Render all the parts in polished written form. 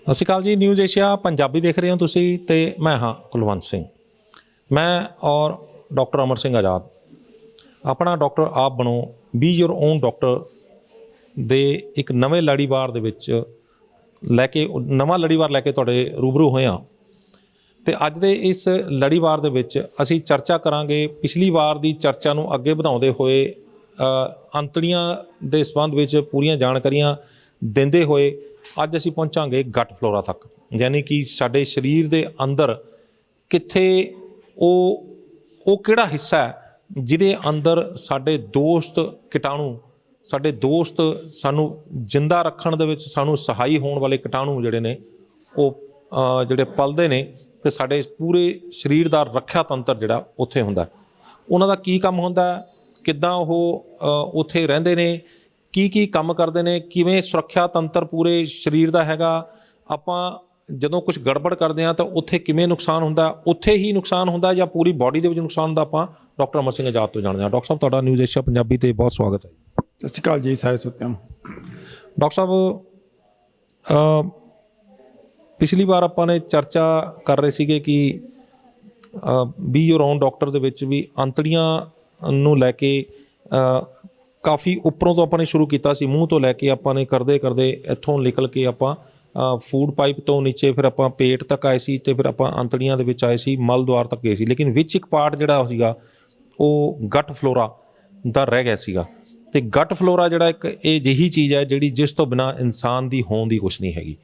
ਸਤਿ ਸ਼੍ਰੀ ਅਕਾਲ ਜੀ। News Asia Punjabi ਦੇਖ ਰਹੇ ਹੋ ਤੁਸੀਂ ਤੇ ਮੈਂ ਹਾਂ ਕੁਲਵੰਤ ਸਿੰਘ। ਮੈਂ ਔਰ ਡਾਕਟਰ ਅਮਰ ਸਿੰਘ ਆਜ਼ਾਦ ਆਪਣਾ ਡਾਕਟਰ ਆਪ ਬਣੋ ਬੀ ਯੋਰ ਓਨ ਡਾਕਟਰ ਦੇ ਇੱਕ ਨਵੇਂ ਲੜੀਵਾਰ ਦੇ ਵਿੱਚ ਨਵਾਂ ਲੜੀਵਾਰ ਲੈ ਕੇ ਤੁਹਾਡੇ ਰੂਬਰੂ ਹੋਏ ਹਾਂ। ਅਤੇ ਅੱਜ ਦੇ ਇਸ ਲੜੀਵਾਰ ਦੇ ਵਿੱਚ ਅਸੀਂ ਚਰਚਾ ਕਰਾਂਗੇ ਪਿਛਲੀ ਵਾਰ ਦੀ ਚਰਚਾ ਨੂੰ ਅੱਗੇ ਵਧਾਉਂਦੇ ਹੋਏ ਅੰਤੜੀਆਂ ਦੇ ਸੰਬੰਧ ਵਿੱਚ ਪੂਰੀਆਂ ਜਾਣਕਾਰੀਆਂ ਦਿੰਦੇ ਹੋਏ ਅੱਜ ਅਸੀਂ ਪਹੁੰਚਾਂਗੇ ਗਟ ਫਲੋਰਾ ਤੱਕ, ਯਾਨੀ ਕਿ ਸਾਡੇ ਸਰੀਰ ਦੇ ਅੰਦਰ ਕਿੱਥੇ ਉਹ ਕਿਹੜਾ ਹਿੱਸਾ ਹੈ ਜਿਹਦੇ ਅੰਦਰ ਸਾਡੇ ਦੋਸਤ ਸਾਨੂੰ ਜਿੰਦਾ ਰੱਖਣ ਦੇ ਵਿੱਚ ਸਾਨੂੰ ਸਹਾਈ ਹੋਣ ਵਾਲੇ ਕੀਟਾਣੂ ਜਿਹੜੇ ਨੇ ਉਹ ਜਿਹੜੇ ਪਲਦੇ ਨੇ ਅਤੇ ਸਾਡੇ ਪੂਰੇ ਸਰੀਰ ਦਾ ਰੱਖਿਆ ਤੰਤਰ ਜਿਹੜਾ ਉੱਥੇ ਹੁੰਦਾ, ਉਹਨਾਂ ਦਾ ਕੀ ਕੰਮ ਹੁੰਦਾ, ਕਿੱਦਾਂ ਉਹ ਉੱਥੇ ਰਹਿੰਦੇ ਨੇ, ਕੀ ਕੰਮ ਕਰਦੇ ਨੇ, ਕਿਵੇਂ ਸੁਰੱਖਿਆ ਤੰਤਰ ਪੂਰੇ ਸਰੀਰ ਦਾ ਹੈਗਾ। ਆਪਾਂ ਜਦੋਂ ਕੁਝ ਗੜਬੜ ਕਰਦੇ ਹਾਂ ਤਾਂ ਉੱਥੇ ਕਿਵੇਂ ਨੁਕਸਾਨ ਹੁੰਦਾ, ਉੱਥੇ ਹੀ ਨੁਕਸਾਨ ਹੁੰਦਾ ਜਾਂ ਪੂਰੀ ਬਾਡੀ ਦੇ ਵਿੱਚ ਨੁਕਸਾਨ ਹੁੰਦਾ, ਆਪਾਂ ਡਾਕਟਰ ਅਮਰ ਸਿੰਘ ਆਜ਼ਾਦ ਤੋਂ ਜਾਣਦੇ ਹਾਂ। ਡਾਕਟਰ ਸਾਹਿਬ ਤੁਹਾਡਾ ਨਿਊਜ਼ ਏਸ਼ੀਆ ਪੰਜਾਬੀ 'ਤੇ ਬਹੁਤ ਸਵਾਗਤ ਹੈ। ਸਤਿ ਸ਼੍ਰੀ ਅਕਾਲ ਜੀ ਸਾਰੇ ਸਰੋਤਿਆਂ ਨੂੰ। ਡਾਕਟਰ ਸਾਹਿਬ ਪਿਛਲੀ ਵਾਰ ਆਪਾਂ ਨੇ ਚਰਚਾ ਕਰ ਰਹੇ ਸੀਗੇ ਕਿ ਬੀ ਯੋਰ ਓਨ ਡਾਕਟਰ ਦੇ ਵਿੱਚ ਵੀ ਅੰਤੜੀਆਂ ਨੂੰ ਲੈ ਕੇ ਕਾਫੀ ਉੱਪਰੋਂ ਤੋਂ ਆਪਾਂ ਨੇ ਸ਼ੁਰੂ ਕੀਤਾ ਸੀ, ਮੂੰਹ ਤੋਂ ਲੈ ਕੇ ਆਪਾਂ ਨੇ ਕਰਦੇ ਇੱਥੋਂ ਨਿਕਲ ਕੇ ਆਪਾਂ ਫੂਡ ਪਾਈਪ ਤੋਂ ਨੀਚੇ ਫਿਰ ਆਪਾਂ ਪੇਟ ਤੱਕ ਆਏ ਸੀ ਅਤੇ ਫਿਰ ਆਪਾਂ ਅੰਤੜੀਆਂ ਦੇ ਵਿੱਚ ਆਏ ਸੀ, ਮਲ ਦੁਆਰ ਤੱਕ ਗਏ ਸੀ। ਲੇਕਿਨ ਵਿੱਚ ਇੱਕ ਪਾਰਟ ਜਿਹੜਾ ਸੀਗਾ ਉਹ ਗਟ ਫਲੋਰਾ ਦਾ ਰਹਿ ਗਿਆ ਸੀਗਾ। ਅਤੇ ਗਟ ਫਲੋਰਾ ਜਿਹੜਾ ਇੱਕ ਇਹ ਅਜਿਹੀ ਚੀਜ਼ ਹੈ ਜਿਹੜੀ ਜਿਸ ਤੋਂ ਬਿਨਾਂ ਇਨਸਾਨ ਦੀ ਹੋਣ ਦੀ ਕੁਛ ਨਹੀਂ ਹੈਗੀ।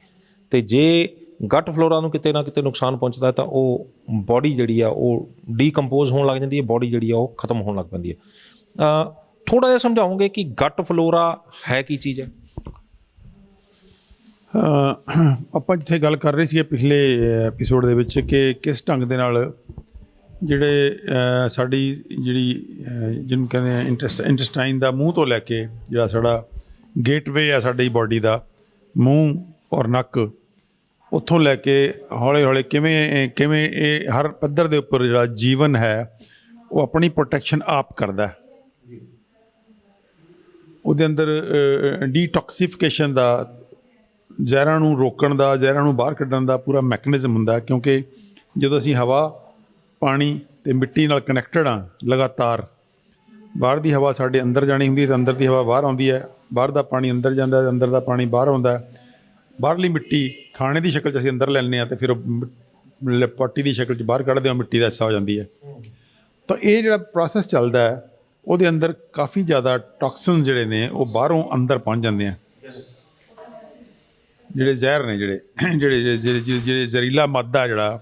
ਅਤੇ ਜੇ ਗਟ ਫਲੋਰਾ ਨੂੰ ਕਿਤੇ ਨਾ ਕਿਤੇ ਨੁਕਸਾਨ ਪਹੁੰਚਦਾ ਤਾਂ ਉਹ ਬਾਡੀ ਜਿਹੜੀ ਆ ਉਹ ਡੀਕੰਪੋਜ਼ ਹੋਣ ਲੱਗ ਜਾਂਦੀ ਹੈ, ਬਾਡੀ ਜਿਹੜੀ ਆ ਉਹ ਖਤਮ ਹੋਣ ਲੱਗ ਪੈਂਦੀ ਹੈ। ਥੋੜ੍ਹਾ ਜਿਹਾ ਸਮਝਾਓਗੇ ਕਿ ਗਟ ਫਲੋਰਾ ਹੈ ਕੀ ਚੀਜ਼ ਹੈ? ਆਪਾਂ ਜਿੱਥੇ ਗੱਲ ਕਰ ਰਹੇ ਸੀਗੇ ਪਿਛਲੇ ਐਪੀਸੋਡ ਦੇ ਵਿੱਚ ਕਿ ਕਿਸ ਢੰਗ ਦੇ ਨਾਲ ਜਿਹੜੇ ਸਾਡੀ ਜਿਹਨੂੰ ਕਹਿੰਦੇ ਆ ਇੰਟੈਸਟਾਈਨ ਦਾ ਮੂੰਹ ਤੋਂ ਲੈ ਕੇ ਜਿਹੜਾ ਸਾਡਾ ਗੇਟਵੇ ਆ ਸਾਡੀ ਬਾਡੀ ਦਾ, ਮੂੰਹ ਔਰ ਨੱਕ, ਉੱਥੋਂ ਲੈ ਕੇ ਹੌਲੀ ਹੌਲੀ ਕਿਵੇਂ ਇਹ ਹਰ ਪੱਧਰ ਦੇ ਉੱਪਰ ਜਿਹੜਾ ਜੀਵਨ ਹੈ ਉਹ ਆਪਣੀ ਪ੍ਰੋਟੈਕਸ਼ਨ ਆਪ ਕਰਦਾ। ਉਹਦੇ ਅੰਦਰ ਡੀਟੌਕਸੀਫਿਕੇਸ਼ਨ ਦਾ, ਜ਼ਹਿਰਾਂ ਨੂੰ ਰੋਕਣ ਦਾ, ਜ਼ਹਿਰਾਂ ਨੂੰ ਬਾਹਰ ਕੱਢਣ ਦਾ ਪੂਰਾ ਮੈਕੈਨਿਜ਼ਮ ਹੁੰਦਾ। ਕਿਉਂਕਿ ਜਦੋਂ ਅਸੀਂ ਹਵਾ, ਪਾਣੀ ਅਤੇ ਮਿੱਟੀ ਨਾਲ ਕਨੈਕਟਡ ਹਾਂ ਲਗਾਤਾਰ, ਬਾਹਰ ਦੀ ਹਵਾ ਸਾਡੇ ਅੰਦਰ ਜਾਣੀ ਹੁੰਦੀ ਹੈ ਅਤੇ ਅੰਦਰ ਦੀ ਹਵਾ ਬਾਹਰ ਆਉਂਦੀ ਹੈ, ਬਾਹਰ ਦਾ ਪਾਣੀ ਅੰਦਰ ਜਾਂਦਾ, ਅੰਦਰ ਦਾ ਪਾਣੀ ਬਾਹਰ ਆਉਂਦਾ। ਬਾਹਰਲੀ ਮਿੱਟੀ ਖਾਣੇ ਦੀ ਸ਼ਕਲ 'ਚ ਅਸੀਂ ਅੰਦਰ ਲੈਂਦੇ ਹਾਂ ਅਤੇ ਫਿਰ ਉਹ ਪੋਟੀ ਦੀ ਸ਼ਕਲ 'ਚ ਬਾਹਰ ਕੱਢਦੇ ਹਾਂ, ਮਿੱਟੀ ਦਾ ਹਿੱਸਾ ਹੋ ਜਾਂਦੀ ਹੈ। ਤਾਂ ਇਹ ਜਿਹੜਾ ਪ੍ਰੋਸੈਸ ਚੱਲਦਾ ਹੈ ਉਹਦੇ ਅੰਦਰ ਕਾਫੀ ਜ਼ਿਆਦਾ ਟੌਕਸਿਨ ਜਿਹੜੇ ਨੇ ਉਹ ਬਾਹਰੋਂ ਅੰਦਰ ਪਹੁੰਚ ਜਾਂਦੇ ਆ। ਜਿਹੜੇ ਜ਼ਹਿਰ ਨੇ ਜਿਹੜੇ ਜ਼ਹਿਰੀਲਾ ਮਾਦਾ ਜਿਹੜਾ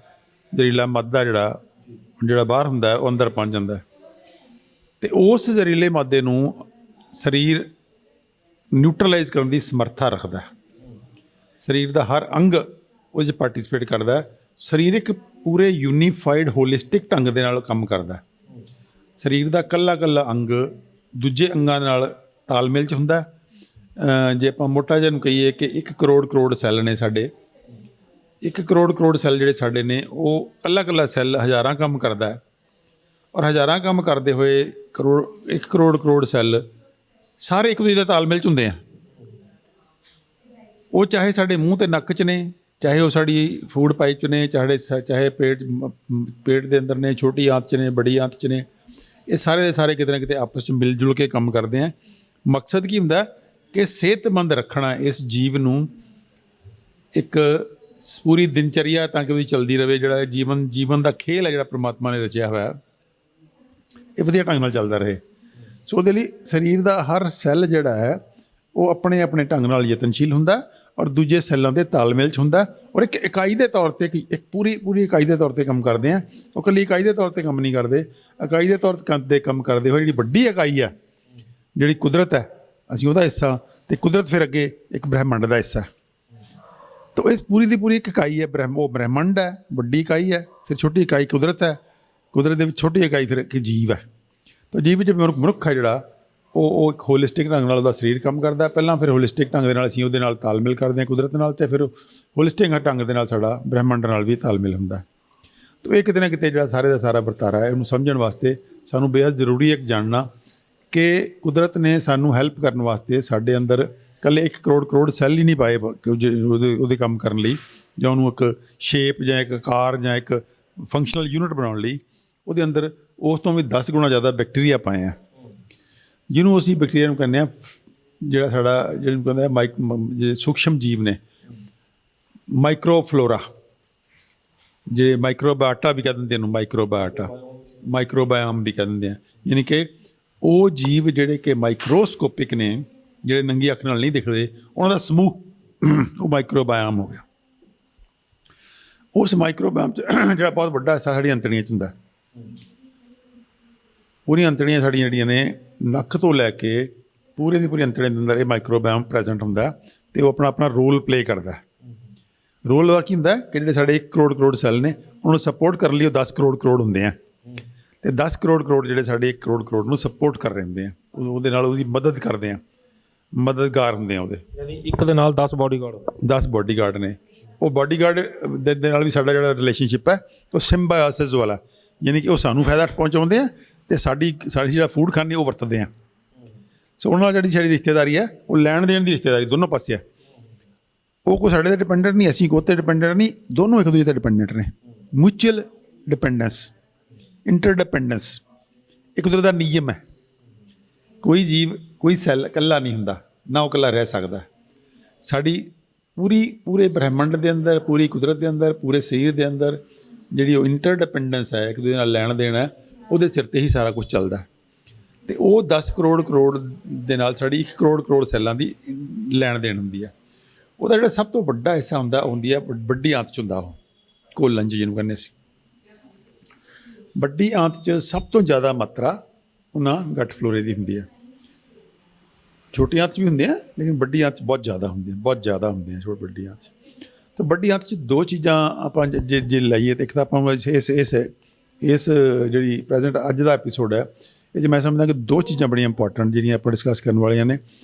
ਬਾਹਰ ਹੁੰਦਾ ਉਹ ਅੰਦਰ ਪਹੁੰਚ ਜਾਂਦਾ ਅਤੇ ਉਸ ਜ਼ਹਿਰੀਲੇ ਮਾਦੇ ਨੂੰ ਸਰੀਰ ਨਿਊਟਰਲਾਈਜ਼ ਕਰਨ ਦੀ ਸਮਰੱਥਾ ਰੱਖਦਾ। ਸਰੀਰ ਦਾ ਹਰ ਅੰਗ ਉਹਦੇ 'ਚ ਪਾਰਟੀਸਪੇਟ ਕਰਦਾ। ਸਰੀਰ ਇੱਕ ਪੂਰੇ ਯੂਨੀਫਾਈਡ ਹੋਲਿਸਟਿਕ ਢੰਗ ਦੇ ਨਾਲ ਕੰਮ ਕਰਦਾ। ਸਰੀਰ ਦਾ ਇਕੱਲਾ ਅੰਗ ਦੂਜੇ ਅੰਗਾਂ ਨਾਲ ਤਾਲਮੇਲ 'ਚ ਹੁੰਦਾ। ਜੇ ਆਪਾਂ ਮੋਟਾ ਜਿਹਾ ਨੂੰ ਕਹੀਏ ਕਿ 1 ਕਰੋੜ ਸੈੱਲ ਨੇ ਸਾਡੇ, 1 ਕਰੋੜ ਸੈੱਲ ਜਿਹੜੇ ਸਾਡੇ ਨੇ ਉਹ ਇਕੱਲਾ ਸੈੱਲ ਹਜ਼ਾਰਾਂ ਕੰਮ ਕਰਦਾ ਹੈ। ਔਰ ਹਜ਼ਾਰਾਂ ਕੰਮ ਕਰਦੇ ਹੋਏ 1 ਕਰੋੜ ਸੈੱਲ ਸਾਰੇ ਇੱਕ ਦੂਜੇ ਦਾ ਤਾਲਮੇਲ 'ਚ ਹੁੰਦੇ ਆ। ਉਹ ਚਾਹੇ ਸਾਡੇ ਮੂੰਹ ਅਤੇ ਨੱਕ 'ਚ ਨੇ, ਚਾਹੇ ਉਹ ਸਾਡੀ ਫੂਡ ਪਾਈਪ 'ਚ ਨੇ, ਚਾਹੇ ਪੇਟ ਦੇ ਅੰਦਰ ਨੇ, ਛੋਟੀ ਆਂਤ 'ਚ ਨੇ, ਬੜੀ ਆਂਤ 'ਚ ਨੇ, ਇਹ ਸਾਰੇ ਦੇ ਸਾਰੇ ਕਿਤੇ ਨਾ ਕਿਤੇ ਆਪਸ 'ਚ ਮਿਲ ਜੁਲ ਕੇ ਕੰਮ ਕਰਦੇ ਆ। ਮਕਸਦ ਕੀ ਹੁੰਦਾ ਕਿ ਸਿਹਤਮੰਦ ਰੱਖਣਾ ਇਸ ਜੀਵ ਨੂੰ, ਇੱਕ ਪੂਰੀ ਦਿਨਚਰਿਆ ਤਾਂ ਕਿ ਉਹਦੀ ਚੱਲਦੀ ਰਹੇ, ਜਿਹੜਾ ਜੀਵਨ ਦਾ ਖੇਲ ਹੈ ਜਿਹੜਾ ਪ੍ਰਮਾਤਮਾ ਨੇ ਰਚਿਆ ਹੋਇਆ ਇਹ ਵਧੀਆ ਢੰਗ ਨਾਲ ਚੱਲਦਾ ਰਹੇ। ਸੋ ਉਹਦੇ ਲਈ ਸਰੀਰ ਦਾ ਹਰ ਸੈੱਲ ਜਿਹੜਾ ਹੈ ਉਹ ਆਪਣੇ ਢੰਗ ਨਾਲ ਯਤਨਸ਼ੀਲ ਹੁੰਦਾ ਔਰ ਦੂਜੇ ਸੈੱਲਾਂ ਦੇ ਤਾਲਮੇਲ 'ਚ ਹੁੰਦਾ ਔਰ ਇੱਕ ਇਕਾਈ ਦੇ ਤੌਰ 'ਤੇ ਇੱਕ ਪੂਰੀ ਇਕਾਈ ਦੇ ਤੌਰ 'ਤੇ ਕੰਮ ਕਰਦੇ ਆ। ਉਹ ਇਕੱਲੀ ਇਕਾਈ ਦੇ ਤੌਰ 'ਤੇ ਕੰਮ ਨਹੀਂ ਕਰਦੇ, ਇਕਾਈ ਦੇ ਤੌਰ 'ਤੇ ਕੰਮ ਕਰਦੇ ਹੋਏ ਜਿਹੜੀ ਵੱਡੀ ਇਕਾਈ ਆ, ਜਿਹੜੀ ਕੁਦਰਤ ਹੈ, ਅਸੀਂ ਉਹਦਾ ਹਿੱਸਾ, ਅਤੇ ਕੁਦਰਤ ਫਿਰ ਅੱਗੇ ਇੱਕ ਬ੍ਰਹਿਮੰਡ ਦਾ ਹਿੱਸਾ। ਤਾਂ ਇਸ ਪੂਰੀ ਦੀ ਪੂਰੀ ਇੱਕ ਇਕਾਈ ਹੈ, ਉਹ ਬ੍ਰਹਿਮੰਡ ਹੈ, ਵੱਡੀ ਇਕਾਈ ਹੈ। ਫਿਰ ਛੋਟੀ ਇਕਾਈ ਕੁਦਰਤ ਹੈ, ਕੁਦਰਤ ਦੇ ਵਿੱਚ ਛੋਟੀ ਇਕਾਈ ਫਿਰ ਇੱਕ ਜੀਵ ਹੈ। ਤਾਂ ਜੀਵ ਵਿੱਚ ਮਨੁੱਖ ਹੈ ਜਿਹੜਾ ਉਹ ਇੱਕ ਹੋਲਿਸਟਿਕ ਢੰਗ ਨਾਲ ਉਹਦਾ ਸਰੀਰ ਕੰਮ ਕਰਦਾ। ਪਹਿਲਾਂ ਫਿਰ ਹੋਲਿਸਟਿਕ ਢੰਗ ਦੇ ਨਾਲ ਅਸੀਂ ਉਹਦੇ ਨਾਲ ਤਾਲਮੇਲ ਕਰਦੇ ਹਾਂ ਕੁਦਰਤ ਨਾਲ, ਅਤੇ ਫਿਰ ਹੋਲਿਸਟਿਕ ਢੰਗ ਦੇ ਨਾਲ ਸਾਡਾ ਬ੍ਰਹਿਮੰਡ ਨਾਲ ਵੀ ਤਾਲਮੇਲ ਹੁੰਦਾ। ਤਾਂ ਇਹ ਕਿਤੇ ਨਾ ਕਿਤੇ ਜਿਹੜਾ ਸਾਰੇ ਦਾ ਸਾਰਾ ਵਰਤਾਰਾ ਹੈ, ਇਹਨੂੰ ਸਮਝਣ ਵਾਸਤੇ ਸਾਨੂੰ ਬੇਹੱਦ ਜ਼ਰੂਰੀ ਹੈ ਜਾਣਨਾ ਕਿ ਕੁਦਰਤ ਨੇ ਸਾਨੂੰ ਹੈਲਪ ਕਰਨ ਵਾਸਤੇ ਸਾਡੇ ਅੰਦਰ ਇਕੱਲੇ 1 ਕਰੋੜ ਸੈੱਲ ਹੀ ਨਹੀਂ ਪਾਏ ਉਹਦੇ ਕੰਮ ਕਰਨ ਲਈ, ਜਾਂ ਉਹਨੂੰ ਇੱਕ ਸ਼ੇਪ ਜਾਂ ਇੱਕ ਆਕਾਰ ਜਾਂ ਇੱਕ ਫੰਕਸ਼ਨਲ ਯੂਨਿਟ ਬਣਾਉਣ ਲਈ। ਉਹਦੇ ਅੰਦਰ ਉਸ ਤੋਂ ਵੀ 10 ਗੁਣਾ ਜ਼ਿਆਦਾ ਬੈਕਟੀਰੀਆ ਪਾਏ ਆ, ਜਿਹਨੂੰ ਅਸੀਂ ਬੈਕਟੀਰੀਆ ਨੂੰ ਕਹਿੰਦੇ ਹਾਂ ਜਿਹੜਾ ਸਾਡਾ ਜਿਹਨੂੰ ਕਹਿੰਦੇ ਆ ਜਿਹੜੇ ਸੂਖਸ਼ਮ ਜੀਵ ਨੇ, ਮਾਈਕਰੋਫਲੋਰਾ, ਜਿਹੜੇ ਮਾਈਕਰੋਬਾਇਓਟਾ ਵੀ ਕਹਿ ਦਿੰਦੇ ਇਹਨੂੰ, ਮਾਈਕਰੋਬਾਇਓਮ ਵੀ ਕਹਿ ਦਿੰਦੇ ਆ। ਯਾਨੀ ਕਿ ਉਹ ਜੀਵ ਜਿਹੜੇ ਕਿ ਮਾਈਕਰੋਸਕੋਪਿਕ ਨੇ, ਜਿਹੜੇ ਨੰਗੀ ਅੱਖ ਨਾਲ ਨਹੀਂ ਦਿਖਦੇ, ਉਹਨਾਂ ਦਾ ਸਮੂਹ ਉਹ ਮਾਈਕਰੋਬਾਇਓਮ ਹੋ ਗਿਆ। ਉਸ ਮਾਈਕਰੋਬਾਇਓਮ 'ਚ ਜਿਹੜਾ ਬਹੁਤ ਵੱਡਾ ਹਿੱਸਾ ਸਾਡੀਆਂ ਅੰਤੜੀਆਂ 'ਚ ਹੁੰਦਾ, ਪੂਰੀਆਂ ਅੰਤੜੀਆਂ ਸਾਡੀਆਂ ਜਿਹੜੀਆਂ ਨੇ ਨੱਕ ਤੋਂ ਲੈ ਕੇ ਪੂਰੇ ਦੀ ਪੂਰੀ ਅੰਤੜੀਆਂ ਦੇ ਅੰਦਰ ਇਹ ਮਾਈਕਰੋਬਾਇਓਮ ਪ੍ਰੈਜ਼ੈਂਟ ਹੁੰਦਾ, ਅਤੇ ਉਹ ਆਪਣਾ ਰੋਲ ਪਲੇ ਕਰਦਾ। ਰੋਲ ਦਾ ਕੀ ਹੁੰਦਾ ਕਿ ਜਿਹੜੇ ਸਾਡੇ 1 ਕਰੋੜ ਸੈੱਲ ਨੇ, ਉਹਨੂੰ ਸਪੋਰਟ ਕਰਨ ਲਈ ਉਹ 10 ਕਰੋੜ ਹੁੰਦੇ ਆ, ਅਤੇ 10 ਕਰੋੜ ਜਿਹੜੇ ਸਾਡੇ 1 ਕਰੋੜ ਨੂੰ ਸਪੋਰਟ ਕਰ ਰਹੇ ਹੁੰਦੇ ਆ, ਉਹਦੇ ਨਾਲ ਉਹਦੀ ਮਦਦ ਕਰਦੇ ਆ, ਮਦਦਗਾਰ ਹੁੰਦੇ ਆ ਉਹਦੇ। ਯਾਨੀ ਇੱਕ ਦੇ ਨਾਲ 10 ਬਾਡੀਗਾਰਡ ਨੇ। ਉਹ ਬਾਡੀਗਾਰਡ ਦੇ ਨਾਲ ਵੀ ਸਾਡਾ ਜਿਹੜਾ ਰਿਲੇਸ਼ਨਸ਼ਿਪ ਹੈ ਉਹ ਸਿੰਬਾਇਓਸਿਸ ਵਾਲਾ, ਯਾਨੀ ਕਿ ਉਹ ਸਾਨੂੰ ਫਾਇਦਾ ਪਹੁੰਚਾਉਂਦੇ ਆ ਅਤੇ ਸਾਡੀ ਜਿਹੜਾ ਫੂਡ ਖਾਂਦੇ ਉਹ ਵਰਤਦੇ ਆ। ਸੋ ਉਹਨਾਂ ਨਾਲ ਜਿਹੜੀ ਸਾਡੀ ਰਿਸ਼ਤੇਦਾਰੀ ਹੈ ਉਹ ਲੈਣ ਦੇਣ ਦੀ ਰਿਸ਼ਤੇਦਾਰੀ ਦੋਨੋਂ ਪਾਸੇ ਹੈ। ਉਹ ਕੋਈ ਸਾਡੇ 'ਤੇ ਡਿਪੈਂਡੈਂਟ ਨਹੀਂ, ਅਸੀਂ ਕੋਈ 'ਤੇ ਡਿਪੈਂਡੈਂਟ ਨਹੀਂ, ਦੋਨੋਂ ਇੱਕ ਦੂਜੇ 'ਤੇ ਡਿਪੈਂਡੈਂਟ ਨੇ। ਮਿਊਚੁਅਲ ਡਿਪੈਂਡੈਂਸ, ਇੰਟਰਡਿਪੈਂਡੈਂਸ ਇੱਕ ਦੂਜੇ ਦਾ ਨਿਯਮ ਹੈ। ਕੋਈ ਜੀਵ, ਕੋਈ ਸੈੱਲ ਇਕੱਲਾ ਨਹੀਂ ਹੁੰਦਾ, ਨਾ ਉਹ ਇਕੱਲਾ ਰਹਿ ਸਕਦਾ। ਸਾਡੀ ਪੂਰੇ ਬ੍ਰਹਿਮੰਡ ਦੇ ਅੰਦਰ, ਪੂਰੀ ਕੁਦਰਤ ਦੇ ਅੰਦਰ, ਪੂਰੇ ਸਰੀਰ ਦੇ ਅੰਦਰ ਜਿਹੜੀ ਉਹ ਇੰਟਰਡਿਪੈਂਡੈਂਸ ਹੈ, ਇੱਕ ਦੂਜੇ ਨਾਲ ਲੈਣ ਦੇਣ ਹੈ, ਉਹਦੇ ਸਿਰ 'ਤੇ ਹੀ ਸਾਰਾ ਕੁਛ ਚੱਲਦਾ। ਅਤੇ ਉਹ 10 ਕਰੋੜ ਦੇ ਨਾਲ ਸਾਡੀ 1 ਕਰੋੜ ਸੈੱਲਾਂ ਦੀ ਲੈਣ ਦੇਣ ਹੁੰਦੀ ਹੈ। ਉਹਦਾ ਜਿਹੜਾ ਸਭ ਤੋਂ ਵੱਡਾ ਹਿੱਸਾ ਹੁੰਦੀ ਹੈ ਵੱਡੀ ਆਂਤ 'ਚ ਹੁੰਦਾ, ਉਹ ਕੋਲਨ 'ਚ ਜਿਹਨੂੰ ਕਹਿੰਦੇ ਸੀ। ਵੱਡੀ ਆਂਤ 'ਚ ਸਭ ਤੋਂ ਜ਼ਿਆਦਾ ਮਾਤਰਾ ਉਹਨਾਂ ਗਟ ਫਲੋਰੇ ਦੀ ਹੁੰਦੀ ਹੈ। ਛੋਟੀ ਆਂਤ 'ਚ ਵੀ ਹੁੰਦੇ ਆ, ਲੇਕਿਨ ਵੱਡੀ ਆਂਤ 'ਚ ਬਹੁਤ ਜ਼ਿਆਦਾ ਹੁੰਦੇ ਆ ਵੱਡੀ ਆਂਤ 'ਚ। ਤਾਂ ਵੱਡੀ ਆਂਤ 'ਚ ਦੋ ਚੀਜ਼ਾਂ ਆਪਾਂ ਜੇ ਲਾਈਏ ਤਾਂ ਇੱਕ ਤਾਂ ਆਪਾਂ ਇਸ ਜਿਹੜੀ ਪ੍ਰੈਜ਼ੈਂਟ ਅੱਜ ਦਾ ਐਪੀਸੋਡ ਹੈ, ਇਹ 'ਚ ਮੈਂ ਸਮਝਦਾ ਕਿ ਦੋ ਚੀਜ਼ਾਂ ਬੜੀਆਂ ਇੰਪੋਰਟੈਂਟ ਜਿਹੜੀਆਂ ਆਪਾਂ ਡਿਸਕਸ ਕਰਨ ਵਾਲੀਆਂ ਨੇ,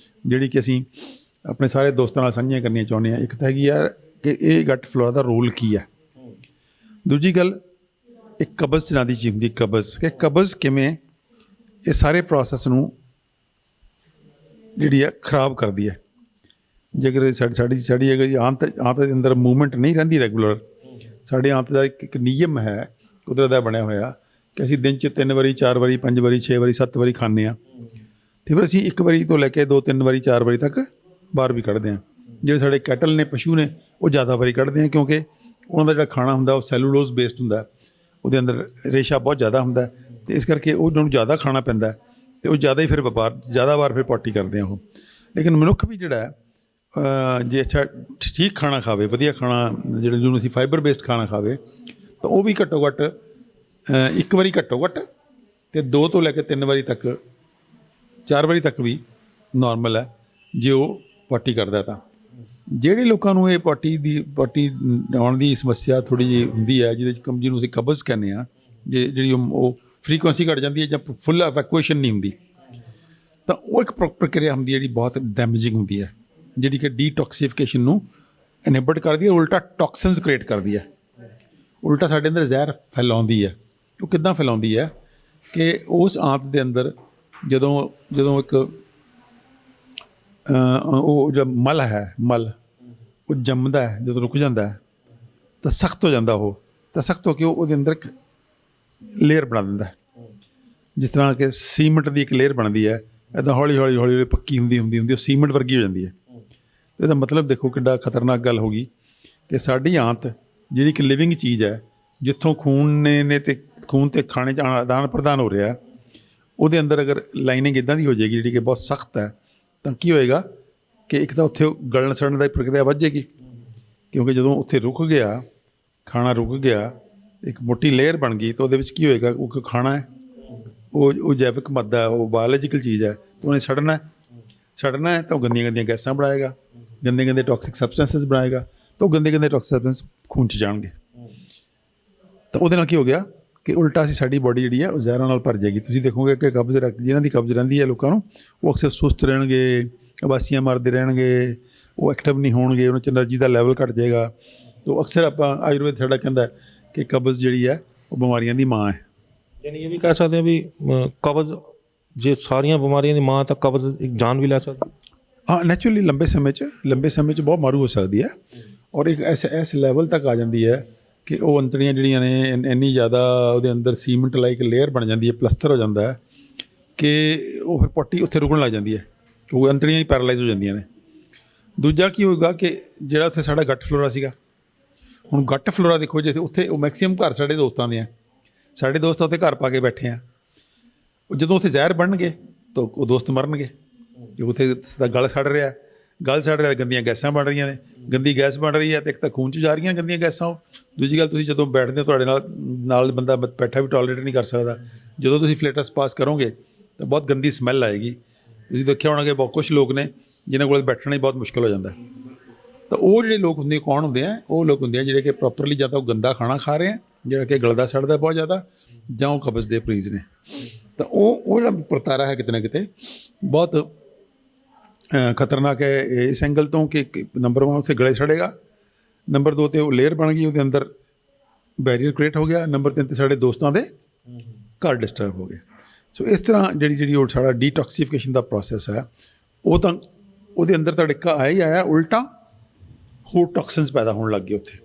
ਜਿਹੜੀ ਕਿ ਅਸੀਂ ਆਪਣੇ ਸਾਰੇ ਦੋਸਤਾਂ ਨਾਲ ਸਾਂਝੀਆਂ ਕਰਨੀਆਂ ਚਾਹੁੰਦੇ ਹਾਂ। ਇੱਕ ਤਾਂ ਹੈਗੀ ਆ ਕਿ ਇਹ ਗਟ ਫਲੋਰਾ ਦਾ ਰੋਲ ਕੀ ਹੈ। ਦੂਜੀ ਗੱਲ, ਇੱਕ ਕਬਜ਼ ਨਾਂ ਦੀ ਚੀਜ਼ ਹੁੰਦੀ, ਕਬਜ਼ ਕਿਵੇਂ ਇਹ ਸਾਰੇ ਪ੍ਰੋਸੈਸ ਨੂੰ ਜਿਹੜੀ ਹੈ ਖਰਾਬ ਕਰਦੀ ਹੈ। ਜੇਕਰ ਸਾਡੀ ਅਗਰ ਆਂਤ ਦੇ ਅੰਦਰ ਮੂਵਮੈਂਟ ਨਹੀਂ ਰਹਿੰਦੀ ਰੈਗੂਲਰ, ਸਾਡੇ ਆਂਤ ਦਾ ਇੱਕ ਨਿਯਮ ਹੈ ਕੁਦਰਤ ਦਾ ਬਣਿਆ ਹੋਇਆ ਕਿ ਅਸੀਂ ਦਿਨ 'ਚ 3 ਵਾਰੀ 4 ਵਾਰੀ 5 ਵਾਰੀ 6 ਵਾਰੀ 7 ਵਾਰੀ ਖਾਂਦੇ ਹਾਂ, ਅਤੇ ਫਿਰ ਅਸੀਂ 1 ਵਾਰੀ ਤੋਂ ਲੈ ਕੇ 2 3 ਵਾਰੀ 4 ਵਾਰੀ ਤੱਕ ਬਾਹਰ ਵੀ ਕੱਢਦੇ ਹਾਂ। ਜਿਹੜੇ ਸਾਡੇ ਕੈਟਲ ਨੇ, ਪਸ਼ੂ ਨੇ, ਉਹ ਜ਼ਿਆਦਾ ਵਾਰੀ ਕੱਢਦੇ ਹਾਂ, ਕਿਉਂਕਿ ਉਹਨਾਂ ਦਾ ਜਿਹੜਾ ਖਾਣਾ ਹੁੰਦਾ ਉਹ ਸੈਲੂਲੋਜ਼ ਬੇਸਡ ਹੁੰਦਾ, ਉਹਦੇ ਅੰਦਰ ਰੇਸ਼ਾ ਬਹੁਤ ਜ਼ਿਆਦਾ ਹੁੰਦਾ, ਅਤੇ ਇਸ ਕਰਕੇ ਉਹਨਾਂ ਨੂੰ ਜ਼ਿਆਦਾ ਖਾਣਾ ਪੈਂਦਾ, ਅਤੇ ਉਹ ਜ਼ਿਆਦਾ ਹੀ ਫਿਰ ਜ਼ਿਆਦਾ ਵਾਰ ਫਿਰ ਪੋਟੀ ਕਰਦੇ ਆ ਉਹ। ਲੇਕਿਨ ਮਨੁੱਖ ਵੀ ਜਿਹੜਾ ਜੇ ਅੱਛਾ ਠੀਕ ਖਾਣਾ ਖਾਵੇ, ਵਧੀਆ ਖਾਣਾ ਜਿਹਨੂੰ ਅਸੀਂ ਫਾਈਬਰ ਬੇਸਡ ਖਾਣਾ ਖਾਵੇ, ਤਾਂ ਉਹ ਵੀ ਘੱਟੋ ਘੱਟ 1 ਵਾਰੀ ਅਤੇ 2 ਤੋਂ ਲੈ ਕੇ 3 ਵਾਰੀ ਤੱਕ, 4 ਵਾਰੀ ਤੱਕ ਵੀ ਨੋਰਮਲ ਹੈ ਜੇ ਉਹ ਪੋਟੀ ਕਰਦਾ। ਤਾਂ ਜਿਹੜੇ ਲੋਕਾਂ ਨੂੰ ਇਹ ਪੋਟੀ ਆਉਣ ਦੀ ਸਮੱਸਿਆ ਥੋੜ੍ਹੀ ਜਿਹੀ ਹੁੰਦੀ ਹੈ, ਜਿਹਦੇ 'ਚ ਜਿਹਨੂੰ ਅਸੀਂ ਕਬਜ਼ ਕਹਿੰਦੇ ਹਾਂ, ਜਿਹੜੀ ਉਹ ਫਰੀਕੁਐਂਸੀ ਘੱਟ ਜਾਂਦੀ ਹੈ ਜਾਂ ਫੁੱਲ ਇਵੈਕੂਏਸ਼ਨ ਨਹੀਂ ਹੁੰਦੀ, ਤਾਂ ਉਹ ਇੱਕ ਪ੍ਰਕਿਰਿਆ ਹੁੰਦੀ ਹੈ ਜਿਹੜੀ ਬਹੁਤ ਡੈਮੇਜਿੰਗ ਹੁੰਦੀ ਹੈ, ਜਿਹੜੀ ਕਿ ਡੀਟੌਕਸੀਫਿਕੇਸ਼ਨ ਨੂੰ ਇਨੇਬਲ ਕਰਦੀ ਹੈ, ਉਲਟਾ ਟੌਕਸਿਨਸ ਕ੍ਰੀਏਟ ਕਰਦੀ ਹੈ, ਉਲਟਾ ਸਾਡੇ ਅੰਦਰ ਜ਼ਹਿਰ ਫੈਲਾਉਂਦੀ ਹੈ। ਉਹ ਕਿੱਦਾਂ ਫੈਲਾਉਂਦੀ ਹੈ ਕਿ ਉਸ ਆਂਤ ਦੇ ਅੰਦਰ ਜਦੋਂ ਇੱਕ ਉਹ ਜਿਹੜਾ ਮਲ ਉਹ ਜੰਮਦਾ ਹੈ, ਜਦੋਂ ਰੁਕ ਜਾਂਦਾ ਹੈ ਤਾਂ ਸਖਤ ਹੋ ਜਾਂਦਾ, ਉਹ ਤਾਂ ਸਖਤ ਹੋ ਕੇ ਉਹਦੇ ਅੰਦਰ ਇੱਕ ਲੇਅਰ ਬਣਾ ਦਿੰਦਾ ਹੈ। ਜਿਸ ਤਰ੍ਹਾਂ ਕਿ ਸੀਮੈਂਟ ਦੀ ਇੱਕ ਲੇਅਰ ਬਣਦੀ ਹੈ, ਇੱਦਾਂ ਹੌਲੀ ਪੱਕੀ ਹੁੰਦੀ ਉਹ ਸੀਮੈਂਟ ਵਰਗੀ ਹੋ ਜਾਂਦੀ ਹੈ। ਇਹਦਾ ਮਤਲਬ ਦੇਖੋ ਕਿੱਡਾ ਖਤਰਨਾਕ ਗੱਲ ਹੋ ਗਈ ਕਿ ਸਾਡੀ ਆਂਤ ਜਿਹੜੀ ਇੱਕ ਲਿਵਿੰਗ ਚੀਜ਼ ਹੈ, ਜਿੱਥੋਂ ਖੂਨ ਤੇ ਖਾਣੇ 'ਚ ਆਦਾਨ ਪ੍ਰਦਾਨ ਹੋ ਰਿਹਾ, ਉਹਦੇ ਅੰਦਰ ਅਗਰ ਲਾਈਨਿੰਗ ਇੱਦਾਂ ਦੀ ਹੋ ਜਾਏਗੀ ਜਿਹੜੀ ਕਿ ਬਹੁਤ ਸਖਤ ਹੈ, ਤਾਂ ਕੀ ਹੋਏਗਾ ਕਿ ਇੱਕ ਤਾਂ ਉੱਥੇ ਗਲਣ ਸੜਨ ਦੀ ਪ੍ਰਕਿਰਿਆ ਵੱਧ ਜਾਏਗੀ, ਕਿਉਂਕਿ ਜਦੋਂ ਉੱਥੇ ਰੁਕ ਗਿਆ, ਖਾਣਾ ਰੁਕ ਗਿਆ, ਇੱਕ ਮੋਟੀ ਲੇਅਰ ਬਣ ਗਈ, ਤਾਂ ਉਹਦੇ ਵਿੱਚ ਕੀ ਹੋਏਗਾ, ਉਹ ਖਾਣਾ ਹੈ, ਉਹ ਜੈਵਿਕ ਮਾਦਾ, ਉਹ ਬਾਇਓਲੋਜੀਕਲ ਚੀਜ਼ ਹੈ, ਤਾਂ ਉਹਨੇ ਸੜਨਾ ਹੈ, ਤਾਂ ਉਹ ਗੰਦੀਆਂ ਗੈਸਾਂ ਬਣਾਏਗਾ, ਗੰਦੇ ਟੌਕਸਿਕ ਸਬਸਟੈਂਸਿਸ ਬਣਾਏਗਾ, ਤਾਂ ਉਹ ਗੰਦੇ ਟੌਕਸਿਕ ਸਬਸਟੈਂਸ ਖੂਨ 'ਚ ਜਾਣਗੇ। ਤਾਂ ਉਹਦੇ ਨਾਲ ਕੀ ਹੋ ਗਿਆ ਕਿ ਉਲਟਾ ਅਸੀਂ ਸਾਡੀ ਬੋਡੀ ਜਿਹੜੀ ਹੈ ਉਹ ਜ਼ਹਿਰਾਂ ਨਾਲ ਭਰ ਜਾਏਗੀ। ਤੁਸੀਂ ਦੇਖੋਗੇ ਕਿ ਜਿਨ੍ਹਾਂ ਦੀ ਕਬਜ਼ ਰਹਿੰਦੀ ਹੈ ਲੋਕਾਂ ਨੂੰ, ਉਹ ਅਕਸਰ ਸੁਸਤ ਰਹਿਣਗੇ, ਉਬਾਸੀਆਂ ਮਾਰਦੇ ਰਹਿਣਗੇ, ਉਹ ਐਕਟਿਵ ਨਹੀਂ ਹੋਣਗੇ, ਉਹਨਾਂ 'ਚ ਐਨਰਜੀ ਦਾ ਲੈਵਲ ਘੱਟ ਜਾਏਗਾ। ਤਾਂ ਅਕਸਰ ਆਪਾਂ ਆਯੁਰਵੇਦ ਸਾਡਾ ਕਹਿੰਦਾ ਕਿ ਕਬਜ਼ ਜਿਹੜੀ ਹੈ ਉਹ ਬਿਮਾਰੀਆਂ ਦੀ ਮਾਂ ਹੈ। ਯਾਨੀ ਇਹ ਵੀ ਕਹਿ ਸਕਦੇ ਹਾਂ ਵੀ ਕਬਜ਼ ਜੇ ਸਾਰੀਆਂ ਬਿਮਾਰੀਆਂ ਦੀ ਮਾਂ, ਤਾਂ ਕਬਜ਼ ਇੱਕ ਜਾਨ ਵੀ ਲੈ ਸਕਦੀ। ਹਾਂ ਨੈਚੁਰਲੀ ਲੰਬੇ ਸਮੇਂ 'ਚ ਬਹੁਤ ਮਾਰੂ ਹੋ ਸਕਦੀ ਹੈ ਔਰ ਇੱਕ ਇਸ ਲੈਵਲ ਤੱਕ ਆ ਜਾਂਦੀ ਹੈ ਕਿ ਉਹ ਅੰਤੜੀਆਂ ਜਿਹੜੀਆਂ ਨੇ ਇੰਨੀ ਜ਼ਿਆਦਾ ਉਹਦੇ ਅੰਦਰ ਸੀਮੈਂਟ ਲਾਈਕ ਲੇਅਰ ਬਣ ਜਾਂਦੀ ਹੈ, ਪਲਸਤਰ ਹੋ ਜਾਂਦਾ ਹੈ ਕਿ ਉਹ ਫਿਰ ਪੱਟੀ ਉੱਥੇ ਰੁਕਣ ਲੱਗ ਜਾਂਦੀ ਹੈ, ਉਹ ਅੰਤੜੀਆਂ ਹੀ ਪੈਰਾਲਾਈਜ਼ ਹੋ ਜਾਂਦੀਆਂ ਨੇ। ਦੂਜਾ ਕੀ ਹੋਏਗਾ ਕਿ ਜਿਹੜਾ ਉੱਥੇ ਸਾਡਾ ਗੱਟ ਫਲੋਰਾ ਸੀਗਾ, ਹੁਣ ਗੱਟ ਫਲੋਰਾ ਦੇਖੋ ਜੇ ਉੱਥੇ ਉਹ ਮੈਕਸੀਮਮ ਘਰ ਸਾਡੇ ਦੋਸਤਾਂ ਦੇ ਆ, ਸਾਡੇ ਦੋਸਤ ਉੱਥੇ ਘਰ ਪਾ ਕੇ ਬੈਠੇ ਆ, ਜਦੋਂ ਉੱਥੇ ਜ਼ਹਿਰ ਬਣਨਗੇ ਤਾਂ ਉਹ ਦੋਸਤ ਮਰਨਗੇ। ਜੋ ਉੱਥੇ ਗਲ ਸੜ ਰਿਹਾ, ਗੰਦੀਆਂ ਗੈਸਾਂ ਬਣ ਰਹੀਆਂ ਨੇ, ਗੰਦੀ ਗੈਸ ਬਣ ਰਹੀ ਹੈ ਅਤੇ ਇੱਕ ਤਾਂ ਖੂਨ 'ਚ ਜਾ ਰਹੀਆਂ ਗੰਦੀਆਂ ਗੈਸਾਂ। ਉਹ ਦੂਜੀ ਗੱਲ, ਤੁਸੀਂ ਜਦੋਂ ਬੈਠਦੇ ਹੋ ਤੁਹਾਡੇ ਨਾਲ ਬੰਦਾ ਬੈਠਾ ਵੀ ਟੋਲਰੇਟ ਨਹੀਂ ਕਰ ਸਕਦਾ, ਜਦੋਂ ਤੁਸੀਂ ਫਲੇਟਸ ਪਾਸ ਕਰੋਗੇ ਤਾਂ ਬਹੁਤ ਗੰਦੀ ਸਮੈਲ ਆਏਗੀ। ਤੁਸੀਂ ਦੇਖਿਆ ਹੋਣਾ ਕਿ ਬਹੁਤ ਕੁਛ ਲੋਕ ਨੇ ਜਿਨ੍ਹਾਂ ਕੋਲ ਬੈਠਣਾ ਹੀ ਬਹੁਤ ਮੁਸ਼ਕਿਲ ਹੋ ਜਾਂਦਾ। ਤਾਂ ਉਹ ਜਿਹੜੇ ਲੋਕ ਹੁੰਦੇ ਕੌਣ ਹੁੰਦੇ ਆ? ਉਹ ਲੋਕ ਹੁੰਦੇ ਆ ਜਿਹੜੇ ਕਿ ਪ੍ਰੋਪਰਲੀ ਜਾਂ ਤਾਂ ਉਹ ਗੰਦਾ ਖਾਣਾ ਖਾ ਰਹੇ ਆ ਜਿਹੜਾ ਕਿ ਗਲਦਾ ਸੜਦਾ ਬਹੁਤ ਜ਼ਿਆਦਾ, ਜਾਂ ਉਹ ਕਬਜ਼ ਦੇ ਮਰੀਜ਼ ਨੇ। ਤਾਂ ਉਹ ਜਿਹੜਾ ਵਰਤਾਰਾ ਹੈ ਕਿਤੇ ਨਾ ਕਿਤੇ ਬਹੁਤ ਖਤਰਨਾਕ ਹੈ ਇਸ ਐਂਗਲ ਤੋਂ ਕਿ ਨੰਬਰ 1 ਉੱਥੇ ਗਲੇ ਸੜੇਗਾ, ਨੰਬਰ 2 'ਤੇ ਉਹ ਲੇਅਰ ਬਣ ਗਈ, ਉਹਦੇ ਅੰਦਰ ਬੈਰੀਅਰ ਕ੍ਰੀਏਟ ਹੋ ਗਿਆ, ਨੰਬਰ 3 'ਤੇ ਸਾਡੇ ਦੋਸਤਾਂ ਦੇ ਘਰ ਡਿਸਟਰਬ ਹੋ ਗਏ। ਸੋ ਇਸ ਤਰ੍ਹਾਂ ਜਿਹੜੀ ਉਹ ਸਾਡਾ ਡੀਟੌਕਸੀਫਿਕੇਸ਼ਨ ਦਾ ਪ੍ਰੋਸੈਸ ਹੈ ਉਹ ਤਾਂ ਉਹਦੇ ਅੰਦਰ ਤਾਂ ਡਿੱਕਾ ਆਇਆ ਹੀ ਆਇਆ, ਉਲਟਾ ਹੋਰ ਟੌਕਸਿਨਸ ਪੈਦਾ ਹੋਣ ਲੱਗ ਗਏ ਉੱਥੇ।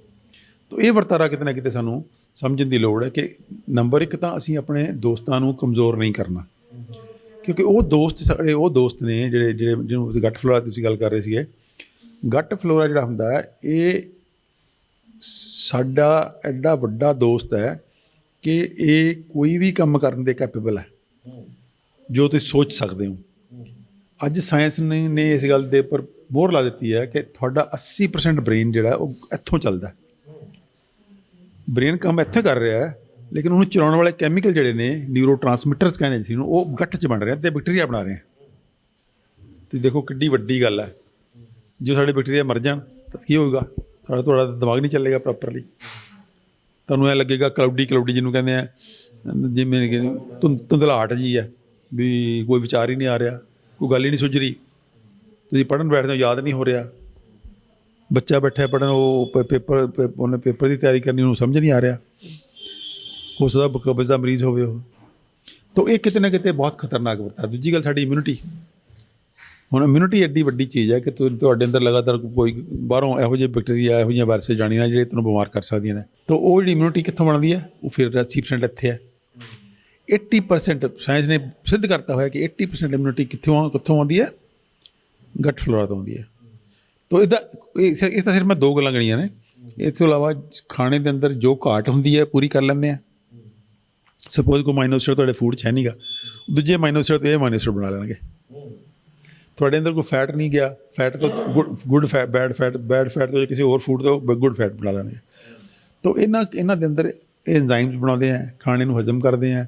ਤਾਂ ਇਹ ਵਰਤਾਰਾ ਕਿਤੇ ਨਾ ਕਿਤੇ ਸਾਨੂੰ ਸਮਝਣ ਦੀ ਲੋੜ ਹੈ ਕਿ ਨੰਬਰ 1 ਤਾਂ ਅਸੀਂ ਆਪਣੇ ਦੋਸਤਾਂ ਨੂੰ ਕਮਜ਼ੋਰ ਨਹੀਂ ਕਰਨਾ, ਕਿਉਂਕਿ ਉਹ ਦੋਸਤ ਸਾਡੇ ਉਹ ਦੋਸਤ ਨੇ ਜਿਹਨੂੰ ਗੱਟ ਫਲੋਰਾ ਤੁਸੀਂ ਗੱਲ ਕਰ ਰਹੇ ਸੀਗੇ। ਗੱਟ ਫਲੋਰਾ ਜਿਹੜਾ ਹੁੰਦਾ ਹੈ ਇਹ ਸਾਡਾ ਐਡਾ ਵੱਡਾ ਦੋਸਤ ਹੈ ਕਿ ਇਹ ਕੋਈ ਵੀ ਕੰਮ ਕਰਨ ਦੇ ਕੈਪੇਬਲ ਹੈ ਜੋ ਤੁਸੀਂ ਸੋਚ ਸਕਦੇ ਹੋ। ਅੱਜ ਸਾਇੰਸ ਨੇ ਇਸ ਗੱਲ ਦੇ ਉੱਪਰ ਮੋਹਰ ਲਾ ਦਿੱਤੀ ਹੈ ਕਿ ਤੁਹਾਡਾ 80% ਬ੍ਰੇਨ ਜਿਹੜਾ ਉਹ ਇੱਥੋਂ ਚੱਲਦਾ। ਬ੍ਰੇਨ ਕੰਮ ਇੱਥੇ ਕਰ ਰਿਹਾ ਹੈ, ਲੇਕਿਨ ਉਹਨੂੰ ਚਲਾਉਣ ਵਾਲੇ ਕੈਮੀਕਲ ਜਿਹੜੇ ਨੇ ਨਿਊਰੋ ਟਰਾਂਸਮਿਟਰਸ ਕਹਿੰਦੇ ਸੀ ਉਹ ਗੱਟ 'ਚ ਬਣ ਰਹੇ ਅਤੇ ਬੈਕਟੀਰੀਆ ਬਣਾ ਰਹੇ। ਤੁਸੀਂ ਦੇਖੋ ਕਿੱਡੀ ਵੱਡੀ ਗੱਲ ਹੈ। ਜੇ ਸਾਡੇ ਬੈਕਟੀਰੀਆ ਮਰ ਜਾਣ ਤਾਂ ਕੀ ਹੋਊਗਾ? ਤੁਹਾਡਾ ਦਿਮਾਗ ਨਹੀਂ ਚੱਲੇਗਾ ਪ੍ਰੋਪਰਲੀ, ਤੁਹਾਨੂੰ ਐਂ ਲੱਗੇਗਾ ਕਲਾਉਡੀ ਜਿਹਨੂੰ ਕਹਿੰਦੇ ਆ, ਜਿਵੇਂ ਕਿ ਧੁੰਦਲਾਹਟ ਜੀ ਹੈ ਵੀ ਕੋਈ ਵਿਚਾਰ ਹੀ ਨਹੀਂ ਆ ਰਿਹਾ, ਕੋਈ ਗੱਲ ਹੀ ਨਹੀਂ ਸੁੱਝ ਰਹੀ। ਤੁਸੀਂ ਪੜ੍ਹਨ ਬੈਠਦੇ ਹੋ ਯਾਦ ਨਹੀਂ ਹੋ ਰਿਹਾ, ਬੱਚਾ ਬੈਠਾ ਪੜ੍ਹਨ ਉਹਨੇ ਪੇਪਰ ਦੀ ਤਿਆਰੀ ਕਰਨੀ ਉਹਨੂੰ ਸਮਝ ਨਹੀਂ ਆ ਰਿਹਾ, ਹੋ ਸਕਦਾ ਕਬਜ਼ ਦਾ ਮਰੀਜ਼ ਹੋਵੇ ਉਹ। ਤਾਂ ਇਹ ਕਿਤੇ ਨਾ ਕਿਤੇ ਬਹੁਤ ਖਤਰਨਾਕ ਵਰਤਾ। ਦੂਜੀ ਗੱਲ ਸਾਡੀ ਇਮਿਊਨਿਟੀ। ਹੁਣ ਇਮਿਊਨਿਟੀ ਐਡੀ ਵੱਡੀ ਚੀਜ਼ ਹੈ ਕਿ ਤੁਹਾਡੇ ਅੰਦਰ ਲਗਾਤਾਰ ਕੋਈ ਬਾਹਰੋਂ ਇਹੋ ਜਿਹੇ ਬੈਕਟੀਰੀਆ ਇਹੋ ਜਿਹੀਆਂ ਵਾਇਰਸ ਜਾਣੀਆਂ ਜਿਹੜੇ ਤੁਹਾਨੂੰ ਬਿਮਾਰ ਕਰ ਸਕਦੀਆਂ ਨੇ। ਤਾਂ ਉਹ ਜਿਹੜੀ ਇਮਿਊਨਿਟੀ ਕਿੱਥੋਂ ਬਣਦੀ ਹੈ? ਉਹ ਫਿਰ 80% ਇੱਥੇ ਹੈ। 80% ਸਾਇੰਸ ਨੇ ਸਿੱਧ ਕਰਤਾ ਹੋਇਆ ਕਿ 80% ਇਮਿਊਨਿਟੀ ਕਿੱਥੋਂ ਆਉਂਦੀ ਹੈ? ਗੱਟ ਫਲੋਰਾ ਤੋਂ ਆਉਂਦੀ ਹੈ। ਤਾਂ ਇਹ ਤਾਂ ਸਿਰਫ ਮੈਂ 2 ਗੱਲਾਂ ਗਣੀਆਂ ਨੇ। ਇਸ ਤੋਂ ਇਲਾਵਾ ਖਾਣੇ ਦੇ ਅੰਦਰ ਜੋ ਘਾਟ ਹੁੰਦੀ ਹੈ ਪੂਰੀ ਕਰ ਲੈਂਦੇ ਆ। ਸਪੋਜ਼ ਕੋਈ ਮਾਈਨੋ ਐਸਿਡ ਤੁਹਾਡੇ ਫੂਡ 'ਚ ਹੈ ਨਹੀਂ ਗਾ, ਦੂਜੇ ਮਾਈਨੋ ਐਸਿਡ ਤੋਂ ਇਹ ਮਾਈਨੋ ਐਸਿਡ ਬਣਾ ਲੈਣਗੇ। ਤੁਹਾਡੇ ਅੰਦਰ ਕੋਈ ਫੈਟ ਨਹੀਂ ਗਿਆ, ਫੈਟ ਤੋਂ ਗੁੱਡ ਫੈਟ, ਬੈਡ ਫੈਟ ਤੋਂ ਕਿਸੇ ਹੋਰ ਫੂਡ ਤੋਂ ਗੁੱਡ ਫੈਟ ਬਣਾ ਲੈਣਗੇ। ਤਾਂ ਇਹਨਾਂ ਦੇ ਅੰਦਰ ਇਹ ਐਂਜ਼ਾਈਮਸ ਬਣਾਉਂਦੇ ਆ, ਖਾਣੇ ਨੂੰ ਹਜ਼ਮ ਕਰਦੇ ਆ।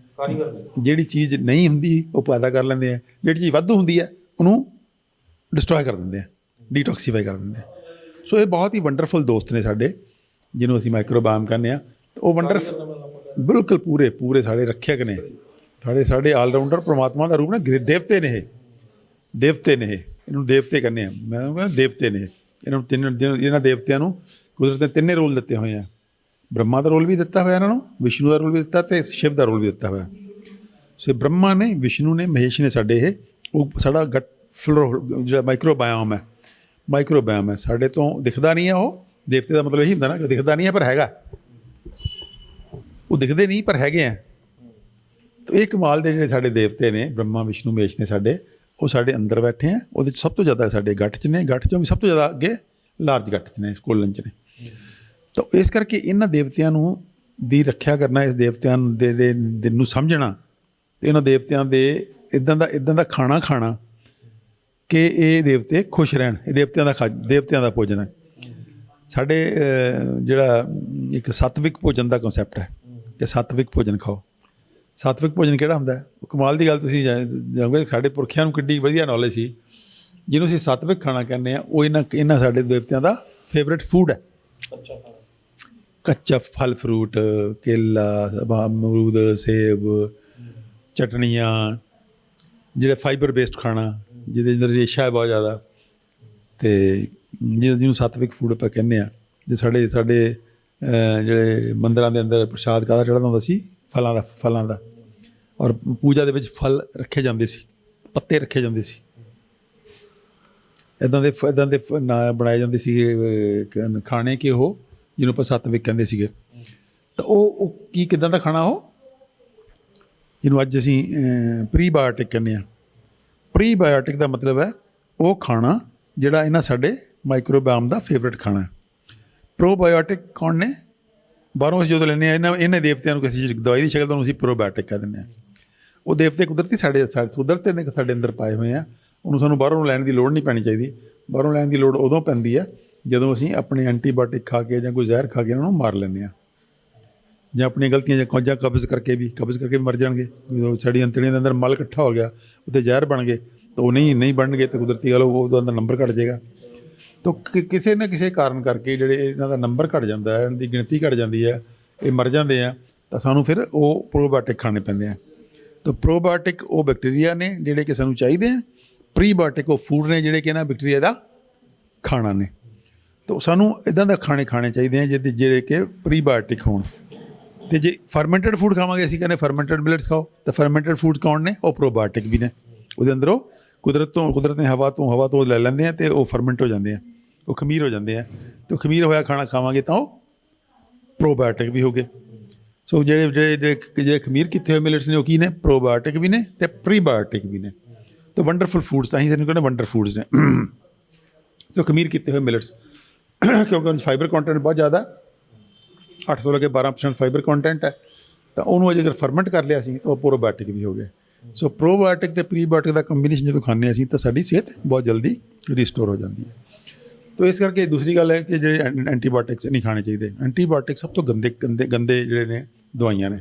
ਜਿਹੜੀ ਚੀਜ਼ ਨਹੀਂ ਹੁੰਦੀ ਉਹ ਪੈਦਾ ਕਰ ਲੈਂਦੇ ਆ, ਜਿਹੜੀ ਚੀਜ਼ ਵਾਧੂ ਹੁੰਦੀ ਹੈ ਉਹਨੂੰ ਡਿਸਟਰੋਏ ਕਰ ਦਿੰਦੇ ਆ, ਡੀਟੌਕਸੀਫਾਈ ਕਰ ਦਿੰਦੇ ਆ। ਸੋ ਇਹ ਬਹੁਤ ਹੀ ਵੰਡਰਫੁਲ ਦੋਸਤ ਨੇ ਸਾਡੇ, ਜਿਹਨੂੰ ਅਸੀਂ ਮਾਈਕਰੋਬਾਇਓਮ ਕਹਿੰਦੇ ਹਾਂ। ਉਹ ਬਿਲਕੁਲ ਪੂਰੇ ਸਾਡੇ ਰੱਖਿਅਕ ਨੇ, ਸਾਡੇ ਆਲਰਾਊਂਡਰ, ਪਰਮਾਤਮਾ ਦਾ ਰੂਪ ਨੇ, ਦੇਵਤੇ ਨੇ ਇਹਨੂੰ ਦੇਵਤੇ ਕਹਿੰਦੇ ਆ। ਮੈਂ ਕਹਿੰਦਾ ਦੇਵਤੇ ਨੇ ਇਹਨਾਂ ਦੇਵਤਿਆਂ ਨੂੰ ਕੁਦਰਤ ਨੇ 3 ਰੋਲ ਦਿੱਤੇ ਹੋਏ ਆ। ਬ੍ਰਹਮਾ ਦਾ ਰੋਲ ਵੀ ਦਿੱਤਾ ਹੋਇਆ ਇਹਨਾਂ ਨੂੰ, ਵਿਸ਼ਨੂੰ ਦਾ ਰੋਲ ਵੀ ਦਿੱਤਾ ਅਤੇ ਸ਼ਿਵ ਦਾ ਰੋਲ ਵੀ ਦਿੱਤਾ ਹੋਇਆ। ਸੋ ਬ੍ਰਹਮਾ ਨੇ, ਵਿਸ਼ਨੂੰ ਨੇ, ਮਹੇਸ਼ ਨੇ ਸਾਡੇ ਇਹ ਉਹ ਸਾਡਾ ਗੱਟ ਫਲੋਰਾ ਜਿਹੜਾ ਮਾਈਕਰੋਬਾਇਓਮ ਹੈ ਸਾਡੇ ਤੋਂ ਦਿਖਦਾ ਨਹੀਂ ਹੈ। ਉਹ ਦੇਵਤੇ ਦਾ ਮਤਲਬ ਇਹੀ ਹੁੰਦਾ ਨਾ ਕਿ ਦਿਖਦਾ ਨਹੀਂ ਹੈ ਪਰ ਹੈਗਾ। ਉਹ ਦਿਖਦੇ ਨਹੀਂ ਪਰ ਹੈਗੇ ਆ। ਤਾਂ ਇਹ ਕਮਾਲ ਦੇ ਜਿਹੜੇ ਸਾਡੇ ਦੇਵਤੇ ਨੇ ਬ੍ਰਹਮਾ, ਵਿਸ਼ਨੂੰ, ਮਹੇਸ਼ ਨੇ ਸਾਡੇ, ਉਹ ਸਾਡੇ ਅੰਦਰ ਬੈਠੇ ਆ। ਉਹਦੇ 'ਚ ਸਭ ਤੋਂ ਜ਼ਿਆਦਾ ਸਾਡੇ ਗੱਟ 'ਚ ਨੇ, ਗੱਟ 'ਚੋਂ ਵੀ ਸਭ ਤੋਂ ਜ਼ਿਆਦਾ ਅੱਗੇ ਲਾਰਜ ਗੱਟ 'ਚ ਨੇ, ਕੋਲਨ 'ਚ ਨੇ। ਤਾਂ ਇਸ ਕਰਕੇ ਇਹਨਾਂ ਦੇਵਤਿਆਂ ਦੀ ਰੱਖਿਆ ਕਰਨਾ, ਇਸ ਦੇਵਤਿਆਂ ਦੇ ਨੂੰ ਸਮਝਣਾ, ਅਤੇ ਇਹਨਾਂ ਦੇਵਤਿਆਂ ਦੇ ਇੱਦਾਂ ਦਾ ਖਾਣਾ ਕਿ ਇਹ ਦੇਵਤੇ ਖੁਸ਼ ਰਹਿਣ। ਇਹ ਦੇਵਤਿਆਂ ਦਾ ਭੋਜਨ ਹੈ। ਸਾਡੇ ਜਿਹੜਾ ਇੱਕ ਸਾਤਵਿਕ ਭੋਜਨ ਦਾ ਕਨਸੈਪਟ ਹੈ ਕਿ ਸਾਤਵਿਕ ਭੋਜਨ ਖਾਓ। ਸਾਤਵਿਕ ਭੋਜਨ ਕਿਹੜਾ ਹੁੰਦਾ ਹੈ? ਕਮਾਲ ਦੀ ਗੱਲ, ਤੁਸੀਂ ਜਾਣੋਗੇ ਸਾਡੇ ਪੁਰਖਿਆਂ ਨੂੰ ਕਿੱਡੀ ਵਧੀਆ ਨੌਲੇਜ ਸੀ। ਜਿਹਨੂੰ ਅਸੀਂ ਸਾਤਵਿਕ ਖਾਣਾ ਕਹਿੰਦੇ ਹਾਂ ਉਹ ਇਹਨਾਂ ਸਾਡੇ ਦੇਵਤਿਆਂ ਦਾ ਫੇਵਰੇਟ ਫੂਡ ਹੈ। ਕੱਚਾ ਫਲ ਫਰੂਟ, ਕੇਲਾ, ਅਮਰੂਦ, ਸੇਬ, ਚਟਨੀਆਂ, ਜਿਹੜੇ ਫਾਈਬਰ ਬੇਸਡ ਖਾਣਾ ਜਿਹਦੇ ਅੰਦਰ ਰੇਸ਼ਾ ਹੈ ਬਹੁਤ ਜ਼ਿਆਦਾ, ਅਤੇ ਜਿਹਨੂੰ ਸਾਤਵਿਕ ਫੂਡ ਆਪਾਂ ਕਹਿੰਦੇ ਹਾਂ। ਜੇ ਸਾਡੇ ਜਿਹੜੇ ਮੰਦਰਾਂ ਦੇ ਅੰਦਰ ਪ੍ਰਸ਼ਾਦ ਕਾਹਦਾ ਚੜ੍ਹਦਾ ਹੁੰਦਾ ਸੀ? ਫਲਾਂ ਦਾ। ਔਰ ਪੂਜਾ ਦੇ ਵਿੱਚ ਫਲ ਰੱਖੇ ਜਾਂਦੇ ਸੀ, ਪੱਤੇ ਰੱਖੇ ਜਾਂਦੇ ਸੀ। ਇੱਦਾਂ ਦੇ ਨਾਂ ਬਣਾਏ ਜਾਂਦੇ ਸੀਗੇ ਖਾਣੇ ਕਿ ਉਹ ਜਿਹਨੂੰ ਆਪਾਂ ਸੱਤਵਿਕ ਕਹਿੰਦੇ ਸੀਗੇ। ਤਾਂ ਉਹ ਕੀ ਕਿੱਦਾਂ ਦਾ ਖਾਣਾ ਉਹ, ਜਿਹਨੂੰ ਅੱਜ ਅਸੀਂ ਪ੍ਰੀਬਾਇਓਟਿਕ ਕਹਿੰਦੇ ਹਾਂ। ਪ੍ਰੀਬਾਇਓਟਿਕ ਦਾ ਮਤਲਬ ਹੈ ਉਹ ਖਾਣਾ ਜਿਹੜਾ ਇਹਨਾਂ ਸਾਡੇ ਮਾਈਕਰੋਬਾਇਓਮ ਦਾ ਫੇਵਰੇਟ ਖਾਣਾ ਹੈ। ਪ੍ਰੋਬਾਇਓਟਿਕ ਕੌਣ ਨੇ? ਬਾਹਰੋਂ ਅਸੀਂ ਜਦੋਂ ਲੈਂਦੇ ਹਾਂ ਇਹਨਾਂ ਦੇਵਤਿਆਂ ਨੂੰ ਕਿਸੇ ਦਵਾਈ ਦੀ ਸ਼ਕਲ ਤੋਂ ਅਸੀਂ ਪ੍ਰੋਬਾਇਓਟਿਕ ਕਹਿ ਦਿੰਦੇ ਹਾਂ। ਉਹ ਦੇਵਤੇ ਕੁਦਰਤੀ ਸਾਡੇ ਕੁਦਰਤ ਨੇ ਸਾਡੇ ਅੰਦਰ ਪਾਏ ਹੋਏ ਆ, ਉਹਨੂੰ ਸਾਨੂੰ ਬਾਹਰੋਂ ਲੈਣ ਦੀ ਲੋੜ ਨਹੀਂ ਪੈਣੀ ਚਾਹੀਦੀ। ਬਾਹਰੋਂ ਲੈਣ ਦੀ ਲੋੜ ਉਦੋਂ ਪੈਂਦੀ ਹੈ ਜਦੋਂ ਅਸੀਂ ਆਪਣੇ ਐਂਟੀਬਾਇਓਟਿਕ ਖਾ ਕੇ ਜਾਂ ਕੋਈ ਜ਼ਹਿਰ ਖਾ ਕੇ ਉਹਨਾਂ ਨੂੰ ਮਾਰ ਲੈਂਦੇ ਹਾਂ, ਜਾਂ ਆਪਣੀਆਂ ਗਲਤੀਆਂ ਜਾਂ ਕਬਜ਼ ਕਰਕੇ ਵੀ ਮਰ ਜਾਣਗੇ। ਸਾਡੀ ਅੰਤੜੀਆਂ ਦੇ ਅੰਦਰ ਮਲ ਇਕੱਠਾ ਹੋ ਗਿਆ, ਉੱਤੇ ਜ਼ਹਿਰ ਬਣ ਗਏ, ਤਾਂ ਉਹ ਨਹੀਂ ਬਣਨਗੇ ਤਾਂ ਕੁਦਰਤੀ ਗੱਲ ਉਹਦਾ ਅੰਦਰ ਨੰਬਰ ਘੱਟ ਜਾਏਗਾ। ਤਾਂ ਕਿਸੇ ਨਾ ਕਿਸੇ ਕਾਰਨ ਕਰਕੇ ਜਿਹੜੇ ਇਹਨਾਂ ਦਾ ਨੰਬਰ ਘੱਟ ਜਾਂਦਾ ਹੈ, ਇਹਨਾਂ ਦੀ ਗਿਣਤੀ ਘੱਟ ਜਾਂਦੀ ਹੈ, ਇਹ ਮਰ ਜਾਂਦੇ ਆ, ਤਾਂ ਸਾਨੂੰ ਫਿਰ ਉਹ ਪ੍ਰੋਬਾਇਓਟਿਕ ਖਾਣੇ ਪੈਂਦੇ ਆ। ਤਾਂ ਪ੍ਰੋਬਾਇਓਟਿਕ ਉਹ ਬੈਕਟੀਰੀਆ ਨੇ ਜਿਹੜੇ ਕਿ ਸਾਨੂੰ ਚਾਹੀਦੇ ਆ, ਪ੍ਰੀਬਾਇਓਟਿਕ ਉਹ ਫੂਡ ਨੇ ਜਿਹੜੇ ਕਿ ਇਹਨਾਂ ਬੈਕਟੀਰੀਆ ਦਾ ਖਾਣਾ ਨੇ। ਤਾਂ ਸਾਨੂੰ ਇੱਦਾਂ ਦਾ ਖਾਣੇ ਚਾਹੀਦੇ ਆ ਜਿਹੜੇ ਕਿ ਪ੍ਰੀਬਾਇਓਟਿਕ ਹੋਣ। ਅਤੇ ਜੇ ਫਰਮੈਂਟਡ ਫੂਡ ਖਾਵਾਂਗੇ, ਅਸੀਂ ਕਹਿੰਦੇ ਫਰਮੈਂਟਡ ਮਿਲਟਸ ਖਾਓ, ਤਾਂ ਫਰਮੈਂਟਡ ਫੂਡ ਕੌਣ ਨੇ? ਉਹ ਪ੍ਰੋਬਾਇਓਟਿਕ ਵੀ ਨੇ। ਉਹਦੇ ਅੰਦਰ ਉਹ ਕੁਦਰਤ ਨੇ ਹਵਾ ਤੋਂ ਲੈ ਲੈਂਦੇ ਆ ਅਤੇ ਉਹ ਫਰਮੈਂਟ ਹੋ ਜਾਂਦੇ ਆ, ਉਹ ਖਮੀਰ ਹੋ ਜਾਂਦੇ ਆ। ਅਤੇ ਉਹ ਖਮੀਰ ਹੋਇਆ ਖਾਣਾ ਖਾਵਾਂਗੇ ਤਾਂ ਉਹ ਪ੍ਰੋਬਾਇਓਟਿਕ ਵੀ ਹੋ ਗਏ। ਸੋ ਜਿਹੜੇ ਖਮੀਰ ਕੀਤੇ ਹੋਏ ਮਿਲਟਸ ਨੇ ਉਹ ਕੀ ਨੇ? ਪ੍ਰੋਬਾਇਓਟਿਕ ਵੀ ਨੇ ਅਤੇ ਪ੍ਰੀਬਾਇਓਟਿਕ ਵੀ ਨੇ। ਤਾਂ ਵੰਡਰਫੁਲ ਫੂਡਸ, ਤਾਂ ਹੀ ਸਾਨੂੰ ਕਹਿੰਦੇ ਵੰਡਰ ਫੂਡਸ ਨੇ। ਸੋ ਖਮੀਰ ਕੀਤੇ ਹੋਏ ਮਿਲਟਸ, ਕਿਉਂਕਿ ਉਹਨਾਂ 'ਚ ਫਾਈਬਰ ਕੰਟੈਂਟ ਬਹੁਤ ਜ਼ਿਆਦਾ, 8 ਤੋਂ ਲੈ ਕੇ 12% ਫਾਈਬਰ ਕੰਟੈਂਟ ਹੈ। ਤਾਂ ਉਹਨੂੰ ਅਗਰ ਫਰਮੈਂਟ ਕਰ ਲਿਆ ਸੀ ਤਾਂ ਉਹ ਪ੍ਰੋਬਾਇਓਟਿਕ ਵੀ ਹੋ ਗਏ। ਸੋ ਪ੍ਰੋਬਾਇਓਟਿਕ ਅਤੇ ਪ੍ਰੀਬਾਇਓਟਿਕ ਦਾ ਕੰਬੀਨੇਸ਼ਨ ਜਦੋਂ ਖਾਂਦੇ ਹਾਂ ਅਸੀਂ ਤਾਂ ਸਾਡੀ ਸਿਹਤ ਬਹੁਤ ਜਲਦੀ ਰਿਸਟੋਰ ਹੋ ਜਾਂਦੀ ਹੈ। ਤਾਂ ਇਸ ਕਰਕੇ ਦੂਸਰੀ ਗੱਲ ਹੈ ਕਿ ਜਿਹੜੇ ਐਂਟੀਬਾਇਓਟਿਕਸ ਨਹੀਂ ਖਾਣੇ ਚਾਹੀਦੇ। ਐਂਟੀਬਾਇਓਟਿਕ ਸਭ ਤੋਂ ਗੰਦੇ ਜਿਹੜੇ ਨੇ ਦਵਾਈਆਂ ਨੇ,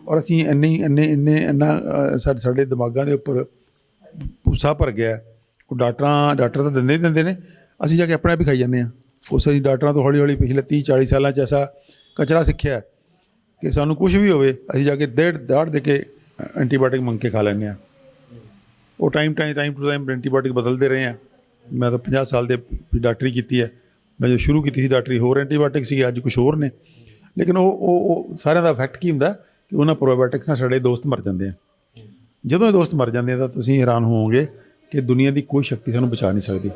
ਔਰ ਅਸੀਂ ਇੰਨਾ ਸਾਡੇ ਦਿਮਾਗਾਂ ਦੇ ਉੱਪਰ ਭੂਸਾ ਭਰ ਗਿਆ। ਉਹ ਡਾਕਟਰ ਤਾਂ ਦਿੰਦੇ ਨੇ, ਅਸੀਂ ਜਾ ਕੇ ਆਪਣੇ ਆਪ ਹੀ ਖਾਈ ਜਾਂਦੇ ਹਾਂ। ਉਸ ਅਸੀਂ ਡਾਕਟਰਾਂ ਤੋਂ ਹੌਲੀ ਪਿਛਲੇ 30-40 ਸਾਲਾਂ 'ਚ ਐਸਾ ਕਚਰਾ ਸਿੱਖਿਆ ਕਿ ਸਾਨੂੰ ਕੁਛ ਵੀ ਹੋਵੇ ਅਸੀਂ ਜਾ ਕੇ ਦਾੜ ਦੇ ਕੇ ਐਂਟੀਬਾਇਓਟਿਕ ਮੰਗ ਕੇ ਖਾ ਲੈਂਦੇ ਹਾਂ। ਉਹ ਟਾਈਮ ਟੂ ਟਾਈਮ ਐਂਟੀਬਾਇਓਟਿਕ ਬਦਲਦੇ ਰਹੇ ਹਾਂ। ਮੈਂ ਤਾਂ 50 ਸਾਲ ਦੇ ਡਾਕਟਰੀ ਕੀਤੀ ਹੈ। ਮੈਂ ਜਦੋਂ ਸ਼ੁਰੂ ਕੀਤੀ ਸੀ ਡਾਕਟਰੀ ਹੋਰ ਐਂਟੀਬਾਇਓਟਿਕ ਸੀਗੇ, ਅੱਜ ਕੁਛ ਹੋਰ ਨੇ। ਲੇਕਿਨ ਉਹ ਸਾਰਿਆਂ ਦਾ ਇਫੈਕਟ ਕੀ ਹੁੰਦਾ ਕਿ ਉਹਨਾਂ ਪ੍ਰੋਬਾਇਓਟਿਕਸ ਨਾਲ ਸਾਡੇ ਦੋਸਤ ਮਰ ਜਾਂਦੇ ਆ। ਜਦੋਂ ਇਹ ਦੋਸਤ ਮਰ ਜਾਂਦੇ ਆ ਤਾਂ ਤੁਸੀਂ ਹੈਰਾਨ ਹੋਵੋਗੇ ਕਿ ਦੁਨੀਆ ਦੀ ਕੋਈ ਸ਼ਕਤੀ ਸਾਨੂੰ ਬਚਾ ਨਹੀਂ ਸਕਦੀ।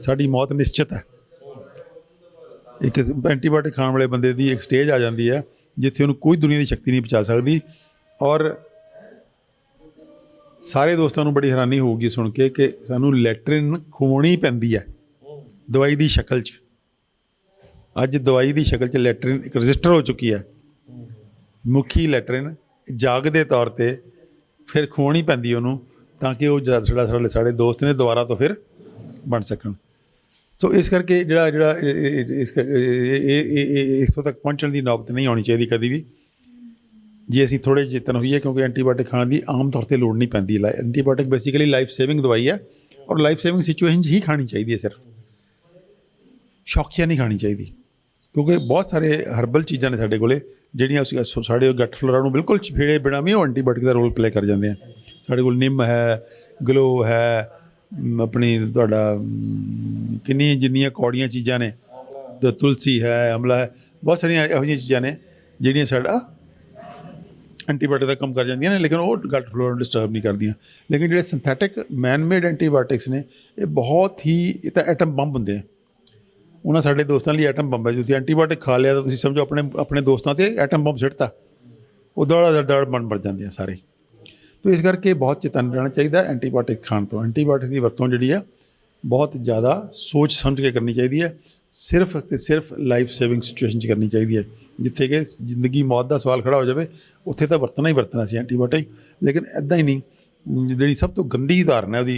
ਸਾਡੀ ਮੌਤ ਨਿਸ਼ਚਿਤ ਹੈ। ਇੱਕ ਐਂਟੀਬਾਇਓਟਿਕ ਖਾਣ ਵਾਲੇ ਬੰਦੇ ਦੀ ਇੱਕ ਸਟੇਜ ਆ ਜਾਂਦੀ ਹੈ ਜਿੱਥੇ ਉਹਨੂੰ ਕੋਈ ਦੁਨੀਆ ਦੀ ਸ਼ਕਤੀ ਨਹੀਂ ਬਚਾ ਸਕਦੀ। ਔਰ ਸਾਰੇ ਦੋਸਤਾਂ ਨੂੰ ਬੜੀ ਹੈਰਾਨੀ ਹੋਊਗੀ ਸੁਣ ਕੇ ਕਿ ਸਾਨੂੰ ਲੈਟਰਿਨ ਖਵਾਉਣੀ ਪੈਂਦੀ ਹੈ ਦਵਾਈ ਦੀ ਸ਼ਕਲ 'ਚ। ਅੱਜ ਦਵਾਈ ਦੀ ਸ਼ਕਲ 'ਚ ਲੈਟਰਿਨ ਇੱਕ ਰਜਿਸਟਰ ਹੋ ਚੁੱਕੀ ਹੈ। ਮੁੱਖੀ ਲੈਟਰਿਨ ਜਾਗ ਦੇ ਤੌਰ 'ਤੇ ਫਿਰ ਖਵਾਉਣੀ ਪੈਂਦੀ ਉਹਨੂੰ ਤਾਂ ਕਿ ਉਹ ਸਾਡੇ ਦੋਸਤ ਨੇ ਦੁਬਾਰਾ ਤੋਂ ਫਿਰ ਬਣ ਸਕਣ। ਸੋ ਇਸ ਕਰਕੇ ਇੱਥੋਂ ਤੱਕ ਪਹੁੰਚਣ ਦੀ ਨੌਬਤ ਨਹੀਂ ਆਉਣੀ ਚਾਹੀਦੀ ਕਦੀ ਵੀ, ਜੇ ਅਸੀਂ ਥੋੜ੍ਹੇ ਚੇਤਨ ਹੋਈਏ। ਕਿਉਂਕਿ ਐਂਟੀਬਾਇਓਟਿਕ ਖਾਣ ਦੀ ਆਮ ਤੌਰ 'ਤੇ ਲੋੜ ਨਹੀਂ ਪੈਂਦੀ। ਐਂਟੀਬਾਇਓਟਿਕ ਬੇਸਿਕਲੀ ਲਾਈਫ ਸੇਵਿੰਗ ਦਵਾਈ ਹੈ, ਔਰ ਲਾਈਫ ਸੇਵਿੰਗ ਸਿਚੁਏਸ਼ਨ 'ਚ ਹੀ ਖਾਣੀ ਚਾਹੀਦੀ ਹੈ। ਸਿਰਫ ਸ਼ੌਕੀਆ ਨਹੀਂ ਖਾਣੀ ਚਾਹੀਦੀ, ਕਿਉਂਕਿ ਬਹੁਤ ਸਾਰੇ ਹਰਬਲ ਚੀਜ਼ਾਂ ਨੇ ਸਾਡੇ ਕੋਲ ਜਿਹੜੀਆਂ ਸਾਡੇ ਗੱਟ ਫਲੋਰਾ ਨੂੰ ਬਿਲਕੁਲ ਛੇੜੇ ਬਿਨਾਂ ਵੀ ਉਹ ਐਂਟੀਬਾਇਓਟਿਕ ਦਾ ਰੋਲ ਪਲੇ ਕਰ ਜਾਂਦੇ ਆ। ਸਾਡੇ ਕੋਲ ਨਿੰਮ ਹੈ, ਗਲੋ ਹੈ, ਆਪਣੀ ਤੁਹਾਡਾ ਜਿੰਨੀਆਂ ਕੌੜੀਆਂ ਚੀਜ਼ਾਂ ਨੇ, ਤੁਲਸੀ ਹੈ, ਅਮਲਾ ਹੈ, ਬਹੁਤ ਸਾਰੀਆਂ ਇਹੋ ਜਿਹੀਆਂ ਚੀਜ਼ਾਂ ਨੇ ਜਿਹੜੀਆਂ ਸਾਡਾ ਐਂਟੀਬਾਇਓਟਿਕ ਦਾ ਕੰਮ ਕਰ ਜਾਂਦੀਆਂ ਨੇ, ਲੇਕਿਨ ਉਹ ਗੱਟ ਫਲੋਰਾ ਨੂੰ ਡਿਸਟਰਬ ਨਹੀਂ ਕਰਦੀਆਂ। ਲੇਕਿਨ ਜਿਹੜੇ ਸਿੰਥੈਟਿਕ ਮੈਨ ਮੇਡ ਐਂਟੀਬਾਇਓਟਿਕਸ ਨੇ ਇਹ ਬਹੁਤ ਹੀ, ਇਹ ਤਾਂ ਐਟਮ ਬੰਬ ਹੁੰਦੇ ਆ। ਉਹਨਾਂ ਸਾਡੇ ਦੋਸਤਾਂ ਲਈ ਐਟਮ ਬੰਬ ਹੈ। ਤੁਸੀਂ ਐਂਟੀਬਾਇਓਟਿਕ ਖਾ ਲਿਆ ਤਾਂ ਤੁਸੀਂ ਸਮਝੋ ਆਪਣੇ ਦੋਸਤਾਂ 'ਤੇ ਐਟਮ ਬੰਬ ਸੁੱਟਤਾ, ਉਹ ਦੜ ਮਰ ਜਾਂਦੇ ਆ ਸਾਰੇ। ਤਾਂ ਇਸ ਕਰਕੇ ਬਹੁਤ ਚੇਤੰਨ ਰਹਿਣਾ ਚਾਹੀਦਾ ਐਂਟੀਬਾਇਓਟਿਕ ਖਾਣ ਤੋਂ। ਐਂਟੀਬਾਇਓਟਿਕ ਦੀ ਵਰਤੋਂ ਜਿਹੜੀ ਆ ਬਹੁਤ ਜ਼ਿਆਦਾ ਸੋਚ ਸਮਝ ਕੇ ਕਰਨੀ ਚਾਹੀਦੀ ਹੈ। ਸਿਰਫ ਅਤੇ ਸਿਰਫ ਲਾਈਫ ਸੇਵਿੰਗ ਸਿਚੁਏਸ਼ਨ 'ਚ ਕਰਨੀ ਚਾਹੀਦੀ ਹੈ। ਜਿੱਥੇ ਕਿ ਜ਼ਿੰਦਗੀ ਮੌਤ ਦਾ ਸਵਾਲ ਖੜਾ ਹੋ ਜਾਵੇ ਉੱਥੇ ਤਾਂ ਵਰਤਣਾ ਹੀ ਵਰਤਣਾ ਸੀ ਐਂਟੀਬਾਇਓਟਿਕ। ਲੇਕਿਨ ਇੱਦਾਂ ਹੀ ਨਹੀਂ, ਜਿਹੜੀ ਸਭ ਤੋਂ गंदी उदाहरण है उसकी।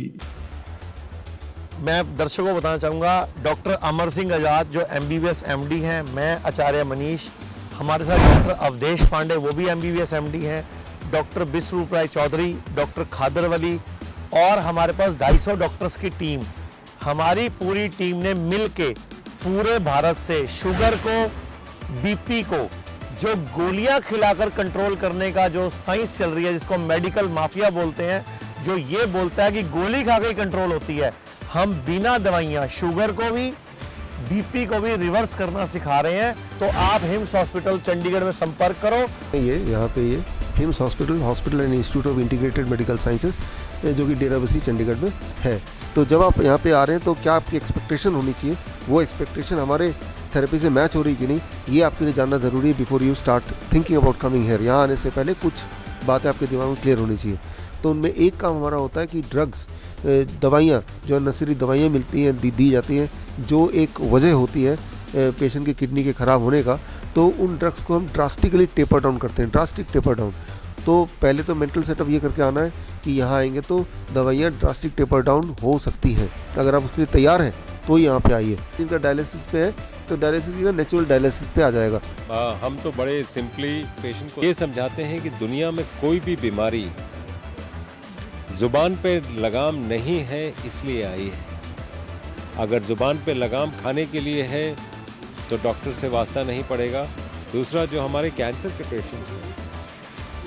मैं दर्शकों को बताना चाहूँगा डॉक्टर अमर सिंह आज़ाद जो MBBS MD हैं, मैं आचार्य मनीष, हमारे साथ डॉक्टर अवधेश पांडे वो भी MBBS MD हैं, डॉक्टर बिस्वरूप राय चौधरी, डॉक्टर खादर वली और हमारे पास 250 डॉक्टर्स की टीम, हमारी पूरी टीम ने मिल के पूरे भारत से शुगर को, BP को, जो गोलियां खिलाकर कंट्रोल करने का जो साइंस चल रही है जिसको मेडिकल माफिया बोलते हैं, जो ये बोलता है कि गोली खा के कंट्रोल होती है, हम बिना दवाइयां शुगर को भी BP को भी रिवर्स करना सिखा रहे हैं। तो आप हिम्स हॉस्पिटल चंडीगढ़ में संपर्क करो। ये यहाँ पे ये hymns hospital and institute of integrated medical sciences जो कि डेराबस्सी चंडीगढ़ में है। तो जब आप यहाँ पे आ रहे हैं तो क्या आपकी एक्सपेक्टेशन होनी चाहिए, वो एक्सपेक्टेशन हमारे थेरेपी से मैच हो रही कि नहीं, ये आपके लिए जानना ज़रूरी है before you start thinking about coming here. यहाँ आने से पहले कुछ बातें आपके दिमाग में क्लियर होनी चाहिए। तो उनमें एक काम हमारा होता है कि ड्रग्स, दवाइयाँ जो अननेसेसरी दवाइयाँ मिलती हैं, दी जाती हैं, जो एक वजह होती है पेशेंट की किडनी के ख़राब होने का, तो उन ड्रग्स को हम ड्रास्टिकली टेपर डाउन करते हैं, ड्रास्टिक टेपर डाउन। तो पहले तो मेंटल सेटअप ये करके आना है कि यहाँ आएंगे तो दवाइयाँ ड्रास्टिक टेपर डाउन हो सकती हैं। अगर आप उसके लिए तैयार हैं तो यहाँ पे आइए। इनका डायलिसिस पे है तो डायलिसिस का नेचुरल डायलिसिस पे आ जाएगा। हम तो बड़े सिंपली पेशेंट को ये समझाते हैं कि दुनिया में कोई भी बीमारी ज़ुबान पे लगाम नहीं है इसलिए आई है। अगर ज़ुबान पे लगाम खाने के लिए है तो डॉक्टर से वास्ता नहीं पड़ेगा। दूसरा, जो हमारे कैंसर के पेशेंट्स हैं,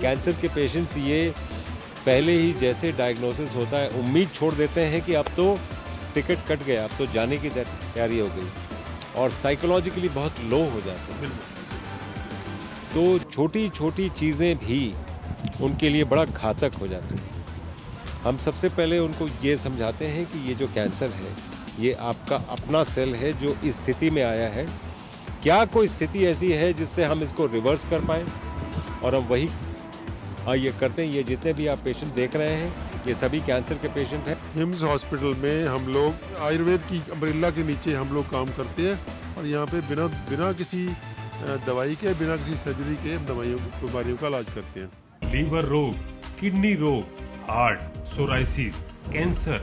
कैंसर के पेशेंट्स ये पहले ही जैसे डायग्नोसिस होता है उम्मीद छोड़ देते हैं कि अब तो टिकट कट गया, अब तो जाने की तैयारी हो गई, और साइकोलॉजिकली बहुत लो हो जाते हैं। तो छोटी छोटी चीज़ें भी उनके लिए बड़ा घातक हो जाती हैं। हम सबसे पहले उनको ये समझाते हैं कि ये जो कैंसर है ये आपका अपना सेल है जो इस स्थिति में आया है। क्या कोई स्थिति ऐसी है जिससे हम इसको रिवर्स कर पाएँ, और हम वही ये करते हैं। ये जितने भी आप पेशेंट देख रहे हैं ये सभी कैंसर के पेशेंट हैं। हिम्स हॉस्पिटल में हम लोग आयुर्वेद की अम्ब्रेला के नीचे हम लोग काम करते हैं, और यहाँ पे बिना किसी दवाई के, बिना किसी सर्जरी के बीमारियों का इलाज करते हैं। लीवर रोग, किडनी रोग, heart, psoriasis, cancer,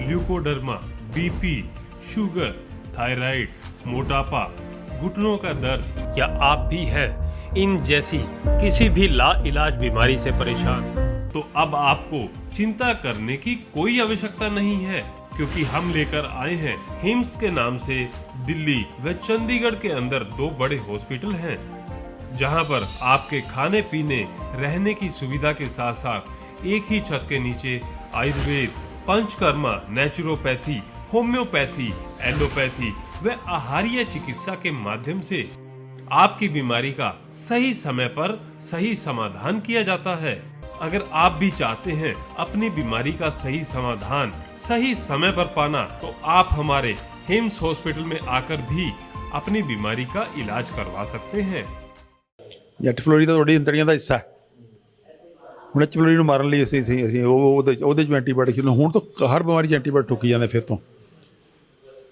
leucoderma, BP, sugar, thyroid, मोटापा, घुटनों का दर्द, या आप भी हैं इन जैसी किसी भी लाइलाज बीमारी से परेशान, तो अब आपको चिंता करने की कोई आवश्यकता नहीं है, क्योंकि हम लेकर आए हैं हिम्स के नाम से दिल्ली व चंडीगढ़ के अंदर 2 बड़े हॉस्पिटल हैं, जहां पर आपके खाने पीने रहने की सुविधा के साथ साथ एक ही छत के नीचे Ayurveda, panchakarma, naturopathy, homeopathy, allopathy व आहारीय चिकित्सा के माध्यम से आपकी बीमारी का सही समय पर सही समाधान किया जाता है। अगर आप भी चाहते हैं अपनी बीमारी का सही समाधान सही समय पर पाना, तो आप हमारे हिम्स हॉस्पिटल में आकर भी अपनी बीमारी का इलाज करवा सकते हैं। ਜੱਟ ਫਲੋਰੀ ਤਾਂ ਤੁਹਾਡੀ ਅੰਤੜੀਆਂ ਦਾ ਹਿੱਸਾ ਹੈ। ਹੁਣ ਐਚ ਫਲੋਰੀ ਨੂੰ ਮਾਰਨ ਲਈ ਅਸੀਂ ਉਹਦੇ 'ਚ ਐਂਟੀਬਾਇਓਟਿਕ ਹੁਣ ਤਾਂ ਹਰ ਬਿਮਾਰੀ 'ਚ ਐਂਟੀਬਾਇਓਟਿਕ ਠੋਕੀ ਜਾਂਦੇ, ਫਿਰ ਤੋਂ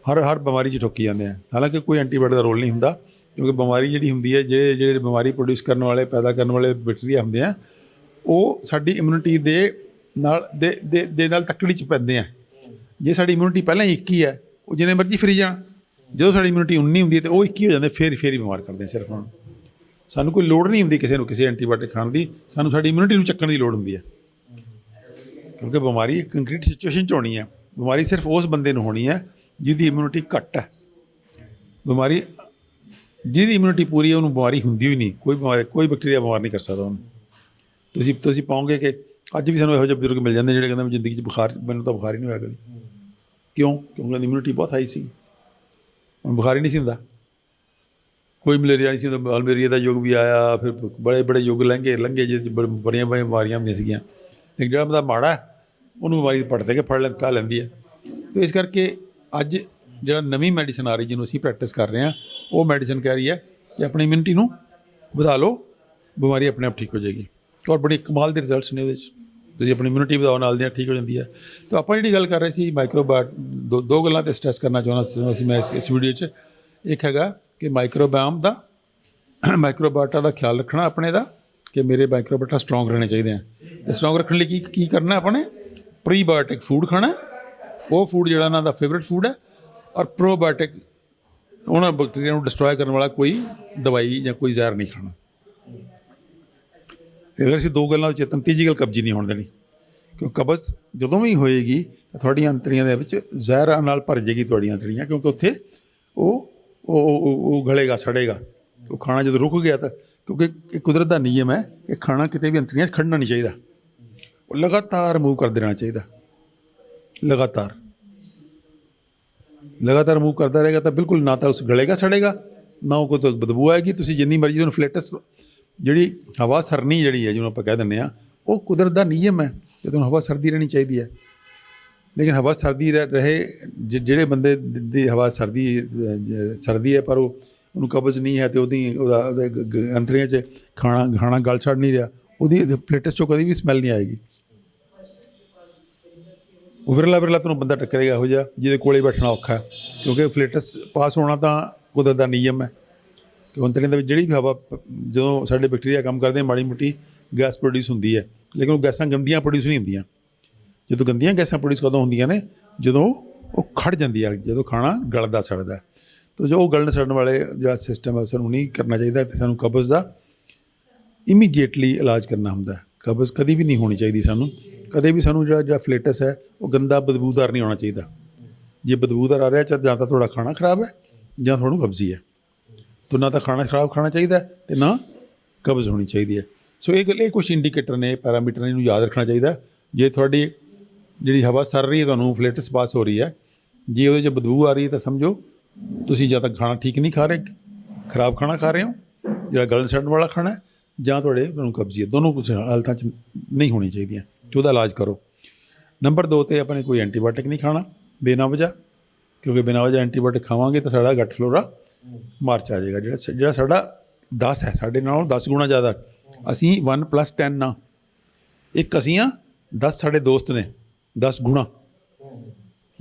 ਹਰ ਬਿਮਾਰੀ 'ਚ ਠੋਕੀ ਜਾਂਦੇ ਆ। ਹਾਲਾਂਕਿ ਕੋਈ ਐਂਟੀਬਾਇਓਟਿਕ ਦਾ ਰੋਲ ਨਹੀਂ ਹੁੰਦਾ, ਕਿਉਂਕਿ ਬਿਮਾਰੀ ਜਿਹੜੀ ਹੁੰਦੀ ਹੈ, ਜਿਹੜੇ ਬਿਮਾਰੀ ਪ੍ਰੋਡਿਊਸ ਕਰਨ ਵਾਲੇ, ਪੈਦਾ ਕਰਨ ਵਾਲੇ ਬੈਕਟੀਰੀਆ ਹੁੰਦੇ ਆ, ਉਹ ਸਾਡੀ ਇਮਿਊਨਿਟੀ ਦੇ ਨਾਲ ਤਕੜੀ 'ਚ ਪੈਂਦੇ ਆ। ਜੇ ਸਾਡੀ ਇਮਿਊਨਿਟੀ ਪਹਿਲਾਂ ਹੀ 21 ਹੈ, ਉਹ ਜਿੰਨੇ ਮਰਜ਼ੀ ਫਰੀ ਜਾਣ, ਜਦੋਂ ਸਾਡੀ ਇਮਿਊਨਿਟੀ 19 ਹੁੰਦੀ ਹੈ ਤੇ ਉਹ 21 ਹੋ ਜਾਂਦੇ, ਫਿਰ ਹੀ ਬਿਮਾਰ ਕਰਦੇ ਆ। ਸਿਰਫ ਹੁਣ ਸਾਨੂੰ ਕੋਈ ਲੋੜ ਨਹੀਂ ਹੁੰਦੀ ਕਿਸੇ ਨੂੰ ਕਿਸੇ ਐਂਟੀਬਾਇਓਟਿਕ ਖਾਣ ਦੀ, ਸਾਨੂੰ ਸਾਡੀ ਇਮਿਊਨਿਟੀ ਨੂੰ ਚੱਕਣ ਦੀ ਲੋੜ ਹੁੰਦੀ ਹੈ, ਕਿਉਂਕਿ ਬਿਮਾਰੀ ਇੱਕ ਕੰਕਰੀਟ ਸਿਚੁਏਸ਼ਨ 'ਚ ਹੋਣੀ ਹੈ। ਬਿਮਾਰੀ ਸਿਰਫ ਉਸ ਬੰਦੇ ਨੂੰ ਹੋਣੀ ਹੈ ਜਿਹਦੀ ਇਮਿਊਨਿਟੀ ਘੱਟ ਹੈ। ਬਿਮਾਰੀ ਜਿਹਦੀ ਇਮਿਊਨਿਟੀ ਪੂਰੀ ਹੈ ਉਹਨੂੰ ਬਿਮਾਰੀ ਹੁੰਦੀ ਵੀ ਨਹੀਂ, ਕੋਈ ਬੈਕਟੀਰੀਆ ਬਿਮਾਰ ਨਹੀਂ ਕਰ ਸਕਦਾ ਉਹਨੂੰ। ਤੁਸੀਂ ਪਾਓਗੇ ਕਿ ਅੱਜ ਵੀ ਸਾਨੂੰ ਇਹੋ ਜਿਹੇ ਬਜ਼ੁਰਗ ਮਿਲ ਜਾਂਦੇ ਜਿਹੜੇ ਕਹਿੰਦੇ ਜ਼ਿੰਦਗੀ 'ਚ ਬੁਖਾਰ, ਮੈਨੂੰ ਤਾਂ ਬੁਖਾਰ ਹੀ ਨਹੀਂ ਹੋਇਆ ਕਦੇ। ਕਿਉਂ? ਕਿਉਂਕਿ ਉਹਨਾਂ ਦੀ ਇਮਿਊਨਿਟੀ ਬਹੁਤ ਹਾਈ ਸੀ, ਹੁਣ ਬੁਖਾਰ ਹੀ ਨਹੀਂ ਸੀ ਹੁੰਦਾ। ਕੋਈ ਮਲੇਰੀਆ ਨਹੀਂ ਸੀ, ਮਲੇਰੀਆ ਦਾ ਯੁੱਗ ਵੀ ਆਇਆ, ਫਿਰ ਬੜੇ ਯੁੱਗ ਲੰਘੇ ਜਿਹਦੇ 'ਚ ਬੜੀਆਂ ਬਿਮਾਰੀਆਂ ਹੁੰਦੀਆਂ ਸੀਗੀਆਂ। ਲੇਕਿਨ ਜਿਹੜਾ ਬੰਦਾ ਮਾੜਾ ਉਹਨੂੰ ਬਿਮਾਰੀ ਪੜ ਦੇ ਕੇ ਫੜ ਲੈਂਦੀ ਹੈ। ਅਤੇ ਇਸ ਕਰਕੇ ਅੱਜ ਜਿਹੜਾ ਨਵੀਂ ਮੈਡੀਸਨ ਆ ਰਹੀ, ਜਿਹਨੂੰ ਅਸੀਂ ਪ੍ਰੈਕਟਿਸ ਕਰ ਰਹੇ ਹਾਂ, ਉਹ ਮੈਡੀਸਨ ਕਹਿ ਰਹੀ ਹੈ ਕਿ ਆਪਣੀ ਇਮਿਊਨਿਟੀ ਨੂੰ ਵਧਾ ਲਓ, ਬਿਮਾਰੀ ਆਪਣੇ ਆਪ ਠੀਕ ਹੋ ਜਾਏਗੀ। ਔਰ ਬੜੀ ਕਮਾਲ ਦੇ ਰਿਜ਼ਲਟਸ ਨੇ ਉਹਦੇ 'ਚ। ਤੁਸੀਂ ਆਪਣੀ ਇਮਿਊਨਿਟੀ ਵਧਾਓ, ਨਾਲ ਦੀਆਂ ਠੀਕ ਹੋ ਜਾਂਦੀ ਹੈ। ਤਾਂ ਆਪਾਂ ਜਿਹੜੀ ਗੱਲ ਕਰ ਰਹੇ ਸੀ ਮਾਈਕਰੋਬਾਇਓਟ, ਦੋ ਗੱਲਾਂ 'ਤੇ ਸਟ੍ਰੈਸ ਕਰਨਾ ਚਾਹੁੰਦਾ ਸੀ ਮੈਂ ਇਸ ਵੀਡੀਓ 'ਚ। ਇੱਕ ਹੈਗਾ ਕਿ ਮਾਈਕਰੋਬਾਇਓਟਾ ਦਾ ਖਿਆਲ ਰੱਖਣਾ ਆਪਣੇ ਦਾ, ਕਿ ਮੇਰੇ ਮਾਈਕਰੋਬਾਇਓਟਾ ਸਟਰੋਂਗ ਰਹਿਣੇ ਚਾਹੀਦੇ ਆ। ਅਤੇ ਸਟਰੋਂਗ ਰੱਖਣ ਲਈ ਕੀ ਕਰਨਾ, ਆਪਣੇ ਪ੍ਰੀਬਾਇਓਟਿਕ ਫੂਡ ਖਾਣਾ, ਉਹ ਫੂਡ ਜਿਹੜਾ ਇਹਨਾਂ ਦਾ ਫੇਵਰੇਟ ਫੂਡ ਹੈ, ਔਰ ਪ੍ਰੋਬਾਇਓਟਿਕ ਉਹਨਾਂ ਬੈਕਟੀਰੀਆ ਨੂੰ ਡਿਸਟਰੋਏ ਕਰਨ ਵਾਲਾ ਕੋਈ ਦਵਾਈ ਜਾਂ ਕੋਈ ਜ਼ਹਿਰ ਨਹੀਂ ਖਾਣਾ। ਅਗਰ ਅਸੀਂ 2 ਗੱਲਾਂ ਚੇਤਨ, ਤੀਜੀ ਗੱਲ ਕਬਜ਼ੀ ਨਹੀਂ ਹੋਣ ਦੇਣੀ, ਕਿਉਂਕਿ ਕਬਜ਼ ਜਦੋਂ ਵੀ ਹੋਏਗੀ ਤਾਂ ਤੁਹਾਡੀਆਂ ਅੰਤੜੀਆਂ ਦੇ ਵਿੱਚ ਜ਼ਹਿਰਾਂ ਨਾਲ ਭਰ ਜਾਏਗੀ ਤੁਹਾਡੀਆਂ ਅੰਤੜੀਆਂ, ਕਿਉਂਕਿ ਉੱਥੇ ਉਹ ਗਲੇਗਾ, ਸੜੇਗਾ। ਉਹ ਖਾਣਾ ਜਦੋਂ ਰੁਕ ਗਿਆ ਤਾਂ, ਕਿਉਂਕਿ ਇਹ ਕੁਦਰਤ ਦਾ ਨਿਯਮ ਹੈ ਕਿ ਖਾਣਾ ਕਿਤੇ ਵੀ ਅੰਤੜੀਆਂ 'ਚ ਖੜਨਾ ਨਹੀਂ ਚਾਹੀਦਾ, ਉਹ ਲਗਾਤਾਰ ਮੂਵ ਕਰਦੇ ਰਹਿਣਾ ਚਾਹੀਦਾ। ਲਗਾਤਾਰ ਮੂਵ ਕਰਦਾ ਰਹੇਗਾ ਤਾਂ ਬਿਲਕੁਲ ਨਾ ਤਾਂ ਉਸ ਗਲੇਗਾ, ਸੜੇਗਾ, ਨਾ ਉਹ ਕੋਈ ਬਦਬੂ ਆਏਗੀ। ਤੁਸੀਂ ਜਿੰਨੀ ਮਰਜ਼ੀ ਉਹਨੂੰ ਫਲੇਟਸ, ਜਿਹੜੀ ਹਵਾ ਸਰਨੀ ਜਿਹੜੀ ਹੈ ਜਿਹਨੂੰ ਆਪਾਂ ਕਹਿ ਦਿੰਦੇ ਹਾਂ, ਉਹ ਕੁਦਰਤ ਦਾ ਨਿਯਮ ਹੈ ਕਿ ਤੁਹਾਨੂੰ ਹਵਾ ਸਰਦੀ ਰਹਿਣੀ ਚਾਹੀਦੀ ਹੈ। ਲੇਕਿਨ ਹਵਾ ਸਰਦੀ ਰਹੇ ਜਿਹੜੇ ਬੰਦੇ ਦੀ ਹਵਾ ਸਰਦੀ ਹੈ ਪਰ ਉਹਨੂੰ ਕਬਜ਼ ਨਹੀਂ ਹੈ ਤੇ ਉਹਦੇ ਅੰਤੜੀਆਂ 'ਚ ਖਾਣਾ ਗਲ ਛੱਡ ਨਹੀਂ ਰਿਹਾ, ਉਹਦੀ ਪਲੇਟਸ 'ਚੋਂ ਕਦੀ ਵੀ ਸਮੈਲ ਨਹੀਂ ਆਏਗੀ। ਉਹ ਵਿਰਲਾ ਤੁਹਾਨੂੰ ਬੰਦਾ ਟੱਕਰੇਗਾ ਇਹੋ ਜਿਹਾ ਜਿਹਦੇ ਕੋਲੇ ਬੈਠਣਾ ਔਖਾ, ਕਿਉਂਕਿ ਫਲੇਟਸ ਪਾਸ ਹੋਣਾ ਤਾਂ ਕੁਦਰਤ ਦਾ ਨਿਯਮ ਹੈ ਕਿ ਅੰਤੜੀਆਂ ਦੇ ਵਿੱਚ ਜਿਹੜੀ ਵੀ ਹਵਾ, ਜਦੋਂ ਸਾਡੇ ਬੈਕਟੀਰੀਆ ਕੰਮ ਕਰਦੇ ਮਾੜੀ ਮੋਟੀ ਗੈਸ ਪ੍ਰੋਡਿਊਸ ਹੁੰਦੀ ਹੈ, ਲੇਕਿਨ ਉਹ ਗੈਸਾਂ ਗੰਦੀਆਂ ਪ੍ਰੋਡਿਊਸ ਨਹੀਂ ਹੁੰਦੀਆਂ। ਜਦੋਂ ਗੰਦੀਆਂ ਗੈਸਾਂ ਪ੍ਰੋਡਿਊਸ ਕਦੋਂ ਹੁੰਦੀਆਂ ਨੇ, ਜਦੋਂ ਉਹ ਖੜ ਜਾਂਦੀ ਹੈ, ਜਦੋਂ ਖਾਣਾ ਗਲਦਾ ਸੜਦਾ। ਤਾਂ ਜੋ ਉਹ ਗਲਣ ਸੜਨ ਵਾਲੇ ਜਿਹੜਾ ਸਿਸਟਮ ਹੈ ਸਾਨੂੰ ਨਹੀਂ ਕਰਨਾ ਚਾਹੀਦਾ, ਅਤੇ ਸਾਨੂੰ ਕਬਜ਼ ਦਾ ਇਮੀਡੀਏਟਲੀ ਇਲਾਜ ਕਰਨਾ ਹੁੰਦਾ। ਕਬਜ਼ ਕਦੀ ਵੀ ਨਹੀਂ ਹੋਣੀ ਚਾਹੀਦੀ ਸਾਨੂੰ, ਕਦੇ ਵੀ ਸਾਨੂੰ ਜਿਹੜਾ ਫਲੇਟਸ ਹੈ ਉਹ ਗੰਦਾ ਬਦਬੂਦਾਰ ਨਹੀਂ ਹੋਣਾ ਚਾਹੀਦਾ। ਜੇ ਬਦਬੂਦਾਰ ਆ ਰਿਹਾ ਜਾਂ ਤਾਂ ਤੁਹਾਡਾ ਖਾਣਾ ਖਰਾਬ ਹੈ ਜਾਂ ਤੁਹਾਨੂੰ ਕਬਜ਼ੀ ਹੈ। ਤਾਂ ਨਾ ਤਾਂ ਖਾਣਾ ਖਰਾਬ ਖਾਣਾ ਚਾਹੀਦਾ ਅਤੇ ਨਾ ਕਬਜ਼ ਹੋਣੀ ਚਾਹੀਦੀ ਹੈ। ਸੋ ਇਹ ਕੁਛ ਇੰਡੀਕੇਟਰ ਨੇ, ਪੈਰਾਮੀਟਰ ਨੇ, ਇਹਨੂੰ ਯਾਦ ਰੱਖਣਾ ਚਾਹੀਦਾ। ਜੇ ਤੁਹਾਡੀ ਜਿਹੜੀ ਹਵਾ ਸਰ ਰਹੀ ਹੈ, ਤੁਹਾਨੂੰ ਫਲੇਟਸ ਪਾਸ ਹੋ ਰਹੀ ਹੈ, ਜੇ ਉਹਦੇ 'ਚ ਬਦਬੂ ਆ ਰਹੀ ਹੈ ਤਾਂ ਸਮਝੋ ਤੁਸੀਂ ਜਾਂ ਤਾਂ ਖਾਣਾ ਠੀਕ ਨਹੀਂ ਖਾ ਰਹੇ, ਖਰਾਬ ਖਾਣਾ ਖਾ ਰਹੇ ਹੋ, ਜਿਹੜਾ ਗਲਣ ਸੜਨ ਵਾਲਾ ਖਾਣਾ ਹੈ, ਜਾਂ ਤੁਹਾਨੂੰ ਕਬਜ਼ੀ ਹੈ। ਦੋਨੋਂ ਕੁਛ ਹਾਲਤਾਂ 'ਚ ਨਹੀਂ ਹੋਣੀ ਚਾਹੀਦੀਆਂ, ਤੇ ਉਹਦਾ ਇਲਾਜ ਕਰੋ। ਨੰਬਰ 2 ਤੇ ਆਪਣੇ ਕੋਈ ਐਂਟੀਬਾਇਓਟਿਕ ਨਹੀਂ ਖਾਣਾ ਬਿਨਾਂ ਵਜ੍ਹਾ, ਕਿਉਂਕਿ ਬਿਨਾਂ ਵਜ੍ਹਾ ਐਂਟੀਬਾਇਓਟਿਕ ਖਾਵਾਂਗੇ ਤਾਂ ਸਾਡਾ ਗਟ ਫਲੋਰਾ ਮਾਰ 'ਚ ਆ ਜਾਏਗਾ। ਜਿਹੜਾ ਸਾਡਾ 10 ਹੈ, ਸਾਡੇ ਨਾਲੋਂ 10 ਗੁਣਾ ਜ਼ਿਆਦਾ। ਅਸੀਂ 1+10 ਨਾ, ਇੱਕ ਅਸੀਂ ਹਾਂ, 10 ਸਾਡੇ ਦੋਸਤ ਨੇ, 10 ਗੁਣਾ,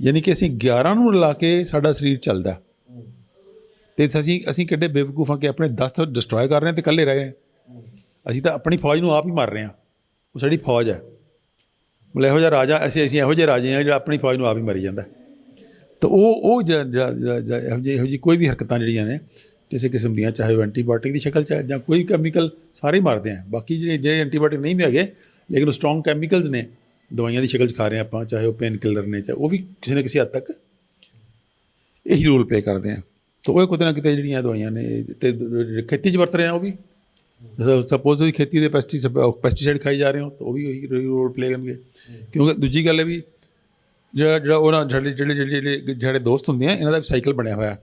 ਯਾਨੀ ਕਿ ਅਸੀਂ 11 ਨੂੰ ਲਾ ਕੇ ਸਾਡਾ ਸਰੀਰ ਚੱਲਦਾ। ਅਤੇ ਅਸੀਂ ਕਿੱਡੇ ਬੇਵਕੂਫ ਹਾਂ ਕਿ ਆਪਣੇ 10 ਡਿਸਟਰੋਏ ਕਰ ਰਹੇ ਹਾਂ ਅਤੇ ਇਕੱਲੇ ਰਹਿ ਗਏ। ਅਸੀਂ ਤਾਂ ਆਪਣੀ ਫੌਜ ਨੂੰ ਆਪ ਹੀ ਮਾਰ ਰਹੇ ਹਾਂ, ਉਹ ਸਾਡੀ ਫੌਜ ਹੈ। ਮਤਲਬ ਇਹੋ ਜਿਹਾ ਰਾਜਾ ਅਸੀਂ ਇਹੋ ਜਿਹੇ ਰਾਜੇ ਹਾਂ ਜਿਹੜਾ ਆਪਣੀ ਫੌਜ ਨੂੰ ਆਪ ਹੀ ਮਾਰੀ ਜਾਂਦਾ। ਤਾਂ ਉਹ ਇਹੋ ਜਿਹੀ ਕੋਈ ਵੀ ਹਰਕਤਾਂ ਜਿਹੜੀਆਂ ਨੇ ਕਿਸੇ ਕਿਸਮ ਦੀਆਂ, ਚਾਹੇ ਉਹ ਐਂਟੀਬਾਇਓਟਿਕ ਦੀ ਸ਼ਕਲ 'ਚ ਹੈ ਜਾਂ ਕੋਈ ਕੈਮੀਕਲ, ਸਾਰੇ ਹੀ ਮਾਰਦੇ ਆ। ਬਾਕੀ ਜਿਹੜੇ ਐਂਟੀਬਾਇਓਟਿਕ ਨਹੀਂ ਵੀ ਹੈਗੇ, ਲੇਕਿਨ ਉਹ ਸਟਰੋਂਗ ਕੈਮੀਕਲਸ ਨੇ, ਦਵਾਈਆਂ ਦੀ ਸ਼ਕਲ 'ਚ ਖਾ ਰਹੇ ਹਾਂ ਆਪਾਂ, ਚਾਹੇ ਉਹ ਪੇਨ ਕਿਲਰ ਨੇ, ਚਾਹੇ ਉਹ ਵੀ ਕਿਸੇ ਨਾ ਕਿਸੇ ਹੱਦ ਤੱਕ ਇਹੀ ਰੋਲ ਪਲੇ ਕਰਦੇ ਆ। ਤਾਂ ਉਹ ਕਿਤੇ ਨਾ ਕਿਤੇ ਜਿਹੜੀਆਂ ਦਵਾਈਆਂ ਨੇ ਅਤੇ ਖੇਤੀ 'ਚ ਵਰਤ ਰਹੇ ਆ, ਉਹ ਵੀ ਸਪੋਜ਼ ਤੁਸੀਂ ਖੇਤੀ ਦੇ ਪੈਸਟੀਸਾਈਡ ਖਾਈ ਜਾ ਰਹੇ ਹੋ ਤਾਂ ਉਹ ਵੀ ਉਹੀ ਰੋਲ ਪਲੇ ਕਰਨਗੇ। ਕਿਉਂਕਿ ਦੂਜੀ ਗੱਲ ਹੈ ਵੀ ਜਿਹੜਾ ਉਹਨਾਂ ਜਿਹੜੇ ਦੋਸਤ ਹੁੰਦੇ ਆ, ਇਹਨਾਂ ਦਾ ਸਾਈਕਲ ਬਣਿਆ ਹੋਇਆ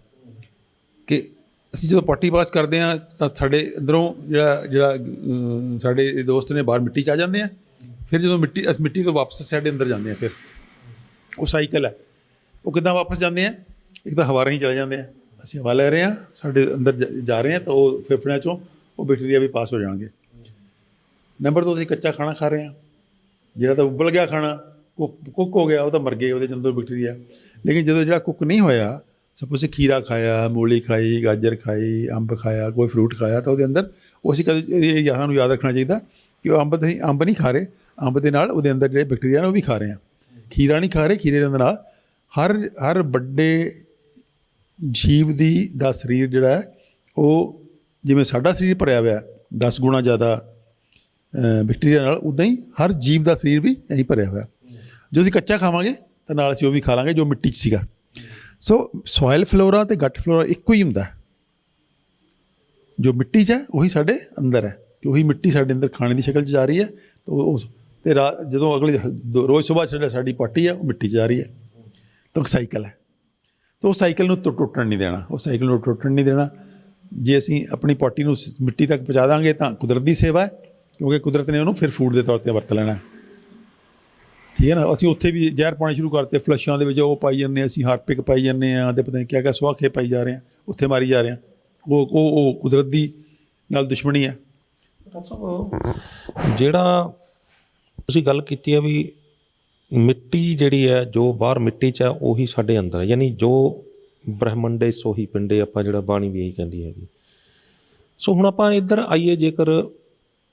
ਕਿ ਅਸੀਂ ਜਦੋਂ ਪਾਰਟੀ ਪਾਸ ਕਰਦੇ ਹਾਂ ਤਾਂ ਸਾਡੇ ਅੰਦਰੋਂ ਜਿਹੜਾ ਸਾਡੇ ਦੋਸਤ ਨੇ ਬਾਹਰ ਮਿੱਟੀ 'ਚ ਆ ਜਾਂਦੇ ਆ, ਫਿਰ ਜਦੋਂ ਮਿੱਟੀ ਤੋਂ ਵਾਪਸ ਸਾਡੇ ਅੰਦਰ ਜਾਂਦੇ ਆ, ਫਿਰ ਉਹ ਸਾਈਕਲ ਹੈ। ਉਹ ਕਿੱਦਾਂ ਵਾਪਸ ਜਾਂਦੇ ਆ? ਇੱਕ ਤਾਂ ਹਵਾ ਰਾਹੀਂ ਚਲੇ ਜਾਂਦੇ ਆ, ਅਸੀਂ ਹਵਾ ਲੈ ਰਹੇ ਹਾਂ, ਸਾਡੇ ਅੰਦਰ ਜਾ ਰਹੇ ਹਾਂ, ਤਾਂ ਉਹ ਫੇਫੜਿਆਂ 'ਚੋਂ ਉਹ ਬੈਕਟੀਰੀਆ ਵੀ ਪਾਸ ਹੋ ਜਾਣਗੇ। ਨੰਬਰ 2 ਅਸੀਂ ਕੱਚਾ ਖਾਣਾ ਖਾ ਰਹੇ ਹਾਂ, ਜਿਹੜਾ ਤਾਂ ਉਬਲ ਗਿਆ ਖਾਣਾ, ਕੁੱਕ ਹੋ ਗਿਆ, ਉਹ ਤਾਂ ਮਰ ਗਏ, ਉਹਦੇ 'ਚ ਅੰਦਰ ਬੈਕਟੀਰੀਆ। ਲੇਕਿਨ ਜਦੋਂ ਜਿਹੜਾ ਕੁੱਕ ਨਹੀਂ ਹੋਇਆ, ਸਪੋਜ਼ ਖੀਰਾ ਖਾਇਆ, ਮੂਲੀ ਖਾਈ, ਗਾਜਰ ਖਾਈ, ਅੰਬ ਖਾਇਆ, ਕੋਈ ਫਰੂਟ ਖਾਇਆ, ਤਾਂ ਉਹਦੇ ਅੰਦਰ ਉਹ ਅਸੀਂ ਕਦੇ ਸਾਨੂੰ ਯਾਦ ਰੱਖਣਾ ਚਾਹੀਦਾ ਕਿ ਉਹ ਅੰਬ ਨਹੀਂ ਖਾ ਰਹੇ, ਅੰਬ ਦੇ ਨਾਲ ਉਹਦੇ ਅੰਦਰ ਜਿਹੜੇ ਬੈਕਟੀਰੀਆ ਨੇ ਉਹ ਵੀ ਖਾ ਰਹੇ ਹਾਂ। ਖੀਰਾ ਨਹੀਂ ਖਾ ਰਹੇ, ਖੀਰੇ ਦੇ ਨਾਲ ਹਰ ਵੱਡੇ ਜੀਵ ਦਾ ਸਰੀਰ ਜਿਹੜਾ ਹੈ, ਉਹ ਜਿਵੇਂ ਸਾਡਾ ਸਰੀਰ ਭਰਿਆ ਹੋਇਆ 10 ਗੁਣਾ ਜ਼ਿਆਦਾ ਬੈਕਟੀਰੀਆ ਨਾਲ, ਉੱਦਾਂ ਹੀ ਹਰ ਜੀਵ ਦਾ ਸਰੀਰ ਵੀ ਇਹੀ ਭਰਿਆ ਹੋਇਆ। ਜੋ ਅਸੀਂ ਕੱਚਾ ਖਾਵਾਂਗੇ ਤਾਂ ਨਾਲ ਅਸੀਂ ਉਹ ਵੀ ਖਾ ਲਾਂਗੇ ਜੋ ਮਿੱਟੀ 'ਚ ਸੀਗਾ। ਸੋ ਸੋਇਲ ਫਲੋਰਾ ਅਤੇ ਗਟ ਫਲੋਰਾ ਇੱਕੋ ਹੀ ਹੁੰਦਾ। ਜੋ ਮਿੱਟੀ 'ਚ ਹੈ ਉਹੀ ਸਾਡੇ ਅੰਦਰ ਹੈ, ਕਿ ਉਹੀ ਮਿੱਟੀ ਸਾਡੇ ਅੰਦਰ ਖਾਣੇ ਦੀ ਸ਼ਕਲ 'ਚ ਜਾ ਰਹੀ ਹੈ। ਅਤੇ ਜਦੋਂ ਅਗਲੇ ਰੋਜ਼ ਸੁਬਾਹ ਸਾਡੀ ਪਾਰਟੀ ਹੈ, ਉਹ ਮਿੱਟੀ 'ਚ ਜਾ ਰਹੀ ਹੈ। ਤਾਂ ਇੱਕ ਸਾਈਕਲ ਹੈ, ਤਾਂ ਉਹ ਸਾਈਕਲ ਨੂੰ ਟੁੱਟਣ ਨਹੀਂ ਦੇਣਾ, ਉਹ ਸਾਈਕਲ ਨੂੰ ਟੁੱਟਣ ਨਹੀਂ ਦੇਣਾ। ਜੇ ਅਸੀਂ ਆਪਣੀ ਪਾਰਟੀ ਨੂੰ ਮਿੱਟੀ ਤੱਕ ਪਹੁੰਚਾ ਦਾਂਗੇ ਤਾਂ ਕੁਦਰਤ ਦੀ ਸੇਵਾ ਹੈ, ਕਿਉਂਕਿ ਕੁਦਰਤ ਨੇ ਉਹਨੂੰ ਫਿਰ ਫੂਡ ਦੇ ਤੌਰ 'ਤੇ ਵਰਤ ਲੈਣਾ, ਠੀਕ ਹੈ ਨਾ। ਅਸੀਂ ਉੱਥੇ ਵੀ ਜ਼ਹਿਰ ਪਾਉਣੇ ਸ਼ੁਰੂ ਕਰਤੇ, ਫਲਸ਼ਾਂ ਦੇ ਵਿੱਚ ਉਹ ਪਾਈ ਜਾਂਦੇ ਹਾਂ, ਅਸੀਂ ਹਾਰਪਿਕ ਪਾਈ ਜਾਂਦੇ ਹਾਂ, ਅਤੇ ਪਤਾ ਨਹੀਂ ਕਿਆ ਸੁਆਖੇ ਪਾਈ ਜਾ ਰਹੇ ਹਾਂ, ਉੱਥੇ ਮਾਰੀ ਜਾ ਰਹੇ ਹਾਂ। ਉਹ ਕੁਦਰਤ ਦੀ ਨਾਲ ਦੁਸ਼ਮਣੀ ਹੈ। ਜਿਹੜਾ ਤੁਸੀਂ ਗੱਲ ਕੀਤੀ ਹੈ ਵੀ ਮਿੱਟੀ ਜਿਹੜੀ ਹੈ, ਜੋ ਬਾਹਰ ਮਿੱਟੀ 'ਚ ਹੈ ਉਹੀ ਸਾਡੇ ਅੰਦਰ ਹੈ, ਯਾਨੀ ਜੋ ਬ੍ਰਹਮੰਡੇ ਸੋਹੀ ਪਿੰਡੇ, ਆਪਾਂ ਜਿਹੜਾ ਬਾਣੀ ਵੀ ਇਹੀ ਕਹਿੰਦੀ ਹੈਗੀ। ਸੋ ਹੁਣ ਆਪਾਂ ਇੱਧਰ ਆਈਏ, ਜੇਕਰ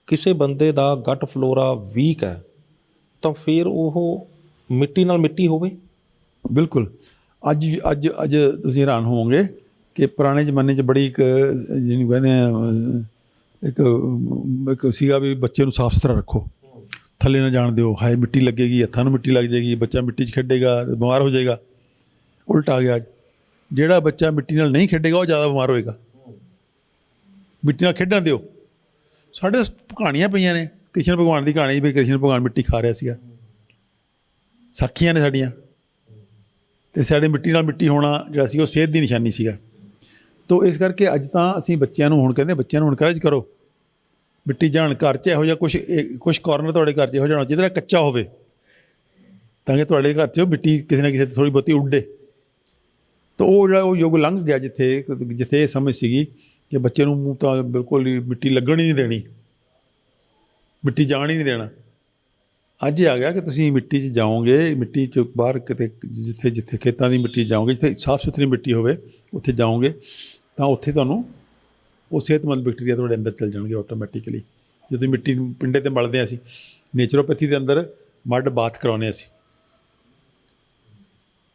ਕਿਸੇ ਬੰਦੇ ਦਾ ਗਟ ਫਲੋਰਾ ਵੀਕ ਹੈ ਤਾਂ ਫਿਰ ਉਹ ਮਿੱਟੀ ਨਾਲ ਮਿੱਟੀ ਹੋਵੇ। ਬਿਲਕੁਲ। ਅੱਜ ਤੁਸੀਂ ਹੈਰਾਨ ਹੋਵੋਗੇ ਕਿ ਪੁਰਾਣੇ ਜ਼ਮਾਨੇ 'ਚ ਬੜੀ ਇੱਕ ਜਿਹਨੂੰ ਕਹਿੰਦੇ ਆ ਇੱਕ ਸੀਗਾ ਵੀ ਬੱਚੇ ਨੂੰ ਸਾਫ਼ ਸੁਥਰਾ ਰੱਖੋ, ਥੱਲੇ ਨਾ ਜਾਣ ਦਿਓ, ਹਾਏ ਮਿੱਟੀ ਲੱਗੇਗੀ, ਹੱਥਾਂ ਨੂੰ ਮਿੱਟੀ ਲੱਗ ਜਾਏਗੀ, ਬੱਚਾ ਮਿੱਟੀ 'ਚ ਖੇਡੇਗਾ ਬਿਮਾਰ ਹੋ ਜਾਏਗਾ। ਉਲਟਾ ਆ ਗਿਆ, ਜਿਹੜਾ ਬੱਚਾ ਮਿੱਟੀ ਨਾਲ ਨਹੀਂ ਖੇਡੇਗਾ ਉਹ ਜ਼ਿਆਦਾ ਬਿਮਾਰ ਹੋਏਗਾ। ਮਿੱਟੀ ਨਾਲ ਖੇਡਣ ਦਿਓ। ਸਾਡੇ ਕਹਾਣੀਆਂ ਪਈਆਂ ਨੇ, ਕ੍ਰਿਸ਼ਨ ਭਗਵਾਨ ਦੀ ਕਹਾਣੀ ਵੀ ਕ੍ਰਿਸ਼ਨ ਭਗਵਾਨ ਮਿੱਟੀ ਖਾ ਰਿਹਾ ਸੀਗਾ, ਸਾਖੀਆਂ ਨੇ ਸਾਡੀਆਂ। ਅਤੇ ਸਾਡੇ ਮਿੱਟੀ ਨਾਲ ਮਿੱਟੀ ਹੋਣਾ ਜਿਹੜਾ ਸੀ ਉਹ ਸਿਹਤ ਦੀ ਨਿਸ਼ਾਨੀ ਸੀਗਾ। ਤੋ ਇਸ ਕਰਕੇ ਅੱਜ ਤਾਂ ਅਸੀਂ ਬੱਚਿਆਂ ਨੂੰ ਹੁਣ ਕਹਿੰਦੇ, ਬੱਚਿਆਂ ਨੂੰ ਇਨਕਰੇਜ ਕਰੋ ਮਿੱਟੀ ਜਾਣ। ਘਰ 'ਚ ਇਹੋ ਜਿਹਾ ਕੁਛ ਕਾਰਨਰ ਤੁਹਾਡੇ ਘਰ 'ਚ ਇਹੋ ਜਿਹਾ ਹੋਣਾ ਚਾਹੀਦਾ ਜਿਹੜਾ ਕੱਚਾ ਹੋਵੇ, ਤਾਂ ਕਿ ਤੁਹਾਡੇ ਘਰ 'ਚ ਮਿੱਟੀ ਕਿਸੇ ਨਾ ਕਿਸੇ ਥੋੜ੍ਹੀ ਬਹੁਤੀ ਉੱਡੇ। ਤਾਂ ਉਹ ਜਿਹੜਾ ਉਹ ਯੁੱਗ ਲੰਘ ਗਿਆ ਜਿੱਥੇ ਇਹ ਸਮਝ ਸੀਗੀ ਕਿ ਬੱਚੇ ਨੂੰ ਮੂੰਹ ਤਾਂ ਬਿਲਕੁਲ ਹੀ ਮਿੱਟੀ ਲੱਗਣ ਹੀ ਨਹੀਂ ਦੇਣੀ, ਮਿੱਟੀ ਜਾਣ ਹੀ ਨਹੀਂ ਦੇਣਾ। ਅੱਜ ਇਹ ਆ ਗਿਆ ਕਿ ਤੁਸੀਂ ਮਿੱਟੀ 'ਚ ਜਾਓਗੇ, ਮਿੱਟੀ 'ਚ ਬਾਹਰ ਕਿਤੇ ਜਿੱਥੇ ਖੇਤਾਂ ਦੀ ਮਿੱਟੀ ਜਾਓਗੇ, ਜਿੱਥੇ ਸਾਫ਼ ਸੁਥਰੀ ਮਿੱਟੀ ਹੋਵੇ ਉੱਥੇ ਜਾਓਗੇ ਤਾਂ ਉੱਥੇ ਤੁਹਾਨੂੰ ਉਹ ਸਿਹਤਮੰਦ ਬੈਕਟੀਰੀਆ ਤੁਹਾਡੇ ਅੰਦਰ ਚੱਲ ਜਾਣਗੇ ਆਟੋਮੈਟਿਕਲੀ। ਜਦੋਂ ਮਿੱਟੀ ਨੂੰ ਪਿੰਡੇ 'ਤੇ ਮਲਦੇ ਹਾਂ ਅਸੀਂ, ਨੇਚੁਰੋਪੈਥੀ ਦੇ ਅੰਦਰ ਮੱਡ ਬਾਥ ਕਰਾਉਂਦੇ ਅਸੀਂ,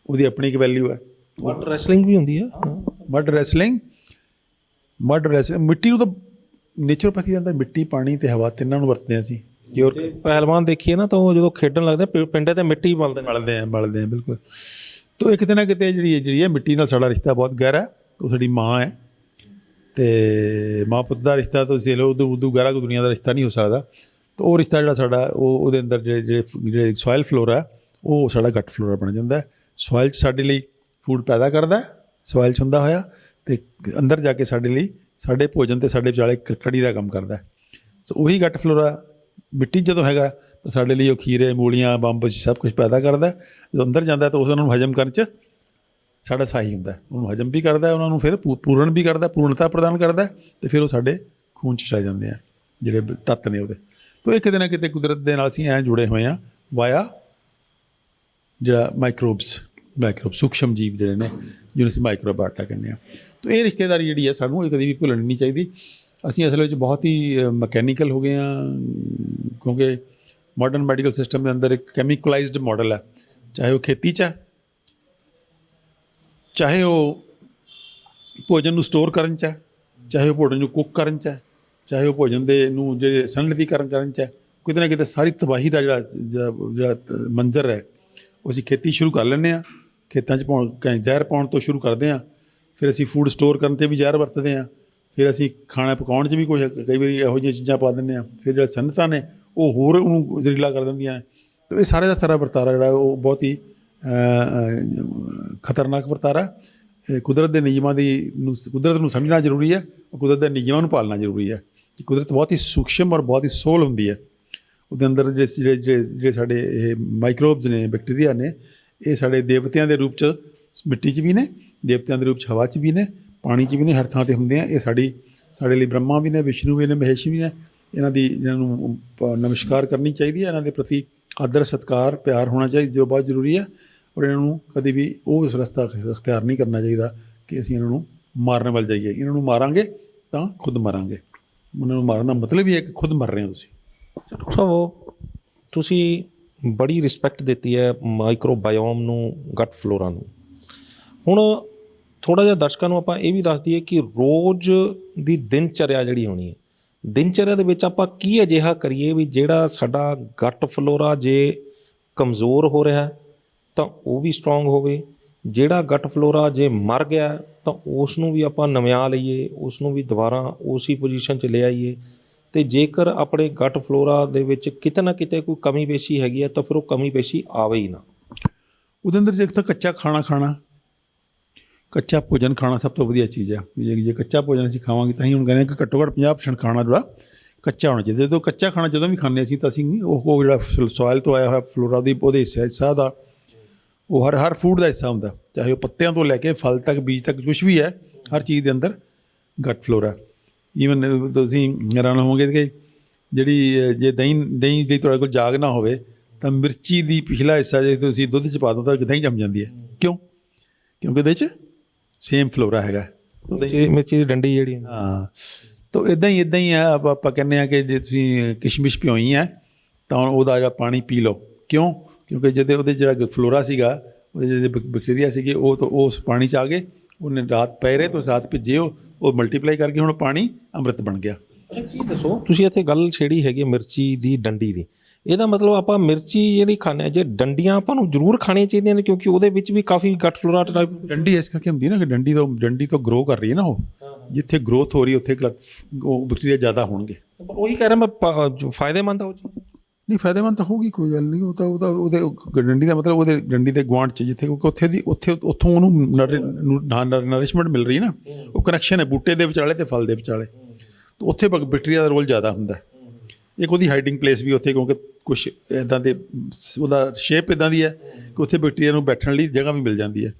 ਉਹਦੀ ਆਪਣੀ ਇੱਕ ਵੈਲਿਊ ਹੈ। ਮੱਡ ਰੈਸਲਿੰਗ ਵੀ ਹੁੰਦੀ ਹੈ। ਮੱਡ ਰੈਸਲਿੰਗ ਮਿੱਟੀ ਨੂੰ ਤਾਂ ਨੇਚੁਰੋਪੈਥੀ ਦੇ ਅੰਦਰ ਮਿੱਟੀ, ਪਾਣੀ ਤੇ ਹਵਾ ਤਿੰਨਾਂ ਨੂੰ ਵਰਤਦੇ ਹਾਂ ਅਸੀਂ। ਤੇ ਪਹਿਲਵਾਨ ਦੇਖੀਏ ਨਾ ਤਾਂ ਉਹ ਜਦੋਂ ਖੇਡਣ ਲੱਗਦੇ ਪਿੰਡੇ ਤੇ ਮਿੱਟੀ ਮਲਦੇ ਆ ਬਿਲਕੁਲ। ਤਾਂ ਇਹ ਕਿਤੇ ਨਾ ਕਿਤੇ ਜਿਹੜੀ ਹੈ ਮਿੱਟੀ ਨਾਲ ਸਾਡਾ ਰਿਸ਼ਤਾ ਬਹੁਤ ਗਹਿਰਾ ਹੈ। ਉਹ ਸਾਡੀ ਮਾਂ ਹੈ ਅਤੇ ਮਾਂ ਪੁੱਤ ਦਾ ਰਿਸ਼ਤਾ ਤਾਂ ਤੁਸੀਂ ਲਓ ਉਦੋਂ ਗਹਿਰਾ ਕੋਈ ਦੁਨੀਆ ਦਾ ਰਿਸ਼ਤਾ ਨਹੀਂ ਹੋ ਸਕਦਾ। ਤਾਂ ਉਹ ਰਿਸ਼ਤਾ ਜਿਹੜਾ ਸਾਡਾ ਉਹਦੇ ਅੰਦਰ ਜਿਹੜੇ ਸੋਇਲ ਫਲੋਰਾ ਉਹ ਸਾਡਾ ਗਟ ਫਲੋਰਾ ਬਣ ਜਾਂਦਾ। ਸੋਇਲ 'ਚ ਸਾਡੇ ਲਈ ਫੂਡ ਪੈਦਾ ਕਰਦਾ, ਸੋਇਲ 'ਚ ਹੁੰਦਾ ਹੋਇਆ, ਅਤੇ ਅੰਦਰ ਜਾ ਕੇ ਸਾਡੇ ਲਈ ਸਾਡੇ ਭੋਜਨ ਅਤੇ ਸਾਡੇ ਵਿਚਾਲੇ ਕੜੀ ਦਾ ਕੰਮ ਕਰਦਾ। ਸੋ ਉਹੀ ਗਟ ਫਲੋਰਾ ਮਿੱਟੀ ਜਦੋਂ ਹੈਗਾ ਤਾਂ ਸਾਡੇ ਲਈ ਉਹ ਖੀਰੇ, ਮੂਲੀਆਂ, ਬੰਬ ਸਭ ਕੁਝ ਪੈਦਾ ਕਰਦਾ। ਜਦੋਂ ਅੰਦਰ ਜਾਂਦਾ ਤਾਂ ਉਹਨਾਂ ਨੂੰ ਹਜਮ ਕਰਨ 'ਚ ਸਾਡਾ ਸਹਾਈ ਹੁੰਦਾ, ਉਹਨੂੰ ਹਜਮ ਵੀ ਕਰਦਾ, ਉਹਨਾਂ ਨੂੰ ਫਿਰ ਪੂਰਨ ਵੀ ਕਰਦਾ, ਪੂਰਨਤਾ ਪ੍ਰਦਾਨ ਕਰਦਾ, ਅਤੇ ਫਿਰ ਉਹ ਸਾਡੇ ਖੂਨ 'ਚ ਚਲੇ ਜਾਂਦੇ ਆ ਜਿਹੜੇ ਤੱਤ ਨੇ ਉਹਦੇ। ਤਾਂ ਇਹ ਕਿਤੇ ਨਾ ਕਿਤੇ ਕੁਦਰਤ ਦੇ ਨਾਲ ਅਸੀਂ ਐਂ ਜੁੜੇ ਹੋਏ ਹਾਂ ਵਾਇਆ ਜਿਹੜਾ ਮਾਈਕਰੋਬਸ ਸੂਖਸ਼ਮ ਜੀਵ ਜਿਹੜੇ ਨੇ ਜਿਹਨੂੰ ਅਸੀਂ ਮਾਈਕਰੋਬਾਇਓਟਾ ਕਹਿੰਦੇ ਹਾਂ। ਤਾਂ ਇਹ ਰਿਸ਼ਤੇਦਾਰੀ ਜਿਹੜੀ ਹੈ ਸਾਨੂੰ ਇਹ ਕਦੇ ਵੀ ਭੁੱਲਣੀ ਨਹੀਂ ਚਾਹੀਦੀ। ਅਸੀਂ ਅਸਲ ਵਿੱਚ ਬਹੁਤ ਹੀ ਮਕੈਨੀਕਲ ਹੋ ਗਏ ਹਾਂ, ਕਿਉਂਕਿ ਮਾਡਰਨ ਮੈਡੀਕਲ ਸਿਸਟਮ ਦੇ ਅੰਦਰ ਇੱਕ ਕੈਮੀਕਲਾਈਜ਼ਡ ਮਾਡਲ ਹੈ, ਚਾਹੇ ਉਹ ਖੇਤੀ 'ਚ ਹੈ, ਚਾਹੇ ਉਹ ਭੋਜਨ ਨੂੰ ਸਟੋਰ ਕਰਨ 'ਚ ਹੈ, ਚਾਹੇ ਉਹ ਭੋਜਨ ਨੂੰ ਕੁੱਕ ਕਰਨ 'ਚ ਹੈ, ਚਾਹੇ ਉਹ ਭੋਜਨ ਦੇ ਨੂੰ ਜਿਹੜੇ ਸੰਨਿਧੀਕਰਨ ਕਰਨ 'ਚ ਹੈ। ਕਿਤੇ ਨਾ ਕਿਤੇ ਸਾਰੀ ਤਬਾਹੀ ਦਾ ਜਿਹੜਾ ਮੰਜ਼ਰ ਹੈ ਉਹ ਅਸੀਂ ਖੇਤੀ ਸ਼ੁਰੂ ਕਰ ਲੈਂਦੇ ਹਾਂ, ਖੇਤਾਂ 'ਚ ਜ਼ਹਿਰ ਪਾਉਣ ਤੋਂ ਸ਼ੁਰੂ ਕਰਦੇ ਹਾਂ, ਫਿਰ ਅਸੀਂ ਫੂਡ ਸਟੋਰ ਕਰਨ 'ਤੇ ਵੀ ਜ਼ਹਿਰ ਵਰਤਦੇ ਹਾਂ, ਫਿਰ ਅਸੀਂ ਖਾਣਾ ਪਕਾਉਣ 'ਚ ਵੀ ਕੁਝ ਕਈ ਵਾਰੀ ਇਹੋ ਜਿਹੀਆਂ ਚੀਜ਼ਾਂ ਪਾ ਦਿੰਦੇ ਹਾਂ, ਫਿਰ ਜਿਹੜੇ ਸਨਅਤਾਂ ਨੇ ਉਹ ਹੋਰ ਉਹਨੂੰ ਜ਼ਹਿਰੀਲਾ ਕਰ ਦਿੰਦੀਆਂ ਨੇ। ਤਾਂ ਇਹ ਸਾਰੇ ਦਾ ਸਾਰਾ ਵਰਤਾਰਾ ਜਿਹੜਾ ਉਹ ਬਹੁਤ ਹੀ ਖਤਰਨਾਕ ਵਰਤਾਰਾ। ਕੁਦਰਤ ਦੇ ਨਿਯਮਾਂ ਕੁਦਰਤ ਨੂੰ ਸਮਝਣਾ ਜ਼ਰੂਰੀ ਹੈ, ਕੁਦਰਤ ਦੇ ਨਿਯਮਾਂ ਨੂੰ ਪਾਲਣਾ ਜ਼ਰੂਰੀ ਹੈ। ਕੁਦਰਤ ਬਹੁਤ ਹੀ ਸੂਖਸ਼ਮ ਔਰ ਬਹੁਤ ਹੀ ਸੋਲ ਹੁੰਦੀ ਹੈ। ਉਹਦੇ ਅੰਦਰ ਜਿਹੜੇ ਸਾਡੇ ਇਹ ਮਾਈਕਰੋਬਸ ਨੇ, ਬੈਕਟੀਰੀਆ ਨੇ, ਇਹ ਸਾਡੇ ਦੇਵਤਿਆਂ ਦੇ ਰੂਪ 'ਚ ਮਿੱਟੀ 'ਚ ਵੀ ਨੇ, ਦੇਵਤਿਆਂ ਦੇ ਰੂਪ 'ਚ ਹਵਾ 'ਚ ਵੀ ਨੇ, ਪਾਣੀ 'ਚ ਵੀ ਨੇ, ਹਰ ਥਾਂ 'ਤੇ ਹੁੰਦੇ ਆ। ਇਹ ਸਾਡੇ ਲਈ ਬ੍ਰਹਮਾ ਵੀ ਨੇ, ਵਿਸ਼ਨੂੰ ਵੀ ਨੇ, ਮਹੇਸ਼ ਵੀ ਨੇ। ਇਹਨਾਂ ਨੂੰ ਨਮਸਕਾਰ ਕਰਨੀ ਚਾਹੀਦੀ ਹੈ, ਇਹਨਾਂ ਦੇ ਪ੍ਰਤੀ ਆਦਰ, ਸਤਿਕਾਰ, ਪਿਆਰ ਹੋਣਾ ਚਾਹੀਦਾ ਜੋ ਬਹੁਤ ਜ਼ਰੂਰੀ ਹੈ। ਔਰ ਇਹਨਾਂ ਨੂੰ ਕਦੇ ਵੀ ਉਹ ਇਸ ਰਸਤਾ ਅਖਤਿਆਰ ਨਹੀਂ ਕਰਨਾ ਚਾਹੀਦਾ ਕਿ ਅਸੀਂ ਇਹਨਾਂ ਨੂੰ ਮਾਰਨ ਵੱਲ ਜਾਈਏ। ਇਹਨਾਂ ਨੂੰ ਮਾਰਾਂਗੇ ਤਾਂ ਖੁਦ ਮਰਾਂਗੇ। ਉਹਨਾਂ ਨੂੰ ਮਾਰਨ ਦਾ ਮਤਲਬ ਹੀ ਹੈ ਕਿ ਖੁਦ ਮਰ ਰਹੇ ਹੋ ਤੁਸੀਂ। ਡਾਕਟਰ ਸਾਹਿਬ, ਤੁਸੀਂ ਬੜੀ ਰਿਸਪੈਕਟ ਦਿੱਤੀ ਹੈ ਮਾਈਕਰੋਬਾਇਓਮ ਨੂੰ, ਗਟ ਫਲੋਰਾ ਨੂੰ। ਹੁਣ ਥੋੜ੍ਹਾ ਜਿਹਾ ਦਰਸ਼ਕਾਂ ਨੂੰ ਆਪਾਂ ਇਹ ਵੀ ਦੱਸ ਦਈਏ ਕਿ ਰੋਜ਼ ਦੀ ਦਿਨਚਰਿਆ ਜਿਹੜੀ ਹੋਣੀ ਹੈ, ਦਿਨਚਰਿਆ ਦੇ ਵਿੱਚ ਆਪਾਂ ਕੀ ਅਜਿਹਾ ਕਰੀਏ ਵੀ ਜਿਹੜਾ ਸਾਡਾ ਗਟ ਫਲੋਰਾ ਜੇ ਕਮਜ਼ੋਰ ਹੋ ਰਿਹਾ ਤਾਂ ਉਹ ਵੀ ਸਟਰੋਂਗ ਹੋਵੇ, ਜਿਹੜਾ ਗਟ ਫਲੋਰਾ ਜੇ ਮਰ ਗਿਆ ਤਾਂ ਉਸ ਨੂੰ ਵੀ ਆਪਾਂ ਨਵਿਆ ਲਈਏ, ਉਸ ਨੂੰ ਵੀ ਦੁਬਾਰਾ ਉਸੇ ਪੋਜੀਸ਼ਨ 'ਚ ਲੈ ਆਈਏ। ਅਤੇ ਜੇਕਰ ਆਪਣੇ ਗਟ ਫਲੋਰਾ ਦੇ ਵਿੱਚ ਕਿਤੇ ਨਾ ਕਿਤੇ ਕੋਈ ਕਮੀ ਪੇਸ਼ੀ ਹੈਗੀ ਹੈ ਤਾਂ ਫਿਰ ਉਹ ਕਮੀ ਪੇਸ਼ੀ ਆਵੇ ਹੀ ਨਾ। ਉਹਦੇ ਅੰਦਰ ਜੇ ਤਾਂ ਕੱਚਾ ਖਾਣਾ, ਕੱਚਾ ਭੋਜਨ ਖਾਣਾ ਸਭ ਤੋਂ ਵਧੀਆ ਚੀਜ਼ ਹੈ। ਜੇ ਕੱਚਾ ਭੋਜਨ ਅਸੀਂ ਖਾਵਾਂਗੇ ਤਾਂ ਹੀ ਹੁਣ ਕਹਿੰਦੇ ਕਿ ਘੱਟੋ ਘੱਟ 50% ਖਾਣਾ ਜਿਹੜਾ ਕੱਚਾ ਹੋਣਾ ਚਾਹੀਦਾ। ਜਦੋਂ ਕੱਚਾ ਖਾਣਾ ਜਦੋਂ ਵੀ ਖਾਂਦੇ ਅਸੀਂ ਤਾਂ ਅਸੀਂ ਉਹ ਜਿਹੜਾ ਸੋਇਲ ਤੋਂ ਆਇਆ ਹੋਇਆ ਫਲੋਰਾ ਉਹਦੇ ਹਿੱਸਾ ਦਾ ਉਹ ਹਰ ਫੂਡ ਦਾ ਹਿੱਸਾ ਹੁੰਦਾ, ਚਾਹੇ ਉਹ ਪੱਤਿਆਂ ਤੋਂ ਲੈ ਕੇ ਫਲ ਤੱਕ, ਬੀਜ ਤੱਕ, ਕੁਛ ਵੀ ਹੈ, ਹਰ ਚੀਜ਼ ਦੇ ਅੰਦਰ ਗਟ ਫਲੋਰਾ। ਈਵਨ ਤੁਸੀਂ ਹੈਰਾਨ ਹੋਵੋਗੇ ਕਿ ਜੇ ਦਹੀਂ ਦੀ ਤੁਹਾਡੇ ਕੋਲ ਜਾਗ ਨਾ ਹੋਵੇ ਤਾਂ ਮਿਰਚੀ ਦੀ ਪਿਛਲਾ ਹਿੱਸਾ ਜੇ ਤੁਸੀਂ ਦੁੱਧ 'ਚ ਪਾ ਦਿਓ ਤਾਂ ਦਹੀਂ ਜੰਮ ਜਾਂਦੀ ਹੈ। ਕਿਉਂਕਿ ਉਹਦੇ 'ਚ ਸੇਮ ਫਲੋਰਾ ਹੈਗਾ, ਮਿਰਚੀ ਦੀ ਡੰਡੀ ਜਿਹੜੀ। ਹਾਂ, ਤਾਂ ਇੱਦਾਂ ਹੀ ਹੈ। ਆਪਾਂ ਕਹਿੰਦੇ ਹਾਂ ਕਿ ਜੇ ਤੁਸੀਂ ਕਿਸ਼ਮਿਸ਼ ਭਿਓਈ ਹੈ ਤਾਂ ਉਹਦਾ ਜਿਹੜਾ ਪਾਣੀ ਪੀ ਲਓ। ਕਿਉਂਕਿ ਉਹਦੇ ਜਿਹੜਾ ਫਲੋਰਾ ਸੀਗਾ, ਉਹਦੇ ਜਿਹੜੇ ਬੈਕਟੀਰੀਆ ਸੀਗੇ ਉਹ ਤਾਂ ਉਸ ਪਾਣੀ 'ਚ ਆ ਗਏ, ਉਹਨੇ ਰਾਤ ਪੈ ਰਹੇ ਤਾਂ ਰਾਤ ਭਿੱਜੇ, ਉਹ ਮਲਟੀਪਲਾਈ ਕਰਕੇ ਹੁਣ ਪਾਣੀ ਅੰਮ੍ਰਿਤ ਬਣ ਗਿਆ। ਇੱਕ ਚੀਜ਼ ਦੱਸੋ, ਤੁਸੀਂ ਇੱਥੇ ਗੱਲ ਛੇੜੀ ਹੈਗੀ ਮਿਰਚੀ ਦੀ ਡੰਡੀ ਦੀ, ਇਹਦਾ ਮਤਲਬ ਆਪਾਂ ਮਿਰਚੀ ਜਿਹੜੀ ਖਾਂਦੇ ਹਾਂ, ਜੇ ਡੰਡੀਆਂ ਆਪਾਂ ਨੂੰ ਜ਼ਰੂਰ ਖਾਣੀਆਂ ਚਾਹੀਦੀਆਂ ਨੇ ਕਿਉਂਕਿ ਉਹਦੇ ਵਿੱਚ ਵੀ ਕਾਫੀ ਗਟ ਫਲੋਰਾ ਟਾਈਪ। ਡੰਡੀ ਇਸ ਕਰਕੇ ਹੁੰਦੀ ਨਾ ਕਿ ਡੰਡੀ ਤੋਂ ਗਰੋ ਕਰ ਰਹੀ ਹੈ ਨਾ, ਉਹ ਜਿੱਥੇ ਗਰੋਥ ਹੋ ਰਹੀ ਉੱਥੇ ਉਹ ਬੈਕਟੀਰੀਆ ਜ਼ਿਆਦਾ ਹੋਣਗੇ। ਉਹੀ ਕਹਿ ਰਿਹਾ ਮੈਂ, ਫਾਇਦੇਮੰਦ ਆ ਉਹ ਚੀਜ਼। ਨਹੀਂ, ਫਾਇਦੇਮੰਦ ਤਾਂ ਹੋਊਗੀ, ਕੋਈ ਗੱਲ ਨਹੀਂ। ਉਹ ਤਾਂ ਉਹਦੇ ਡੰਡੀ ਦਾ ਮਤਲਬ ਉਹਦੇ ਡੰਡੀ ਦੇ ਗੁਆਂਢ 'ਚ ਜਿੱਥੇ ਉੱਥੋਂ ਉਹਨੂੰ ਨਰਿਸ਼ਮੈਂਟ ਮਿਲ ਰਹੀ ਨਾ, ਉਹ ਕਨੈਕਸ਼ਨ ਹੈ ਬੂਟੇ ਦੇ ਵਿਚਾਲੇ ਅਤੇ ਫਲ ਦੇ ਵਿਚਾਲੇ, ਤਾਂ ਉੱਥੇ ਬੈਕਟੀਰੀਆ ਦਾ ਰੋਲ ਜ਼ਿਆਦਾ ਹੁੰਦਾ। ਇੱਕ ਉਹਦੀ ਹਾਈਡਿੰਗ ਪਲੇਸ ਵੀ ਉੱਥੇ, ਕਿਉਂਕਿ ਕੁਛ ਇੱਦਾਂ ਦੇ ਉਹਦਾ ਸ਼ੇਪ ਇੱਦਾਂ ਦੀ ਹੈ ਕਿ ਉੱਥੇ ਬੈਕਟੀਰੀਆ ਨੂੰ ਬੈਠਣ ਲਈ ਜਗ੍ਹਾ ਵੀ ਮਿਲ ਜਾਂਦੀ ਹੈ।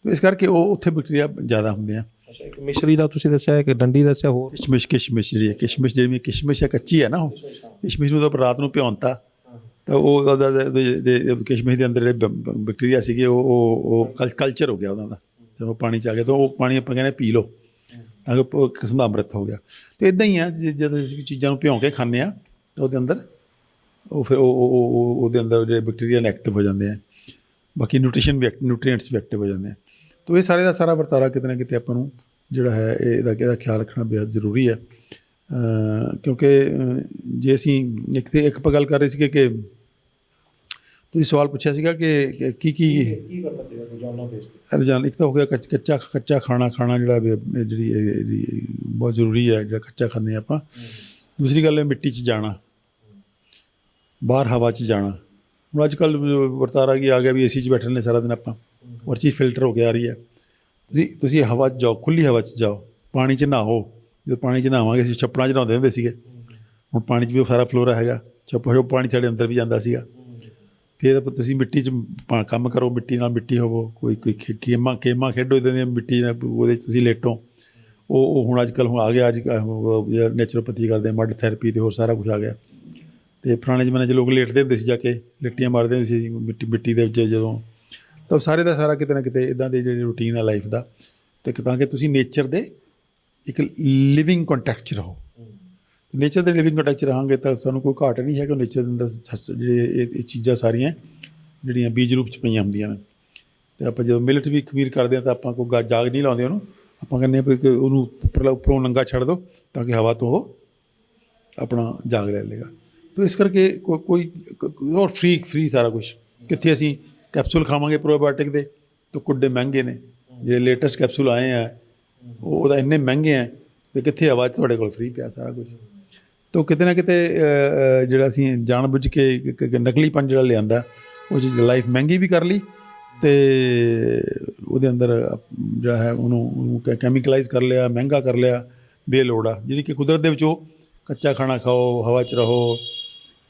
ਇਸ ਕਰਕੇ ਉਹ ਉੱਥੇ ਬੈਕਟੀਰੀਆ ਜ਼ਿਆਦਾ ਹੁੰਦੇ ਆ। ਇੱਕ ਮਿਸ਼ਰੀ ਦਾ ਤੁਸੀਂ ਦੱਸਿਆ, ਇੱਕ ਡੰਡੀ ਦੱਸਿਆ, ਹੋਰ ਕਿਸ਼ਮਿਸ਼ ਜਿਹੜੀ ਹੈ, ਕਿਸ਼ਮਿਸ਼ ਹੈ ਕੱਚੀ ਹੈ ਨਾ, ਉਹ ਕਿਸ਼ਮਿਸ਼ ਨੂੰ ਤਾਂ ਰਾਤ ਨੂੰ ਭਿਉਂਤਾ ਤਾਂ ਉਹ ਕਿਸ਼ਮਿਸ਼ ਦੇ ਅੰਦਰ ਜਿਹੜੇ ਬੈਕਟੀਰੀਆ ਸੀਗੇ ਉਹ ਕਲਚਰ ਹੋ ਗਿਆ ਉਹਨਾਂ ਦਾ, ਜਦੋਂ ਪਾਣੀ 'ਚ ਆ ਗਿਆ ਤਾਂ ਉਹ ਪਾਣੀ ਆਪਾਂ ਕਹਿੰਦੇ ਪੀ ਲਓ ਤਾਂ ਕਿ ਇੱਕ ਕਿਸਮ ਦਾ ਅੰਮ੍ਰਿਤ ਹੋ ਗਿਆ। ਅਤੇ ਇੱਦਾਂ ਹੀ ਆ, ਜਦੋਂ ਅਸੀਂ ਚੀਜ਼ਾਂ ਨੂੰ ਭਿਉਂ ਕੇ ਖਾਂਦੇ ਹਾਂ ਤਾਂ ਉਹਦੇ ਅੰਦਰ ਉਹ ਫਿਰ ਉਹਦੇ ਅੰਦਰ ਜਿਹੜੇ ਬੈਕਟੀਰੀਆ ਐਕਟਿਵ ਹੋ ਜਾਂਦੇ ਆ, ਬਾਕੀ ਨਿਊਟਰੀਐਂਟਸ ਵੀ ਐਕਟਿਵ ਹੋ ਜਾਂਦੇ ਆ। ਤਾਂ ਇਹ ਸਾਰੇ ਦਾ ਸਾਰਾ ਵਰਤਾਰਾ ਕਿਤੇ ਨਾ ਕਿਤੇ ਆਪਾਂ ਨੂੰ ਜਿਹੜਾ ਹੈ ਇਹਦਾ ਖਿਆਲ ਰੱਖਣਾ ਬੇहद ਜ਼ਰੂਰੀ ਹੈ, ਕਿਉਂਕਿ ਜੇ ਅਸੀਂ ਇੱਕ ਆਪਾਂ ਗੱਲ ਕਰ ਰਹੇ ਸੀਗੇ ਕਿ ਤੁਸੀਂ ਸਵਾਲ ਪੁੱਛਿਆ ਸੀਗਾ ਕਿ ਕੀ ਰੋਜ਼ਾਨਾ, ਇੱਕ ਤਾਂ ਹੋ ਗਿਆ ਕੱਚਾ ਖਾਣਾ ਜਿਹੜਾ ਜਿਹੜੀ ਬਹੁਤ ਜ਼ਰੂਰੀ ਹੈ, ਜਿਹੜਾ ਕੱਚਾ ਖਾਂਦੇ ਹਾਂ ਆਪਾਂ। ਦੂਸਰੀ ਗੱਲ ਹੈ ਮਿੱਟੀ 'ਚ ਜਾਣਾ, ਬਾਹਰ ਹਵਾ 'ਚ ਜਾਣਾ। ਹੁਣ ਅੱਜ ਕੱਲ੍ਹ ਵਰਤਾਰਾ ਕੀ ਆ ਗਿਆ ਵੀ ਏਸੀ 'ਚ ਬੈਠੇ ਨੇ ਸਾਰਾ ਦਿਨ ਆਪਾਂ, ਹਰ ਚੀਜ਼ ਫਿਲਟਰ ਹੋ ਕੇ ਆ ਰਹੀ ਹੈ। ਤੁਸੀਂ ਹਵਾ 'ਚ ਜਾਓ, ਖੁੱਲ੍ਹੀ ਹਵਾ 'ਚ ਜਾਓ, ਪਾਣੀ 'ਚ ਨਹਾਓ। ਜਦੋਂ ਪਾਣੀ 'ਚ ਨਹਾਵਾਂਗੇ ਅਸੀਂ ਛੱਪੜਾਂ 'ਚ ਨਹਾਉਂਦੇ ਹੁੰਦੇ ਸੀਗੇ, ਹੁਣ ਪਾਣੀ 'ਚ ਵੀ ਸਾਰਾ ਫਲੋਰਾ ਹੈਗਾ, ਪਾਣੀ ਸਾਡੇ ਅੰਦਰ ਵੀ ਜਾਂਦਾ ਸੀਗਾ। ਫਿਰ ਤੁਸੀਂ ਮਿੱਟੀ 'ਚ ਕੰਮ ਕਰੋ, ਮਿੱਟੀ ਨਾਲ ਮਿੱਟੀ ਹੋਵੋ, ਕੋਈ ਗੇਮਾਂ ਖੇਡੋ ਇੱਦਾਂ ਦੀਆਂ ਮਿੱਟੀ ਨਾਲ, ਉਹਦੇ 'ਚ ਤੁਸੀਂ ਲੇਟੋ। ਉਹ ਹੁਣ ਅੱਜ ਕੱਲ੍ਹ ਆ ਗਿਆ, ਜਿਹੜਾ ਨੈਚੁਰੋਪੈਥੀ ਕਰਦੇ, ਮੱਡ ਥੈਰੇਪੀ ਅਤੇ ਹੋਰ ਸਾਰਾ ਕੁਛ ਆ ਗਿਆ। ਅਤੇ ਪੁਰਾਣੇ ਜ਼ਮਾਨੇ 'ਚ ਲੋਕ ਲੇਟਦੇ ਹੁੰਦੇ ਸੀ, ਜਾ ਕੇ ਲਿੱਟੀਆਂ ਮਾਰਦੇ ਹੁੰਦੇ ਸੀ ਮਿੱਟੀ ਦੇ ਵਿੱਚ ਜਦੋਂ। ਤਾਂ ਸਾਰੇ ਦਾ ਸਾਰਾ ਕਿਤੇ ਨਾ ਕਿਤੇ ਇੱਦਾਂ ਦੇ ਜਿਹੜੇ ਰੂਟੀਨ ਆ ਲਾਈਫ ਦਾ, ਅਤੇ ਤਾਂ ਕਿ ਤੁਸੀਂ ਨੇਚਰ ਦੇ ਇੱਕ ਲਿਵਿੰਗ ਕੰਟੈਕਟ 'ਚ ਰਹੋ। ਨੇਚਰ ਦੇ ਲਿਵਿੰਗ ਕੰਟੈਕਟ 'ਚ ਰਹਾਂਗੇ ਤਾਂ ਸਾਨੂੰ ਕੋਈ ਘਾਟ ਨਹੀਂ ਹੈ ਕਿ ਨੇਚਰ ਦੇ ਅੰਦਰ ਜਿਹੜੇ ਇਹ ਚੀਜ਼ਾਂ ਸਾਰੀਆਂ ਜਿਹੜੀਆਂ ਬੀਜ ਰੂਪ 'ਚ ਪਈਆਂ ਹੁੰਦੀਆਂ ਨੇ। ਅਤੇ ਆਪਾਂ ਜਦੋਂ ਮਿਲਟ ਵੀ ਖਮੀਰ ਕਰਦੇ ਹਾਂ ਤਾਂ ਆਪਾਂ ਕੋਈ ਜਾਗ ਨਹੀਂ ਲਾਉਂਦੇ ਉਹਨੂੰ, ਆਪਾਂ ਕਹਿੰਦੇ ਹਾਂ ਕਿ ਉਹਨੂੰ ਉੱਪਰੋਂ ਨੰਗਾ ਛੱਡ ਦਿਓ ਤਾਂ ਕਿ ਹਵਾ ਤੋਂ ਉਹ ਆਪਣਾ ਜਾਗ ਲੈ ਲਏਗਾ। ਤਾਂ ਇਸ ਕਰਕੇ ਕੋਈ ਔਰ ਫ੍ਰੀ ਸਾਰਾ ਕੁਛ। ਕਿੱਥੇ ਅਸੀਂ ਕੈਪਸੂਲ ਖਾਵਾਂਗੇ ਪ੍ਰੋਬਾਇਓਟਿਕ ਦੇ ਤਾਂ ਕੁੱਡੇ ਮਹਿੰਗੇ ਨੇ, ਜਿਹੜੇ ਲੇਟੈਸਟ ਕੈਪਸੂਲ ਆਏ ਆ ਉਹਦਾ ਇੰਨੇ ਮਹਿੰਗੇ ਆ, ਅਤੇ ਕਿੱਥੇ ਹਵਾ 'ਚ ਤੁਹਾਡੇ ਕੋਲ ਫ੍ਰੀ ਪਿਆ ਸਾਰਾ ਕੁਛ। ਤਾਂ ਕਿਤੇ ਨਾ ਕਿਤੇ ਜਿਹੜਾ ਅਸੀਂ ਜਾਣ ਬੁੱਝ ਕੇ ਨਕਲੀਪਨ ਜਿਹੜਾ ਲਿਆਂਦਾ, ਉਹ 'ਚ ਲਾਈਫ ਮਹਿੰਗੀ ਵੀ ਕਰ ਲਈ ਅਤੇ ਉਹਦੇ ਅੰਦਰ ਜਿਹੜਾ ਹੈ ਉਹਨੂੰ ਕੈਮੀਕਲਾਈਜ਼ ਕਰ ਲਿਆ, ਮਹਿੰਗਾ ਕਰ ਲਿਆ ਬੇਲੋੜ ਆ। ਜਿਹੜੀ ਕਿ ਕੁਦਰਤ ਦੇ ਵਿੱਚੋਂ ਕੱਚਾ ਖਾਣਾ ਖਾਓ, ਹਵਾ 'ਚ ਰਹੋ,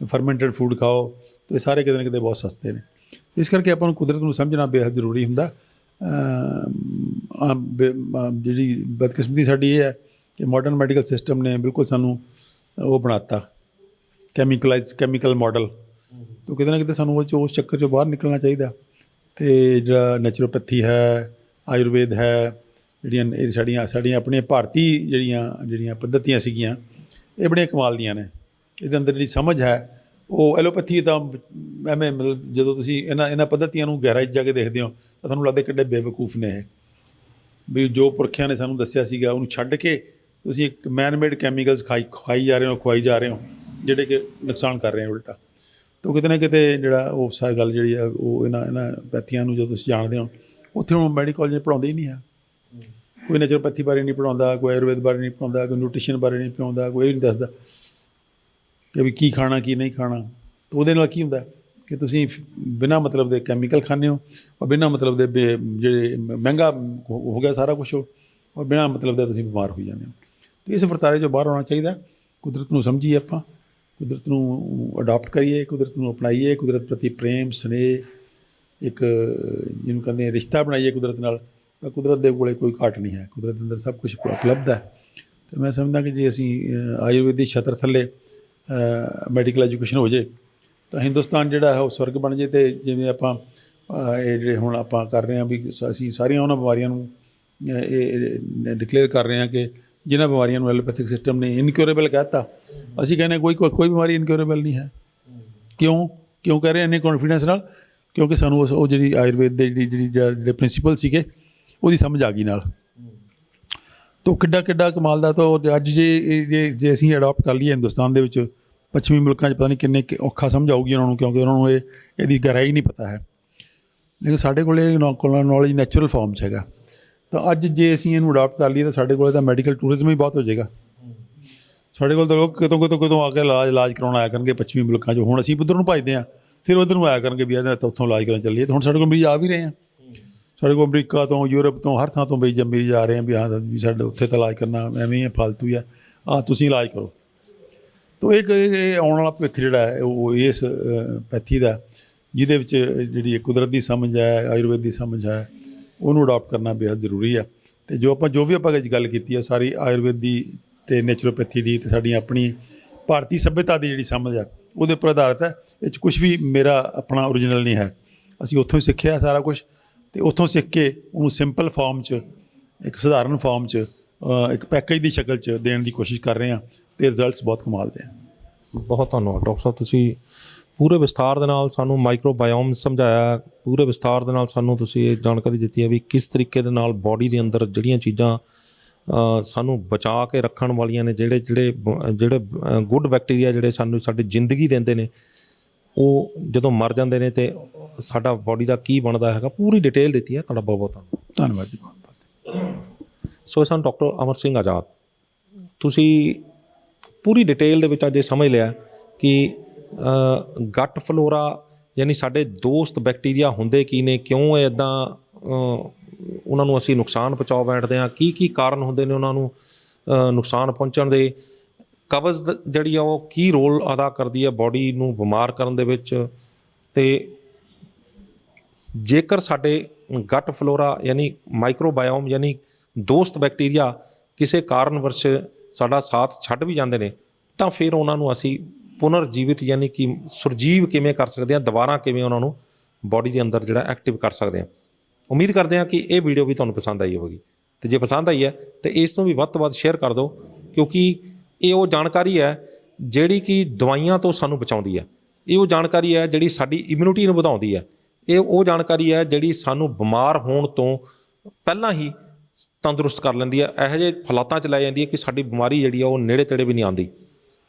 ਫਰਮੈਂਟਡ ਫੂਡ ਖਾਓ, ਅਤੇ ਇਹ ਸਾਰੇ ਕਿਤੇ ਨਾ ਕਿਤੇ ਬਹੁਤ ਸਸਤੇ ਨੇ। ਇਸ ਕਰਕੇ ਆਪਾਂ ਨੂੰ ਕੁਦਰਤ ਨੂੰ ਸਮਝਣਾ ਬੇਹੱਦ ਜ਼ਰੂਰੀ ਹੁੰਦਾ। ਜਿਹੜੀ ਬਦਕਿਸਮਤੀ ਸਾਡੀ ਇਹ ਹੈ ਕਿ ਮਾਡਰਨ ਮੈਡੀਕਲ ਸਿਸਟਮ ਨੇ ਬਿਲਕੁਲ ਸਾਨੂੰ ਉਹ ਬਣਾਤਾ ਕੈਮੀਕਲ ਮਾਡਲ। ਤਾਂ ਕਿਤੇ ਨਾ ਕਿਤੇ ਸਾਨੂੰ ਉਸ ਚੱਕਰ 'ਚੋਂ ਬਾਹਰ ਨਿਕਲਣਾ ਚਾਹੀਦਾ। ਅਤੇ ਜਿਹੜਾ ਨੈਚੁਰੋਪੈਥੀ ਹੈ, ਆਯੁਰਵੇਦ ਹੈ, ਜਿਹੜੀਆਂ ਸਾਡੀਆਂ ਆਪਣੀਆਂ ਭਾਰਤੀ ਜਿਹੜੀਆਂ ਪੱਧਤੀਆਂ ਸੀਗੀਆਂ, ਇਹ ਬੜੀਆਂ ਕਮਾਲ ਦੀਆਂ ਨੇ। ਇਹਦੇ ਅੰਦਰ ਜਿਹੜੀ ਸਮਝ ਹੈ ਉਹ ਐਲੋਪੈਥੀ ਤਾਂ ਐਵੇਂ, ਮਤਲਬ ਜਦੋਂ ਤੁਸੀਂ ਇਹਨਾਂ ਪੱਧਤੀਆਂ ਨੂੰ ਗਹਿਰਾਈ 'ਚ ਜਾ ਕੇ ਦੇਖਦੇ ਹੋ ਤਾਂ ਤੁਹਾਨੂੰ ਲੱਗਦਾ ਕਿੱਡੇ ਬੇਵਕੂਫ ਨੇ ਇਹ, ਵੀ ਜੋ ਪੁਰਖਿਆਂ ਨੇ ਸਾਨੂੰ ਦੱਸਿਆ ਸੀਗਾ ਉਹਨੂੰ ਛੱਡ ਕੇ ਤੁਸੀਂ ਇੱਕ ਮੈਨ ਮੇਡ ਕੈਮੀਕਲਸ ਖਵਾਈ ਜਾ ਰਹੇ ਹੋ ਜਿਹੜੇ ਕਿ ਨੁਕਸਾਨ ਕਰ ਰਹੇ ਆ ਉਲਟਾ। ਤਾਂ ਕਿਤੇ ਨਾ ਕਿਤੇ ਜਿਹੜਾ ਉਹ ਸਾਰੀ ਗੱਲ ਜਿਹੜੀ ਆ ਉਹ ਇਹਨਾਂ ਪੈਥੀਆਂ ਨੂੰ ਜਦੋਂ ਤੁਸੀਂ ਜਾਣਦੇ ਹੋ, ਉੱਥੇ ਹੁਣ ਮੈਡੀਕਲ ਕਾਲਜ ਪੜ੍ਹਾਉਂਦੇ ਹੀ ਨਹੀਂ ਹੈ। ਕੋਈ ਨੈਚੁਰੋਪੈਥੀ ਬਾਰੇ ਨਹੀਂ ਪੜ੍ਹਾਉਂਦਾ, ਕੋਈ ਆਯੁਰਵੇਦ ਬਾਰੇ ਨਹੀਂ ਪੜ੍ਹਾਉਂਦਾ, ਕੋਈ ਨਿਊਟ੍ਰੀਸ਼ਨ ਬਾਰੇ ਨਹੀਂ ਪੜ੍ਹਾਉਂਦਾ, ਕੋਈ ਇਹ ਨਹੀਂ ਦੱਸਦਾ ਕਿ ਵੀ ਕੀ ਖਾਣਾ ਕੀ ਨਹੀਂ ਖਾਣਾ। ਤਾਂ ਉਹਦੇ ਨਾਲ ਕੀ ਹੁੰਦਾ ਕਿ ਤੁਸੀਂ ਬਿਨਾਂ ਮਤਲਬ ਦੇ ਕੈਮੀਕਲ ਖਾਂਦੇ ਹੋ, ਔਰ ਬਿਨਾਂ ਮਤਲਬ ਦੇ ਜਿਹੜੇ ਮਹਿੰਗਾ ਹੋ ਗਿਆ ਸਾਰਾ ਕੁਛ, ਔਰ ਬਿਨਾਂ ਮਤਲਬ ਦੇ ਤੁਸੀਂ ਬਿਮਾਰ ਹੋਈ ਜਾਂਦੇ ਹੋ। ਅਤੇ ਇਸ ਵਰਤਾਰੇ 'ਚੋਂ ਬਾਹਰ ਆਉਣਾ ਚਾਹੀਦਾ। ਕੁਦਰਤ ਨੂੰ ਸਮਝੀਏ, ਆਪਾਂ ਕੁਦਰਤ ਨੂੰ ਅਡਾਪਟ ਕਰੀਏ, ਕੁਦਰਤ ਨੂੰ ਅਪਣਾਈਏ, ਕੁਦਰਤ ਪ੍ਰਤੀ ਪ੍ਰੇਮ ਸਨੇਹ ਇੱਕ ਜਿਹਨੂੰ ਕਹਿੰਦੇ ਰਿਸ਼ਤਾ ਬਣਾਈਏ ਕੁਦਰਤ ਨਾਲ। ਤਾਂ ਕੁਦਰਤ ਦੇ ਕੋਲ ਕੋਈ ਘਾਟ ਨਹੀਂ ਹੈ, ਕੁਦਰਤ ਦੇ ਅੰਦਰ ਸਭ ਕੁਛ ਉਪਲਬਧ ਹੈ। ਅਤੇ ਮੈਂ ਸਮਝਦਾ ਕਿ ਜੇ ਅਸੀਂ ਆਯੁਰਵੇਦ ਦੀ ਛਤਰ ਥੱਲੇ ਮੈਡੀਕਲ ਐਜੂਕੇਸ਼ਨ ਹੋ ਜਾਏ ਤਾਂ ਹਿੰਦੁਸਤਾਨ ਜਿਹੜਾ ਹੈ ਉਹ ਸਵਰਗ ਬਣ ਜਾਏ। ਅਤੇ ਜਿਵੇਂ ਆਪਾਂ ਇਹ ਜਿਹੜੇ ਹੁਣ ਆਪਾਂ ਕਰ ਰਹੇ ਹਾਂ ਵੀ ਅਸੀਂ ਸਾਰੀਆਂ ਉਹਨਾਂ ਬਿਮਾਰੀਆਂ ਨੂੰ ਇਹ ਡਿਕਲੇਅਰ ਕਰ ਰਹੇ ਹਾਂ ਕਿ ਜਿਨ੍ਹਾਂ ਬਿਮਾਰੀਆਂ ਨੂੰ ਐਲੋਪੈਥਿਕ ਸਿਸਟਮ ਨੇ ਇਨਕਿਉਰੇਬਲ ਕਹਿ ਦਿੱਤਾ, ਅਸੀਂ ਕਹਿੰਦੇ ਕੋਈ ਬਿਮਾਰੀ ਇਨਕਿਉਰੇਬਲ ਨਹੀਂ ਹੈ। ਕਿਉਂ ਕਹਿ ਰਹੇ ਇੰਨੇ ਕੌਨਫੀਡੈਂਸ ਨਾਲ? ਕਿਉਂਕਿ ਸਾਨੂੰ ਉਹ ਜਿਹੜੀ ਆਯੁਰਵੇਦ ਦੇ ਜਿਹੜੇ ਪ੍ਰਿੰਸੀਪਲ ਸੀਗੇ ਉਹਦੀ ਸਮਝ ਆ ਗਈ ਨਾਲ। ਤਾਂ ਕਿੱਡਾ ਕਮਾਲ ਦਾ। ਤਾਂ ਅੱਜ ਜੇ ਅਸੀਂ ਅਡੋਪਟ ਕਰ ਲਈਏ ਹਿੰਦੁਸਤਾਨ ਦੇ ਵਿੱਚ, ਪੱਛਮੀ ਮੁਲਕਾਂ 'ਚ ਪਤਾ ਨਹੀਂ ਕਿੰਨੇ ਔਖਾ ਸਮਝ ਆਊਗੀ ਉਹਨਾਂ ਨੂੰ, ਕਿਉਂਕਿ ਉਹਨਾਂ ਨੂੰ ਇਹਦੀ ਗਹਿਰਾਈ ਨਹੀਂ ਪਤਾ ਹੈ। ਲੇਕਿਨ ਸਾਡੇ ਕੋਲ ਇਹ ਨੌਲੇਜ ਨੈਚੁਰਲ ਫਾਰਮ 'ਚ ਹੈਗਾ। ਤਾਂ ਅੱਜ ਜੇ ਅਸੀਂ ਇਹਨੂੰ ਅਡਾਪਟ ਕਰ ਲਈਏ ਤਾਂ ਸਾਡੇ ਕੋਲ ਤਾਂ ਮੈਡੀਕਲ ਟੂਰਿਜ਼ਮ ਵੀ ਬਹੁਤ ਹੋ ਜਾਏਗਾ। ਸਾਡੇ ਕੋਲ ਤਾਂ ਲੋਕ ਕਿਤੋਂ ਆ ਕੇ ਇਲਾਜ ਕਰਾਉਣ ਆਇਆ ਕਰਨਗੇ ਪੱਛਮੀ ਮੁਲਕਾਂ 'ਚੋਂ। ਹੁਣ ਅਸੀਂ ਉੱਧਰ ਨੂੰ ਭੱਜਦੇ ਹਾਂ, ਫਿਰ ਉੱਧਰ ਨੂੰ ਆਇਆ ਕਰਨਗੇ ਵੀ ਇਹਦਾ ਤਾਂ ਉੱਥੋਂ ਇਲਾਜ ਕਰਨ ਚੱਲੀਏ। ਤਾਂ ਹੁਣ ਸਾਡੇ ਕੋਲ ਮਰੀਜ਼ ਆ ਵੀ ਰਹੇ ਆ, ਸਾਡੇ ਕੋਲ ਅਮਰੀਕਾ ਤੋਂ, ਯੂਰਪ ਤੋਂ, ਹਰ ਥਾਂ ਤੋਂ ਮਰੀਜ਼ ਆ ਰਹੇ ਆ ਵੀ ਹਾਂ ਵੀ ਸਾਡੇ ਉੱਥੇ ਤਾਂ ਇਲਾਜ ਕਰਨਾ ਐਵੇਂ ਹੀ ਫਾਲਤੂ ਹੀ ਆ, ਤੁਸੀਂ ਇਲਾਜ ਕਰੋ। ਤੋ ਇਹ ਆਉਣ ਵਾਲਾ ਭਵਿੱਖ ਜਿਹੜਾ ਹੈ ਉਹ ਇਸ ਪੈਥੀ ਦਾ, ਜਿਹਦੇ ਵਿੱਚ ਜਿਹੜੀ ਇਹ ਕੁਦਰਤ ਦੀ ਸਮਝ ਹੈ, ਆਯੁਰਵੇਦ ਦੀ ਸਮਝ ਹੈ, ਉਹਨੂੰ ਅਡਾਪਟ ਕਰਨਾ ਬੇहद ਜ਼ਰੂਰੀ ਹੈ। ਤੇ ਜੋ ਵੀ ਆਪਾਂ ਅੱਜ ਗੱਲ ਕੀਤੀ ਹੈ ਸਾਰੀ ਆਯੁਰਵੇਦ ਦੀ ਤੇ ਨੈਚੁਰੋਪੈਥੀ ਦੀ ਤੇ ਸਾਡੀ ਆਪਣੀ ਭਾਰਤੀ ਸੱਭਿਅਤਾ ਦੀ ਜਿਹੜੀ ਸਮਝ ਹੈ ਉਹਦੇ ਉੱਪਰ ਆਧਾਰਿਤ ਹੈ। ਇਹ 'ਚ ਕੁਝ ਵੀ ਮੇਰਾ ਆਪਣਾ ਓਰੀਜਨਲ ਨਹੀਂ ਹੈ। ਅਸੀਂ ਉੱਥੋਂ ਹੀ ਸਿੱਖਿਆ ਸਾਰਾ ਕੁਝ, ਤੇ ਉੱਥੋਂ ਸਿੱਖ ਕੇ ਉਹਨੂੰ ਸਿੰਪਲ ਫਾਰਮ 'ਚ, ਇੱਕ ਸਧਾਰਨ ਫਾਰਮ 'ਚ, ਇੱਕ ਪੈਕੇਜ ਦੀ ਸ਼ਕਲ 'ਚ ਦੇਣ ਦੀ ਕੋਸ਼ਿਸ਼ ਕਰ ਰਹੇ ਹਾਂ, ਤੇ ਰਿਜ਼ਲਟਸ ਬਹੁਤ ਕਮਾਲ ਦੇ ਆ। ਬਹੁਤ ਧੰਨਵਾਦ ਡਾਕਟਰ ਸਾਹਿਬ, ਤੁਸੀਂ ਪੂਰੇ ਵਿਸਥਾਰ ਦੇ ਨਾਲ ਸਾਨੂੰ ਮਾਈਕਰੋਬਾਇਓਮ ਸਮਝਾਇਆ, ਪੂਰੇ ਵਿਸਥਾਰ ਦੇ ਨਾਲ ਸਾਨੂੰ ਤੁਸੀਂ ਇਹ ਜਾਣਕਾਰੀ ਦਿੱਤੀ ਹੈ ਵੀ ਕਿਸ ਤਰੀਕੇ ਦੇ ਨਾਲ ਬੋਡੀ ਦੇ ਅੰਦਰ ਜਿਹੜੀਆਂ ਚੀਜ਼ਾਂ ਸਾਨੂੰ ਬਚਾ ਕੇ ਰੱਖਣ ਵਾਲੀਆਂ ਨੇ, ਜਿਹੜੇ ਗੁੱਡ ਬੈਕਟੀਰੀਆ ਜਿਹੜੇ ਸਾਨੂੰ ਸਾਡੀ ਜ਼ਿੰਦਗੀ ਦਿੰਦੇ ਨੇ, ਉਹ ਜਦੋਂ ਮਰ ਜਾਂਦੇ ਨੇ ਤੇ ਸਾਡਾ ਬੋਡੀ ਦਾ ਕੀ ਬਣਦਾ ਹੈਗਾ, ਪੂਰੀ ਡਿਟੇਲ ਦਿੱਤੀ ਹੈ। ਤੁਹਾਡਾ ਬਹੁਤ ਬਹੁਤ ਧੰਨਵਾਦ ਜੀ, ਬਹੁਤ। ਸੋ ਸਾਨੂੰ ਡਾਕਟਰ ਅਮਰ ਸਿੰਘ ਆਜ਼ਾਦ, ਤੁਸੀਂ ਪੂਰੀ ਡਿਟੇਲ ਦੇ ਵਿੱਚ ਅੱਜ ਇਹ ਸਮਝ ਲਿਆ ਕਿ ਗੱਟ ਫਲੋਰਾ ਯਾਨੀ ਸਾਡੇ ਦੋਸਤ ਬੈਕਟੀਰੀਆ ਹੁੰਦੇ ਕੀ ਨੇ, ਕਿਉਂ ਇਹ ਇੱਦਾਂ ਉਹਨਾਂ ਨੂੰ ਅਸੀਂ ਨੁਕਸਾਨ ਪਹੁੰਚਾ ਬੈਠਦੇ ਹਾਂ, ਕੀ ਕਾਰਨ ਹੁੰਦੇ ਨੇ ਉਹਨਾਂ ਨੂੰ ਨੁਕਸਾਨ ਪਹੁੰਚਣ ਦੇ, ਕਬਜ਼ ਜਿਹੜੀ ਆ ਉਹ ਕੀ ਰੋਲ ਅਦਾ ਕਰਦੀ ਹੈ ਬੋਡੀ ਨੂੰ ਬਿਮਾਰ ਕਰਨ ਦੇ ਵਿੱਚ, ਤੇ ਜੇਕਰ ਸਾਡੇ ਗੱਟ ਫਲੋਰਾ ਯਾਨੀ ਮਾਈਕਰੋਬਾਇਓਮ ਯਾਨੀ ਦੋਸਤ ਬੈਕਟੀਰੀਆ ਕਿਸੇ ਕਾਰਨ ਵਰਸ਼ ਸਾਡਾ ਸਾਥ ਛੱਡ ਵੀ ਜਾਂਦੇ ਨੇ, ਤਾਂ ਫਿਰ ਉਹਨਾਂ ਨੂੰ ਅਸੀਂ ਪੁਨਰ ਜੀਵਿਤ ਯਾਨੀ ਕਿ ਸੁਰਜੀਵ ਕਿਵੇਂ ਕਰ ਸਕਦੇ ਹਾਂ, ਦੁਬਾਰਾ ਕਿਵੇਂ ਉਹਨਾਂ ਨੂੰ ਬੋਡੀ ਦੇ ਅੰਦਰ ਜਿਹੜਾ ਐਕਟਿਵ ਕਰ ਸਕਦੇ ਹਾਂ। ਉਮੀਦ ਕਰਦੇ ਹਾਂ ਕਿ ਇਹ ਵੀਡੀਓ ਵੀ ਤੁਹਾਨੂੰ ਪਸੰਦ ਆਈ ਹੋਵੇਗੀ, ਤੇ ਜੇ ਪਸੰਦ ਆਈ ਹੈ ਤਾਂ ਇਸ ਨੂੰ ਵੀ ਵੱਧ ਤੋਂ ਵੱਧ ਸ਼ੇਅਰ ਕਰ ਦਿਓ, ਕਿਉਂਕਿ ਇਹ ਉਹ ਜਾਣਕਾਰੀ ਹੈ ਜਿਹੜੀ ਕਿ ਦਵਾਈਆਂ ਤੋਂ ਸਾਨੂੰ ਬਚਾਉਂਦੀ ਹੈ। ਇਹ ਉਹ ਜਾਣਕਾਰੀ ਹੈ ਜਿਹੜੀ ਸਾਡੀ ਇਮਿਊਨਿਟੀ ਨੂੰ ਵਧਾਉਂਦੀ ਹੈ। ਇਹ ਉਹ ਜਾਣਕਾਰੀ ਹੈ ਜਿਹੜੀ ਸਾਨੂੰ ਬਿਮਾਰ ਹੋਣ ਤੋਂ ਪਹਿਲਾਂ ਹੀ ਤੰਦਰੁਸਤ ਕਰ ਲੈਂਦੀ ਹੈ, ਇਹੋ ਜਿਹੇ ਹਾਲਾਤਾਂ 'ਚ ਲੈ ਜਾਂਦੀ ਹੈ ਕਿ ਸਾਡੀ ਬਿਮਾਰੀ ਜਿਹੜੀ ਆ ਉਹ ਨੇੜੇ ਤੇੜੇ ਵੀ ਨਹੀਂ ਆਉਂਦੀ।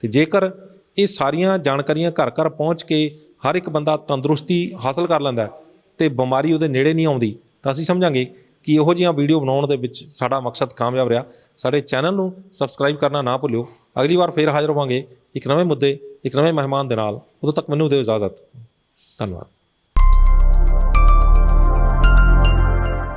ਤੇ ਜੇਕਰ ਇਹ ਸਾਰੀਆਂ ਜਾਣਕਾਰੀਆਂ ਘਰ ਘਰ ਪਹੁੰਚ ਕੇ ਹਰ ਇੱਕ ਬੰਦਾ ਤੰਦਰੁਸਤੀ ਹਾਸਲ ਕਰ ਲੈਂਦਾ ਤੇ ਬਿਮਾਰੀ ਉਹਦੇ ਨੇੜੇ ਨਹੀਂ ਆਉਂਦੀ, ਤਾਂ ਅਸੀਂ ਸਮਝਾਂਗੇ ਕਿ ਇਹੋ ਜਿਹੀਆਂ ਵੀਡੀਓ ਬਣਾਉਣ ਦੇ ਵਿੱਚ ਸਾਡਾ ਮਕਸਦ ਕਾਮਯਾਬ ਰਿਹਾ। ਸਾਡੇ ਚੈਨਲ ਨੂੰ ਸਬਸਕ੍ਰਾਈਬ ਕਰਨਾ ਨਾ ਭੁੱਲਿਓ। ਅਗਲੀ ਵਾਰ ਫੇਰ ਹਾਜ਼ਰ ਹੋਵਾਂਗੇ ਇੱਕ ਨਵੇਂ ਮੁੱਦੇ, ਇੱਕ ਨਵੇਂ ਮਹਿਮਾਨ ਦੇ ਨਾਲ। ਉਦੋਂ ਤੱਕ ਮੈਨੂੰ ਦਿਓ ਇਜਾਜ਼ਤ। ਧੰਨਵਾਦ।